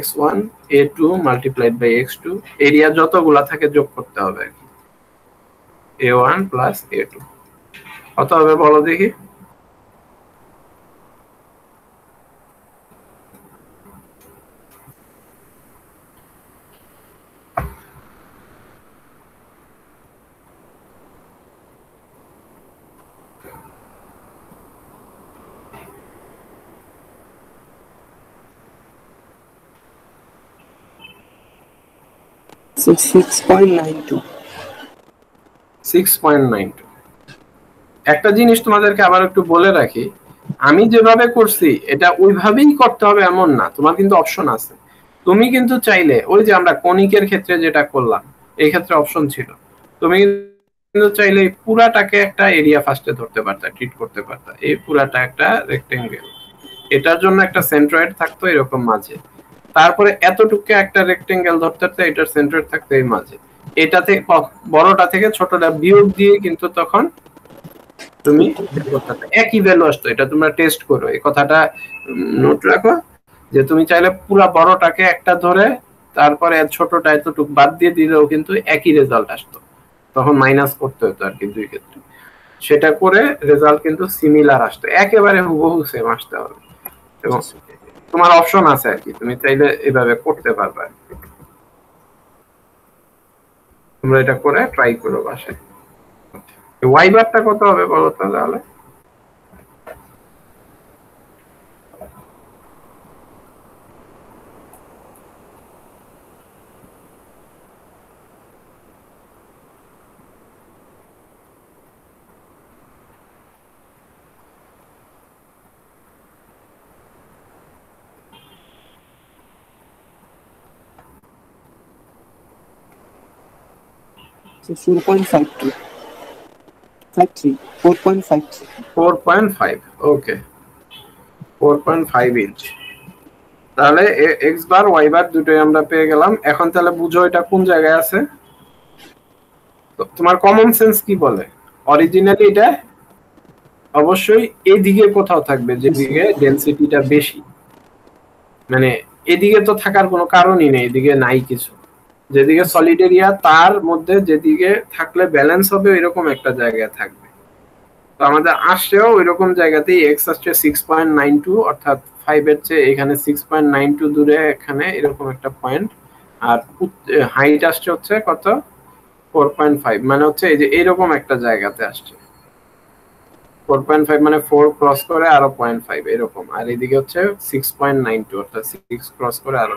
x1, A2 × x2, area যতগুলা থাকে যোগ করতে হবে A1 + A2 কত হবে বলো দেখি? 6.92 6.92 একটা জিনিস তোমাদেরকে আবার একটু বলে রাখি, আমি যেভাবে করছি এটা ওইভাবেই করতে হবে এমন না, তোমার কিন্তু অপশন আছে। তুমি কিন্তু চাইলে ওই যে আমরা কনিকের ক্ষেত্রে যেটা করলাম এই ক্ষেত্রে অপশন ছিল, তুমি কিন্তু চাইলে পুরাটাকে একটা এরিয়া ফার্স্টে ধরতে পারতা, ট্রিট করতে পারতা। এই পুরাটা একটা রেক্টেঙ্গেল, এটার জন্য একটা সেন্ট্রয়েড থাকতো এরকম মাঝে, তারপরে এতটুকু একটা রেক্টেঙ্গেল ধরতে হতো, এটার সেন্ট্রয়েড থাকতো এই মাঝে, এটা থেকে বড়টা থেকে ছোটটা বিয়োগ দিয়ে কিন্তু তখন তুমি একই ভ্যালু আসতো। এটা তোমরা টেস্ট করো, এই কথাটা নোট রাখো যে তুমি চাইলে পুরো বড়টাকে একটা ধরে তারপরে ছোটটা এতটুকু বাদ দিয়ে দিলেও কিন্তু একই রেজাল্ট আসতো, তখন মাইনাস করতে হতো আর কি দুই ক্ষেত্রে। সেটা করে রেজাল্ট কিন্তু সিমিলার আসতো, একেবারে হুবহু সেম আসতে হবে। এবং তোমার অপশন আছে আর কি, তুমি চাইলে এভাবে করতে পারবে। তোমরা এটা করে ট্রাই করো বাসায়। ওয়াই বারটা কত হবে বলো তো তাহলে? So 4.52 53 4.53 4.5 ওকে 4.5 ইঞ্চ। তাহলে এক্স বার ওয়াই বার দুটোই আমরা পেয়ে গেলাম। এখন তাহলে বুঝো এটা কোন জায়গায় আছে। তোমার কমন সেন্স কি বলে? অরিজিনালি এটা অবশ্যই এদিকে কোথাও থাকবে, যেদিকে ডেনসিটিটা বেশি, মানে এদিকে তো থাকার কোনো কারণই নেই, এদিকে নাই কিছু। যেদিকে সলিড এরিয়া তার মধ্যে যেদিকে থাকলে ব্যালেন্স হবে এরকম একটা জায়গায় থাকবে। তো আমাদের আসছেও ওইরকম জায়গাতেই, এক্স আসছে 6.92 অর্থাৎ 5 এর চেয়ে এখানে 6.92 দূরে এখানে এরকম একটা পয়েন্ট, আর হাইট আসছে হচ্ছে কত 4.5, মানে হচ্ছে এই যে এইরকম একটা জায়গাতে আসছে 4.5, মানে 4 ক্রস করে আরো 0.5 এরকম, আর এদিকে হচ্ছে 6.92 অর্থাৎ 6 ক্রস করে আরো,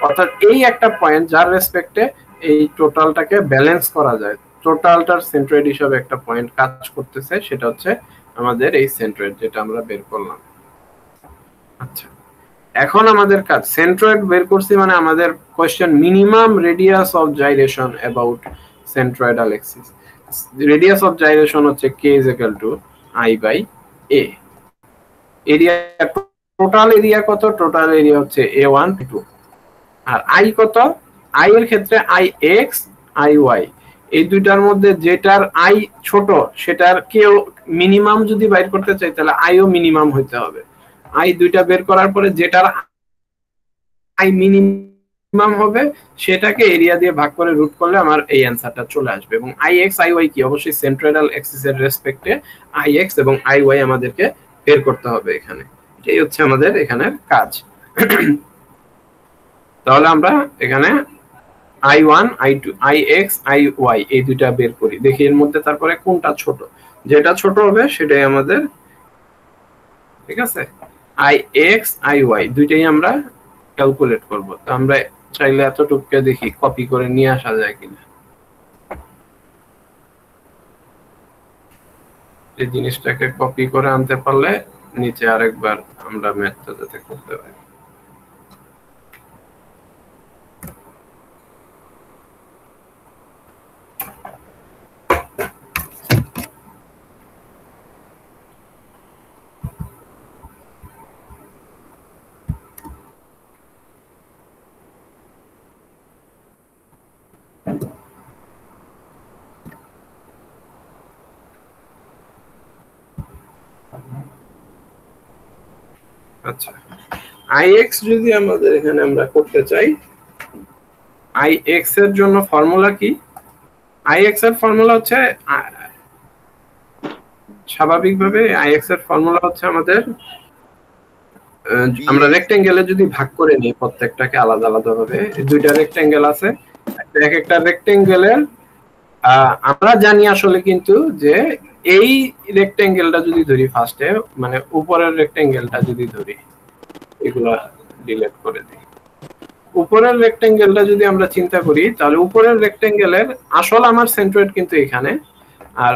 অর্থাৎ এই একটা পয়েন্ট যার রেসপেক্টে এই টোটালটাকে ব্যালেন্স করা যায়। টোটালটার সেন্ট্রয়েড হিসেবে একটা পয়েন্ট কাজ করতেছে, সেটা হচ্ছে আমাদের এই সেন্ট্রয়েড যেটা আমরা বের করলাম। আচ্ছা, এখন আমাদের কাজ সেন্ট্রয়েড বের করছি, মানে আমাদের question minimum radius of gyration about centroidal axis. Radius of gyration হচ্ছে k i/a। Area, total area কত? টোটাল এরিয়া হচ্ছে a1 2, আর আই কত? আই এর ক্ষেত্রে আই এক্স আই ওয়াই, এই দুইটার মধ্যে যেটার আই ছোট সেটার কেও মিনিমাম যদি বাইর করতে চাই তাহলে আইও মিনিমাম হইতে হবে। আই দুইটা বের করার পরে যেটার আই মিনিমাম হবে সেটাকে এরিয়া দিয়ে ভাগ করে রুট করলে আমার এই অ্যানসারটা চলে আসবে। এবং আই এক্স আই ওয়াই কি? অবশ্যই সেন্ট্রয়েডাল অ্যাক্সিসের রেসপেক্টে আই এক্স এবং আই ওয়াই আমাদেরকে বের করতে হবে এখানে। এটাই হচ্ছে আমাদের এখানের কাজ। তাহলে আমরা এখানে i1 i2 ix iy এই দুইটা বের করি, দেখি এর মধ্যে তারপরে কোনটা ছোট। যেটা ছোট হবে সেটাই আমাদের, ঠিক আছে? ix iy দুইটাই আমরা ক্যালকুলেট করব। তো আমরা চাইলে এতটুকুকে দেখি কপি করে নিয়ে আসা যায় কিনা। এই জিনিসটাকে কপি করে আনতে পারলে নিচে আরেকবার আমরা ম্যাথটা যাতে করতে পারি। আচ্ছা, ix যদি আমাদের এখানে আমরা করতে চাই, ix এর জন্য ফর্মুলা কি? ix এর ফর্মুলা হচ্ছে স্বাভাবিকভাবে ix এর ফর্মুলা হচ্ছে আমাদের, আমরা রেক্টেঙ্গেলে যদি ভাগ করে নিই প্রত্যেকটাকে আলাদা আলাদা ভাবে, দুইটা রেক্টেঙ্গেল আছে, এক একটা রেক্টেঙ্গেলের আমরা জানি আসলে কিন্তু যে এই রেক্টেঙ্গেলটা যদি ধরি ফার্স্টে, মানে উপরের রেক্টেঙ্গেলটা যদি ধরি, এগুলা ডিলিট করে দিই, উপরের রেক্টেঙ্গেলটা যদি আমরা চিন্তা করি তাহলে উপরের রেক্টেঙ্গেলের আসল আমার সেন্ট্রয়েড কিন্তু এখানে, আর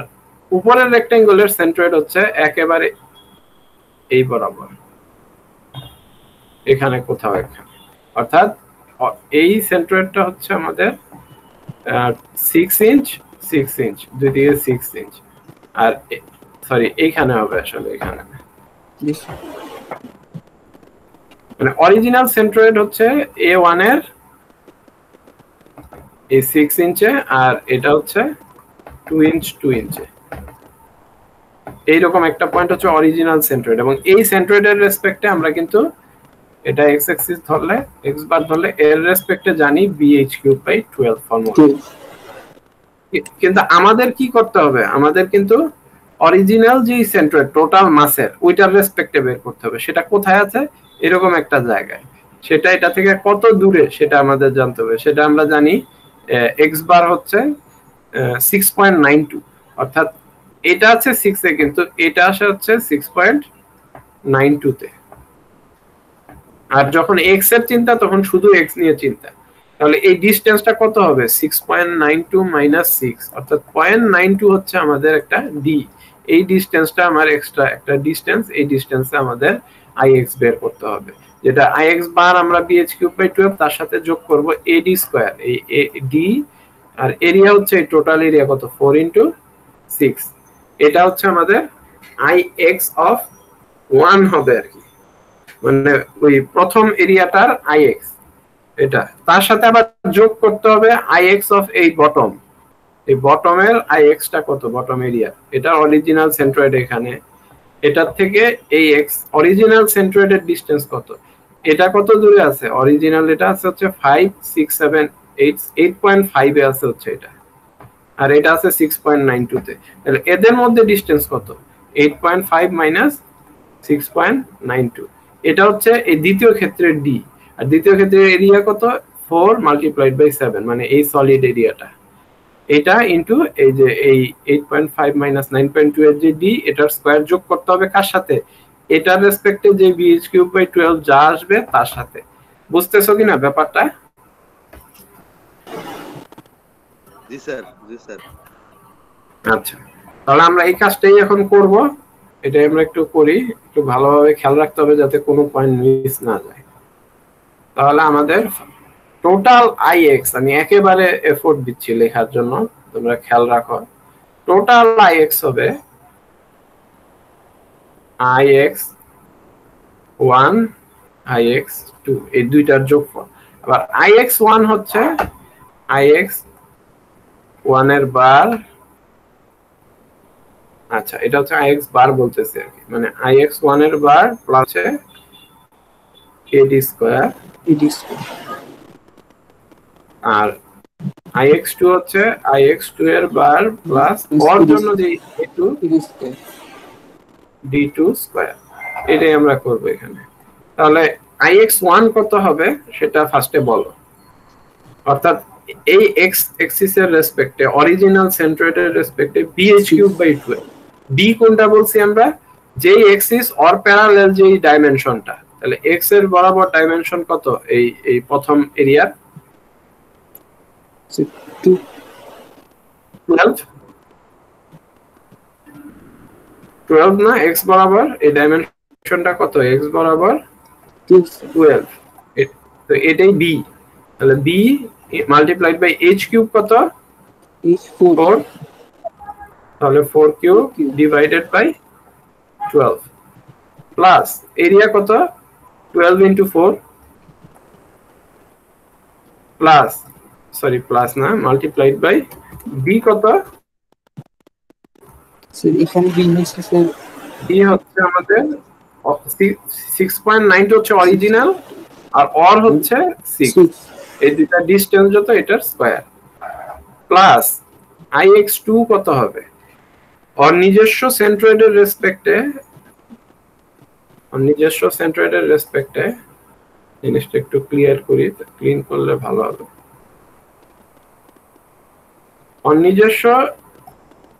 উপরের রেক্টেঙ্গেলের সেন্ট্রয়েড হচ্ছে একেবারে এই বরাবর এখানে কোথাও এখানে, অর্থাৎ এই সেন্ট্রয়েডটা হচ্ছে আমাদের 6 ইঞ্চ 6 ইঞ্চ, দুই দিকে 6 ইঞ্চ, আর সরি এইখানে হবে আসলে এখানে, মানে অরিজিনাল সেন্ট্রয়েড হচ্ছে A1 এর এই 6 ইঞ্চে, আর এটা হচ্ছে 2 ইঞ্চ 2 ইঞ্চে। এইরকম একটা পয়েন্ট হচ্ছে অরিজিনাল সেন্ট্রয়েড, এবং এই সেন্ট্রয়েডের রেসপেক্টে আমরা কিন্তু এটা এক্স অ্যাক্সিস ধরলে এক্স বার ধরলে এর রেসপেক্টে জানি bh³/12 ফর্মুলা। কিন্তু আমাদের কি করতে হবে, আমাদের কিন্তু অরিজিনাল যে সেন্ট্রয়েড টোটাল মাসের ওইটার রেসপেক্টে বের করতে হবে। সেটা কোথায় আছে, এরকম একটা জায়গায়, সেটা এটা থেকে কত দূরে সেটা আমাদের জানতে হবে। সেটা আমরা জানি এক্স বার হচ্ছে 6.92, অর্থাৎ এটা আছে 6 এ কিন্তু এটা আসে হচ্ছে 6.92 তে। আর যখন এক্স এর চিন্তা তখন শুধু এক্স নিয়ে চিন্তা, তাহলে এই ডিসটেন্সটা কত হবে 6.92 মাইনাস 6, অর্থাৎ 0.92 হচ্ছে আমাদের একটা ডি। এই ডিসটেন্সটা আমার এক্সট্রা একটা ডিসটেন্স, এই ডিসটেন্সে আমাদের আইএক্স বের করতে হবে, যেটা আইএক্স বার আমরা bh³/12 তার সাথে যোগ করব এডি স্কয়ার, এই ডি, আর এরিয়া হচ্ছে এই টোটাল এরিয়া কত 4 × 6, এটা হচ্ছে আমাদের আইএক্স অফ 1 হবে আর কি, মানে ওই প্রথম এরিয়াটার আইএক্স, এটা তার সাথে আবার যোগ করতে হবে আইএক্স অফ এই বটম, এই বটমের আইএক্সটা কত বটম এরিয়া, এটা অরিজিনাল সেন্ট্রয়েড এখানে, এটার থেকে এই এক্স অরিজিনাল সেন্ট্রয়েডের ডিসটেন্স কত, এটা কত দূরে আছে, অরিজিনাল এটা আছে হচ্ছে 5 6 7 8 8.5 এ আছে হচ্ছে এটা, আর এটা আছে 6.92 তে, তাহলে এদের মধ্যে ডিসটেন্স কত 8.5 মাইনাস 6.92, এটা হচ্ছে এই দ্বিতীয় ক্ষেত্রের ডি, আর দ্বিতীয় ক্ষেত্রের এরিয়া কত 4 × 7, মানে এই সলিড এরিয়াটা, এটা ইনটু এই যে এই 8.5 মাইনাস 9.2 এর যে ডি, এটার স্কয়ার যোগ করতে হবে কার সাথে, এটার রেসপেক্টে যে bh³/12 যা আসবে তার সাথে। বুঝতেছো কিনা ব্যাপারটা? জি স্যার, জি স্যার। আচ্ছা, তাহলে আমরা এই কাজটাই এখন করব, এটাই আমরা একটু করি, একটু ভালোভাবে খেয়াল রাখতে হবে যাতে কোনো পয়েন্ট মিস না যায়। তাহলে আমাদের টোটাল আইএক্স, আমি একেবারে এফোর্ট দিচ্ছি লেখার জন্য, তোমরা খেয়াল রাখো, টোটাল আইএক্স হবে IX1 IX2 এই দুইটার যোগফল। আবার IX1 হচ্ছে IX1 এর বার, আচ্ছা এটা হচ্ছে IX বার বলতেছে আর কি, মানে IX1 এর বার প্লাস AD স্কয়ার, আর IX2 হচ্ছে IX2 এর বার প্লাস ওর জন্য যে D2 স্কয়ার, এটাই আমরা করব এখানে। তাহলে IX1 কত হবে সেটা ফার্স্টে বলো, অর্থাৎ এই এক্স এক্সিসের রেসপেক্টে অরিজিনাল সেন্ট্রয়েডের রেসপেক্টে bh³/12, ডি কোনটা বলছি আমরা, যেই এক্সিস অর প্যারালাল যেই ডাইমেনশনটা, তাহলে এক্স এর বরাবর ডাইমেনশন কত এই প্রথম এরিয়ার 12 না, এক্স বরাবর এই ডাইমেনশনটা কত, এক্স বরাবর 12, তো এটাই বি, তাহলে বি মাল্টিপ্লাইড বাই h³ কত h4, তাহলে 4³ ডিভাইডেড বাই 12 প্লাস এরিয়া কত 12 × 4 প্লাস, সরি প্লাস না, মাল্টিপ্লাইড বাই বি কত, এখানে বি হচ্ছে আমাদের 6.9 হচ্ছে অরিজিনাল, আর অর হচ্ছে 6, এই দুইটা ডিসটেন্স যত এটার স্কয়ার, প্লাস IX2 কত হবে, অর নিজস্ব সেন্ট্রয়েডের রেসপেক্টে, জিনিসটা একটু ক্লিয়ার করি, ক্লিন করলে ভালো হবে। অর নিজস্ব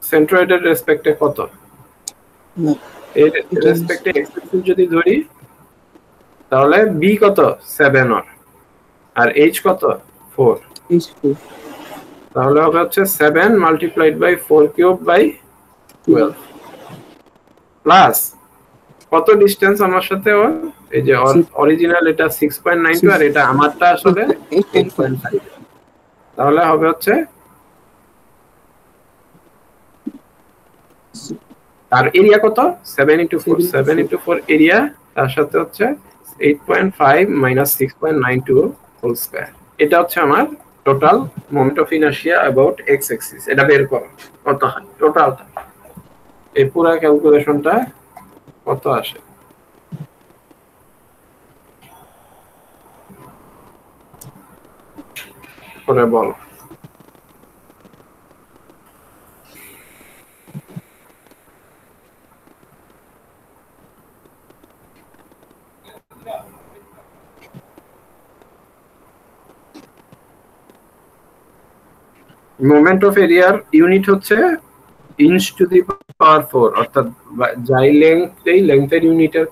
সেন্ট্রয়েডের রেসপেক্টে কত, এর রেসপেক্টে এক্স যদি ধরি তাহলে বি কত 7 অর, আর h কত 4 h4 তাহলে হবে হচ্ছে 7 multiplied by 4 cube by 12 plus কত ডিসটেন্স আমার সাথে ওর এই যে অরিজিনাল এটা 6.92 আর এটা আমারটা আসলে 8.5 তাহলে হবে হচ্ছে আর এরিয়া কত 7 * 4 7 * 4 এরিয়া তার সাথে হচ্ছে 8.5 - 6.92 হোল স্কয়ার এটা হচ্ছে আমার total moment of inertia about X Axis এটা বের করো কত হয় টোটালটা এই পুরো ক্যালকুলেশনটা কত আসে করে বল মোমেন্ট অফ এরিয়ার ইউনিট হচ্ছে ইঞ্চ টু দি পাওয়ার 4 অর্থাৎ যাই লেংথেই লেংথের ইউনিটের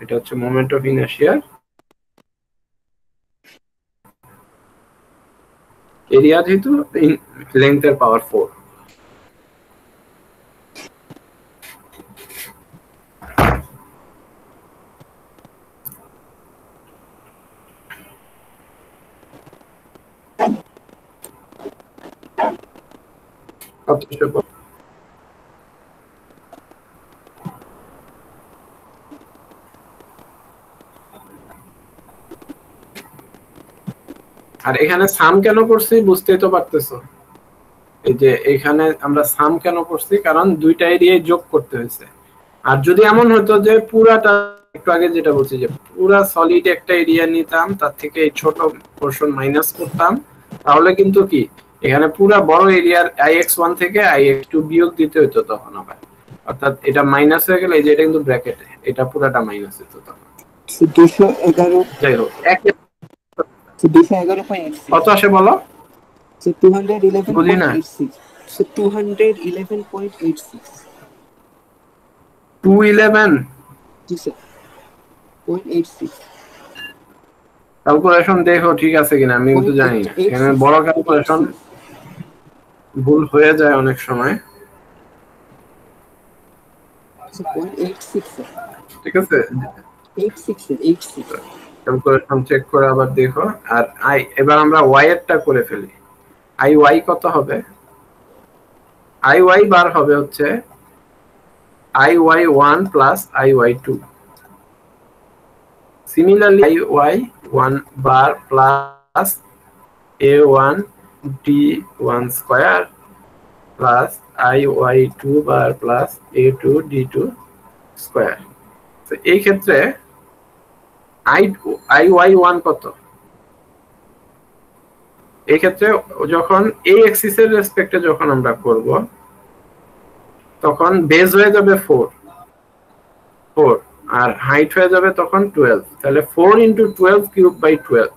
এটা হচ্ছে মোমেন্ট অফ ইনারশিয়া এরিয়া যেহেতু লেংথের পাওয়ার 4 কত সেটা আর এখানে সাম কেন করছি বুঝতেই তো পারতেছো এই যে এখানে আমরা সাম কেন করছি কারণ দুইটা এরিয়া যোগ করতে হয়েছে আর যদি এমন হতো যে পুরাটা একটু আগে যেটা বলছি যে পুরা সলিড একটা এরিয়া নিতাম তার থেকে এই ছোট পোরশন মাইনাস করতাম তাহলে কিন্তু কি এখানে পুরা বড় এরিয়ার ix1 থেকে ix2 বিয়োগ দিতে হতো তখন আবার অর্থাৎ এটা মাইনাস হয়ে গেলে এই যে এটা কিন্তু ব্র্যাকেটে এটা পুরাটা মাইনাস হতো তখন 211 যাই হোক 211.86 কত আসে বলো 211.86 211.86 211 জি স্যার 0.86 ক্যালকুলেশন দেখো ঠিক আছে কিনা আমি কিন্তু জানি না এখানে বড় ক্যালকুলেশন ভুল হয়ে যায় অনেক সময় 0.86 ঠিক আছে 86 ক্যালকুলেশন চেক করে আবার দেখো আর আই এবার আমরা y এরটা করে ফেলি y কত হবে y বার হবে হচ্ছে iy1 plus iy2 similarly iy1 bar plus a1 d1 square plus iy2 bar plus a2 d2 square তো এই ক্ষেত্রে iy1 কত এই ক্ষেত্রে যখন এই এক্সিস এর রেসপেক্টে যখন আমরা করব তখন বেস হয়ে যাবে 4 আর হাইট হয়ে যাবে তখন 12 তাহলে 4 * 12 কিউব বাই 12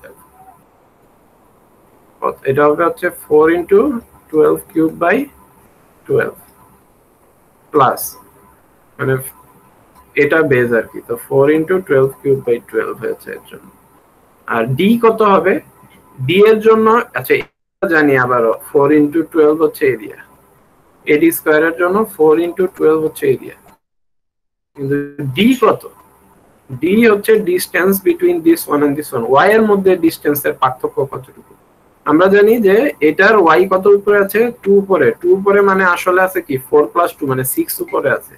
এটা হবে হচ্ছে 4 * 12 কিউব বাই 12 প্লাস মানে এটা বেস আর কি তো 4 * 12 কিউব বাই 12 হয়েছে এর জন্য আর ডি কত হবে ডি এর জন্য আচ্ছা এটা জানি আবারো 4 * 12 হচ্ছে এরিয়া এডি স্কয়ারের জন্য 4 * 12 হচ্ছে এরিয়া কিন্তু ডি কত ডি হচ্ছে distance between this one and this one Y এর মধ্যে ডিসটেন্সের পার্থক্য কতটুকু আমরা জানি যে এটার ওয়াই কত উপরে আছে 2 উপরে 2 উপরে মানে আসলে আছে কি 4 + 2 মানে 6 উপরে আছে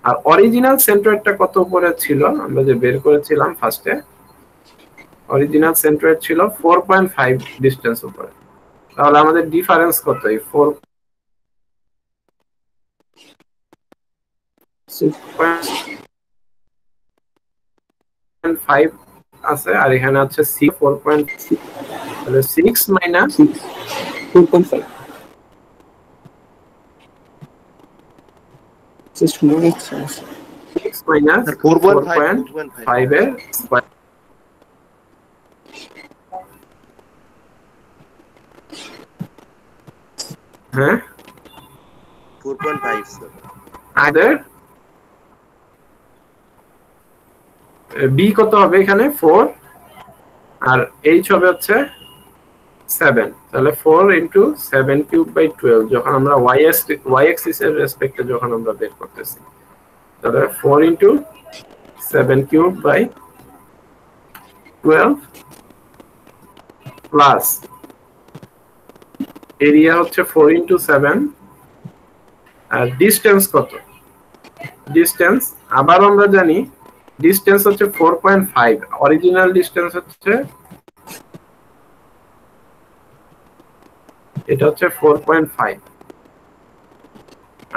আর অরিজিনাল সেন্ট্রয়েডটা কত উপরে ছিল আমরা যে বের করেছিলাম ফার্স্টে অরিজিনাল সেন্ট্রয়েড ছিল 4.5 ডিসটেন্স উপরে তাহলে আমাদের ডিফারেন্স কত এই 4.5 আছে আর এখানে আছে সি 4.6 তাহলে 6 minus 4.5 just more extra 6 minus 4.5 এর স্কয়ার হ্যাঁ 4.5 স্যার আমাদের বি কত হবে এখানে 4 আর এইচ হবে হচ্ছে 7, তাহলে 4 ইনটু 7 কিউব বাই 12 যখন আমরা y অ্যাক্সিস এর রেসপেক্টে যখন আমরা বের করতেছি, তাহলে 4 into 7 cube by 12 plus area হচ্ছে 4 ইনটু 7 আর ডিসটেন্স কত, ডিসটেন্স আবার আমরা জানি ডিসটেন্স হচ্ছে 4.5, অরিজিনাল ডিসটেন্স হচ্ছে এটা হচ্ছে 4.5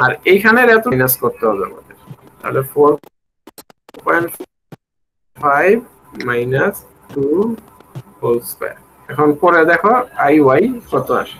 আর এইখানের এত মাইনাস করতে হবে আমাদের, তাহলে 4.5 মাইনাস 2 হোল স্কয়ার। এখন পরে দেখো আই ওয়াই কত আসে,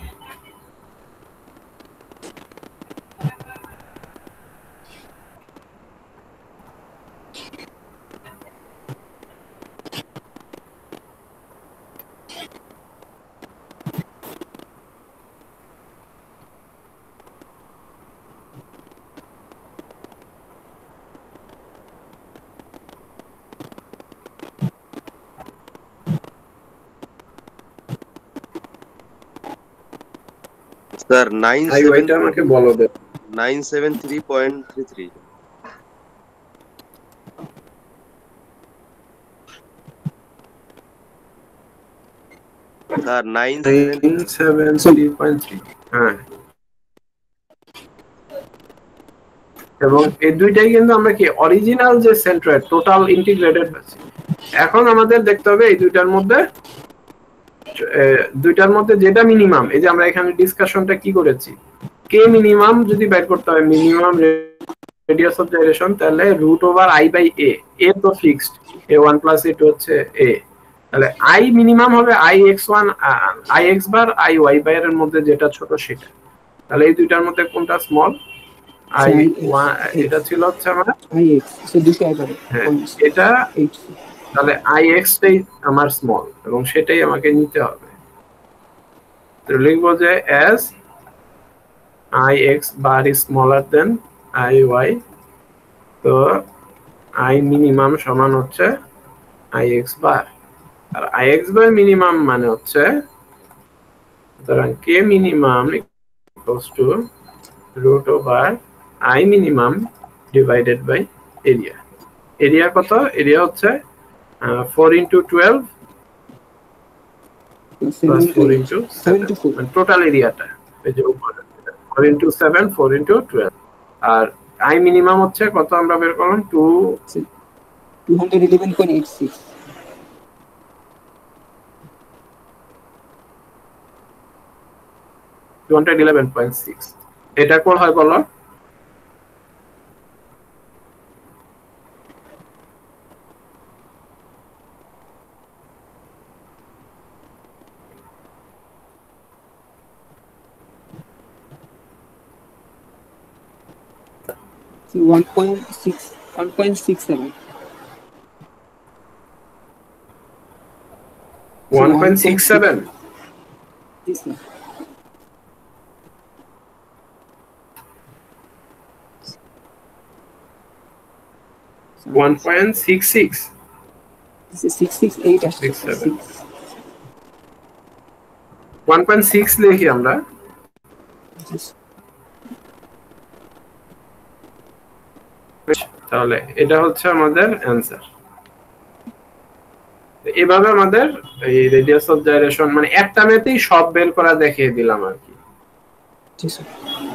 স্যার আই ওয়াইটা আমাকে বলো দে। 973.33। স্যার 973.3 হ্যাঁ, এবং এই দুইটাই কিন্তু আমরা কি অরিজিনাল যে সেন্ট্রয়েড টোটাল ইন্টিগ্রেটেড আছে। এখন আমাদের দেখতে হবে এই দুইটার মধ্যে যেটা মিনিমাম, এই যে আমরা এখানে ডিসকাশনটা কি করেছি, কে মিনিমাম যদি বের করতে হয় মিনিমাম রেডিয়াস অফ জাইরেশন, তাহলে √i/a, a তো ফিক্সড, a1 + a2 হচ্ছে a, তাহলে i মিনিমাম হবে ix1 ix বার iy এর মধ্যে যেটা ছোট সেটা, তাহলে এই দুইটার মধ্যে কোনটা স্মল, i1 এটা ছিল হচ্ছে আমার ix সে 211 এটা, তাহলে ix টাই আমার স্মল এবং সেটাই আমাকে নিতে হবে। তো লিখবো যে as ix bar is smaller than iy, তো i মিনিমাম সমান হচ্ছে ix bar, আর ix bar মিনিমাম মানে হচ্ছে সুতরাং k minimum equals to √i minimum divided by area. Area কত, এরিয়া হচ্ছে 4 ইনটু 12 প্লাস 4 ইনটু 7, টোটাল এরিয়াটা এই যে উপরে 4 ইনটু 7 4 ইনটু 12, আর আই মিনিমাম হচ্ছে কত আমরা বের করলাম 211.86, 211.6, এটা কোন হয় বলো, see 1.67 1.67 this one. 1.66 This is 668 আসছে 67 1.6 লিখি আমরা, তাহলে এটা হচ্ছে আমাদের অ্যানসার। এভাবে আমাদের এই রেডিয়াস অফ জাইরেশন মানে একটা মেতেই সব বের করা দেখিয়ে দিলাম আর কি।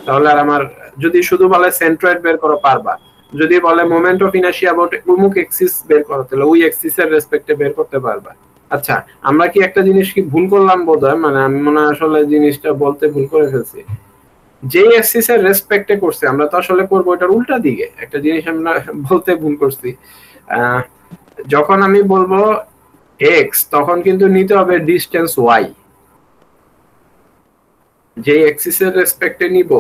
তাহলে আর আমার যদি শুধু বলে সেন্ট্রয়েড বের করো পারবা, যদি বলে মোমেন্ট অফ ইনার্শিয়া অ্যাবাউট অমুক এক্সিস বের করো তাহলে ওই এক্সিসের রেসপেক্টে বের করতে পারবা। আচ্ছা আমরা কি একটা জিনিস কি ভুল করলাম বোধহয়, মানে আমি মনে হয় আসলে জিনিসটা বলতে ভুল করে ফেলছি, যে এক্সিসের রেসপেক্টে করছে আমরা তো আসলে করব এটার উল্টা দিকে, একটা জিনিস আমরা বলতে ভুল করছি। যখন আমি বলবো এক্স তখন কিন্তু নিতে হবে ডিসটেন্স ওয়াই, যে এক্সিসের রেসপেক্টে নিব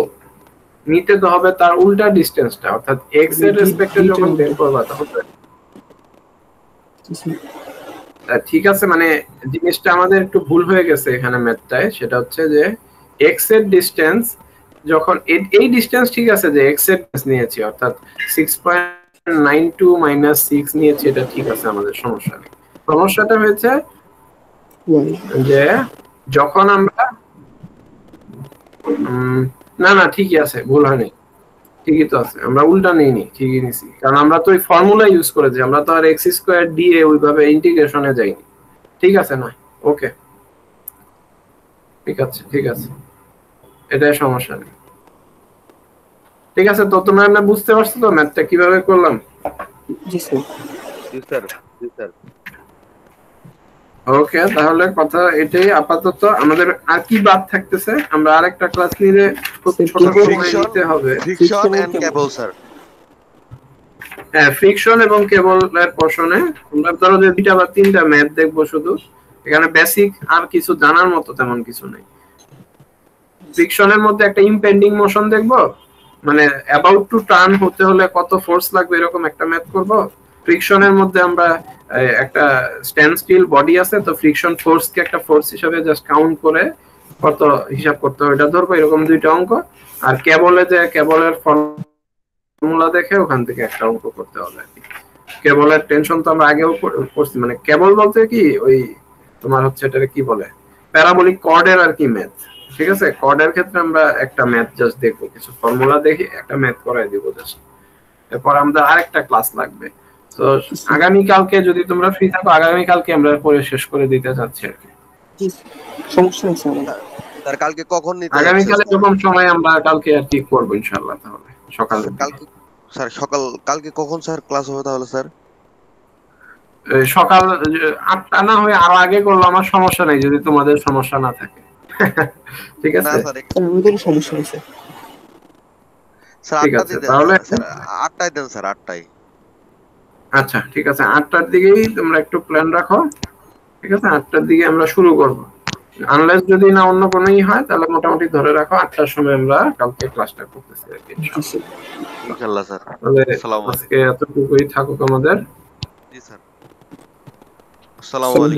নিতে তো হবে তার উল্টা ডিসটেন্সটা, অর্থাৎ এক্স এর রেসপেক্টে যখন বের করবা তখন ঠিক আছে। মানে জিনিসটা আমাদের একটু ভুল হয়ে গেছে এখানে ম্যাথটায়, সেটা হচ্ছে যে এক্স এর ডিসটেন্স যখন এই ডিসটেন্স ঠিক আছে যে x এর নিয়েছি অর্থাৎ 6.92 মাইনাস 6 নিয়েছি, এটা ঠিক আছে, আমাদের সমস্যা নেই। সমস্যাটা হয়েছে যে যখন আমরা না ঠিকই আছে, ভুল হয়নি, ঠিকই তো আছে, আমরা উল্টা নিইনি, ঠিকই নিছি, কারণ আমরা তো ওই ফর্মুলা ইউজ করেছি, আমরা তো আর x স্কয়ার দিয়ে ওইভাবে ইন্টিগ্রেশনে যাইনি। ঠিক আছে না? ওকে, ঠিক আছে, এটাই সমস্যা নেই। ঠিক আছে, তো তোমরা না বুঝতে পারছো তো ম্যাথটা কিভাবে করলাম? জি স্যার। জি স্যার, জি স্যার। ওকে, তাহলে কথা এটাই আপাতত। আমাদের আর কি বাদ থাকতেছে? আমরা আরেকটা ক্লাস নিলে ছোট সময় নিতে হবে। Friction and cable sir. হ্যাঁ, ফ্রিকশন এবং কেবলের পোরশনে আমরা ধরো যে 2টা বা 3টা ম্যাথ দেখবো শুধু। এখানে বেসিক আর কিছু জানার মতো তেমন কিছু নেই। ফ্রিকশনের মধ্যে একটা ইমপেন্ডিং মোশন দেখবো, মানে অ্যাবাউট টু টার্ন হতে হলে কত ফোর্স লাগবে এরকম একটা ম্যাথ করব। ফ্রিকশনের মধ্যে আমরা একটা স্ট্যান্ড স্টিল বডি আছে, তো ফ্রিকশন ফোর্স কে একটা ফোর্স হিসেবে জাস্ট কাউন্ট করে কত হিসাব করতে হবে এটা ধরবো, এরকম 2টা অঙ্ক। আর কেবলে যে কেবলের ফর্মুলা দেখে ওখান থেকে একটা অঙ্ক করতে হবে। কেবলের টেনশন তো আমরা আগেও করছি, মানে কেবল বলতে কি ওই তোমার হচ্ছে এটাকে কি বলে, প্যারাবোলিক কর্ডের আর কি ম্যাথ। ঠিক আছে, কর্ডের ক্ষেত্রে আমরা একটা ম্যাথ জাস্ট দেখবো, কিছু ফর্মুলা দেখি একটা ম্যাথ করাই দিব জাস্ট। এরপর আমাদের আরেকটা ক্লাস লাগবে। তো আগামী কালকে যদি তোমরা ফ্রি থাকো, আগামী কালকে আমরা পরে শেষ করে দিতে যাচ্ছি আর কি। সমস্যা নেই স্যার। স্যার কালকে কখন নিতে আগামী কালে এরকম সময় আমরা কালকে আর কি করবো ইনশাআল্লাহ। তাহলে সকালে কালকে স্যার কালকে কখন স্যার ক্লাস হবে তাহলে স্যার? সকাল 8টা না হয় আরো আগে করলে আমার সমস্যা নেই, যদি তোমাদের সমস্যা না থাকে। ঠিক আছে, না স্যার, আমাদের সমস্যা নেই স্যার। স্যার ঠিক 8টা আছে, দিন তাহলে স্যার, 8টায় দেন স্যার, 8টায়। আচ্ছা ঠিক আছে, 8টার দিকেই তোমরা একটু প্ল্যান রাখো। ঠিক আছে, 8টার দিকে আমরা শুরু করব। আনলেস যদি না অন্য কোনোই হয়, তাহলে মোটামুটি ধরে রাখো 8টার সময় আমরা কালকে ক্লাসটা করতেছি আর কি ইনশাআল্লাহ স্যার। তাহলে আসসালামু আলাইকুম। আজকে এতটুকুই থাকুক আমাদের। জি স্যার, আসসালামু আলাইকুম।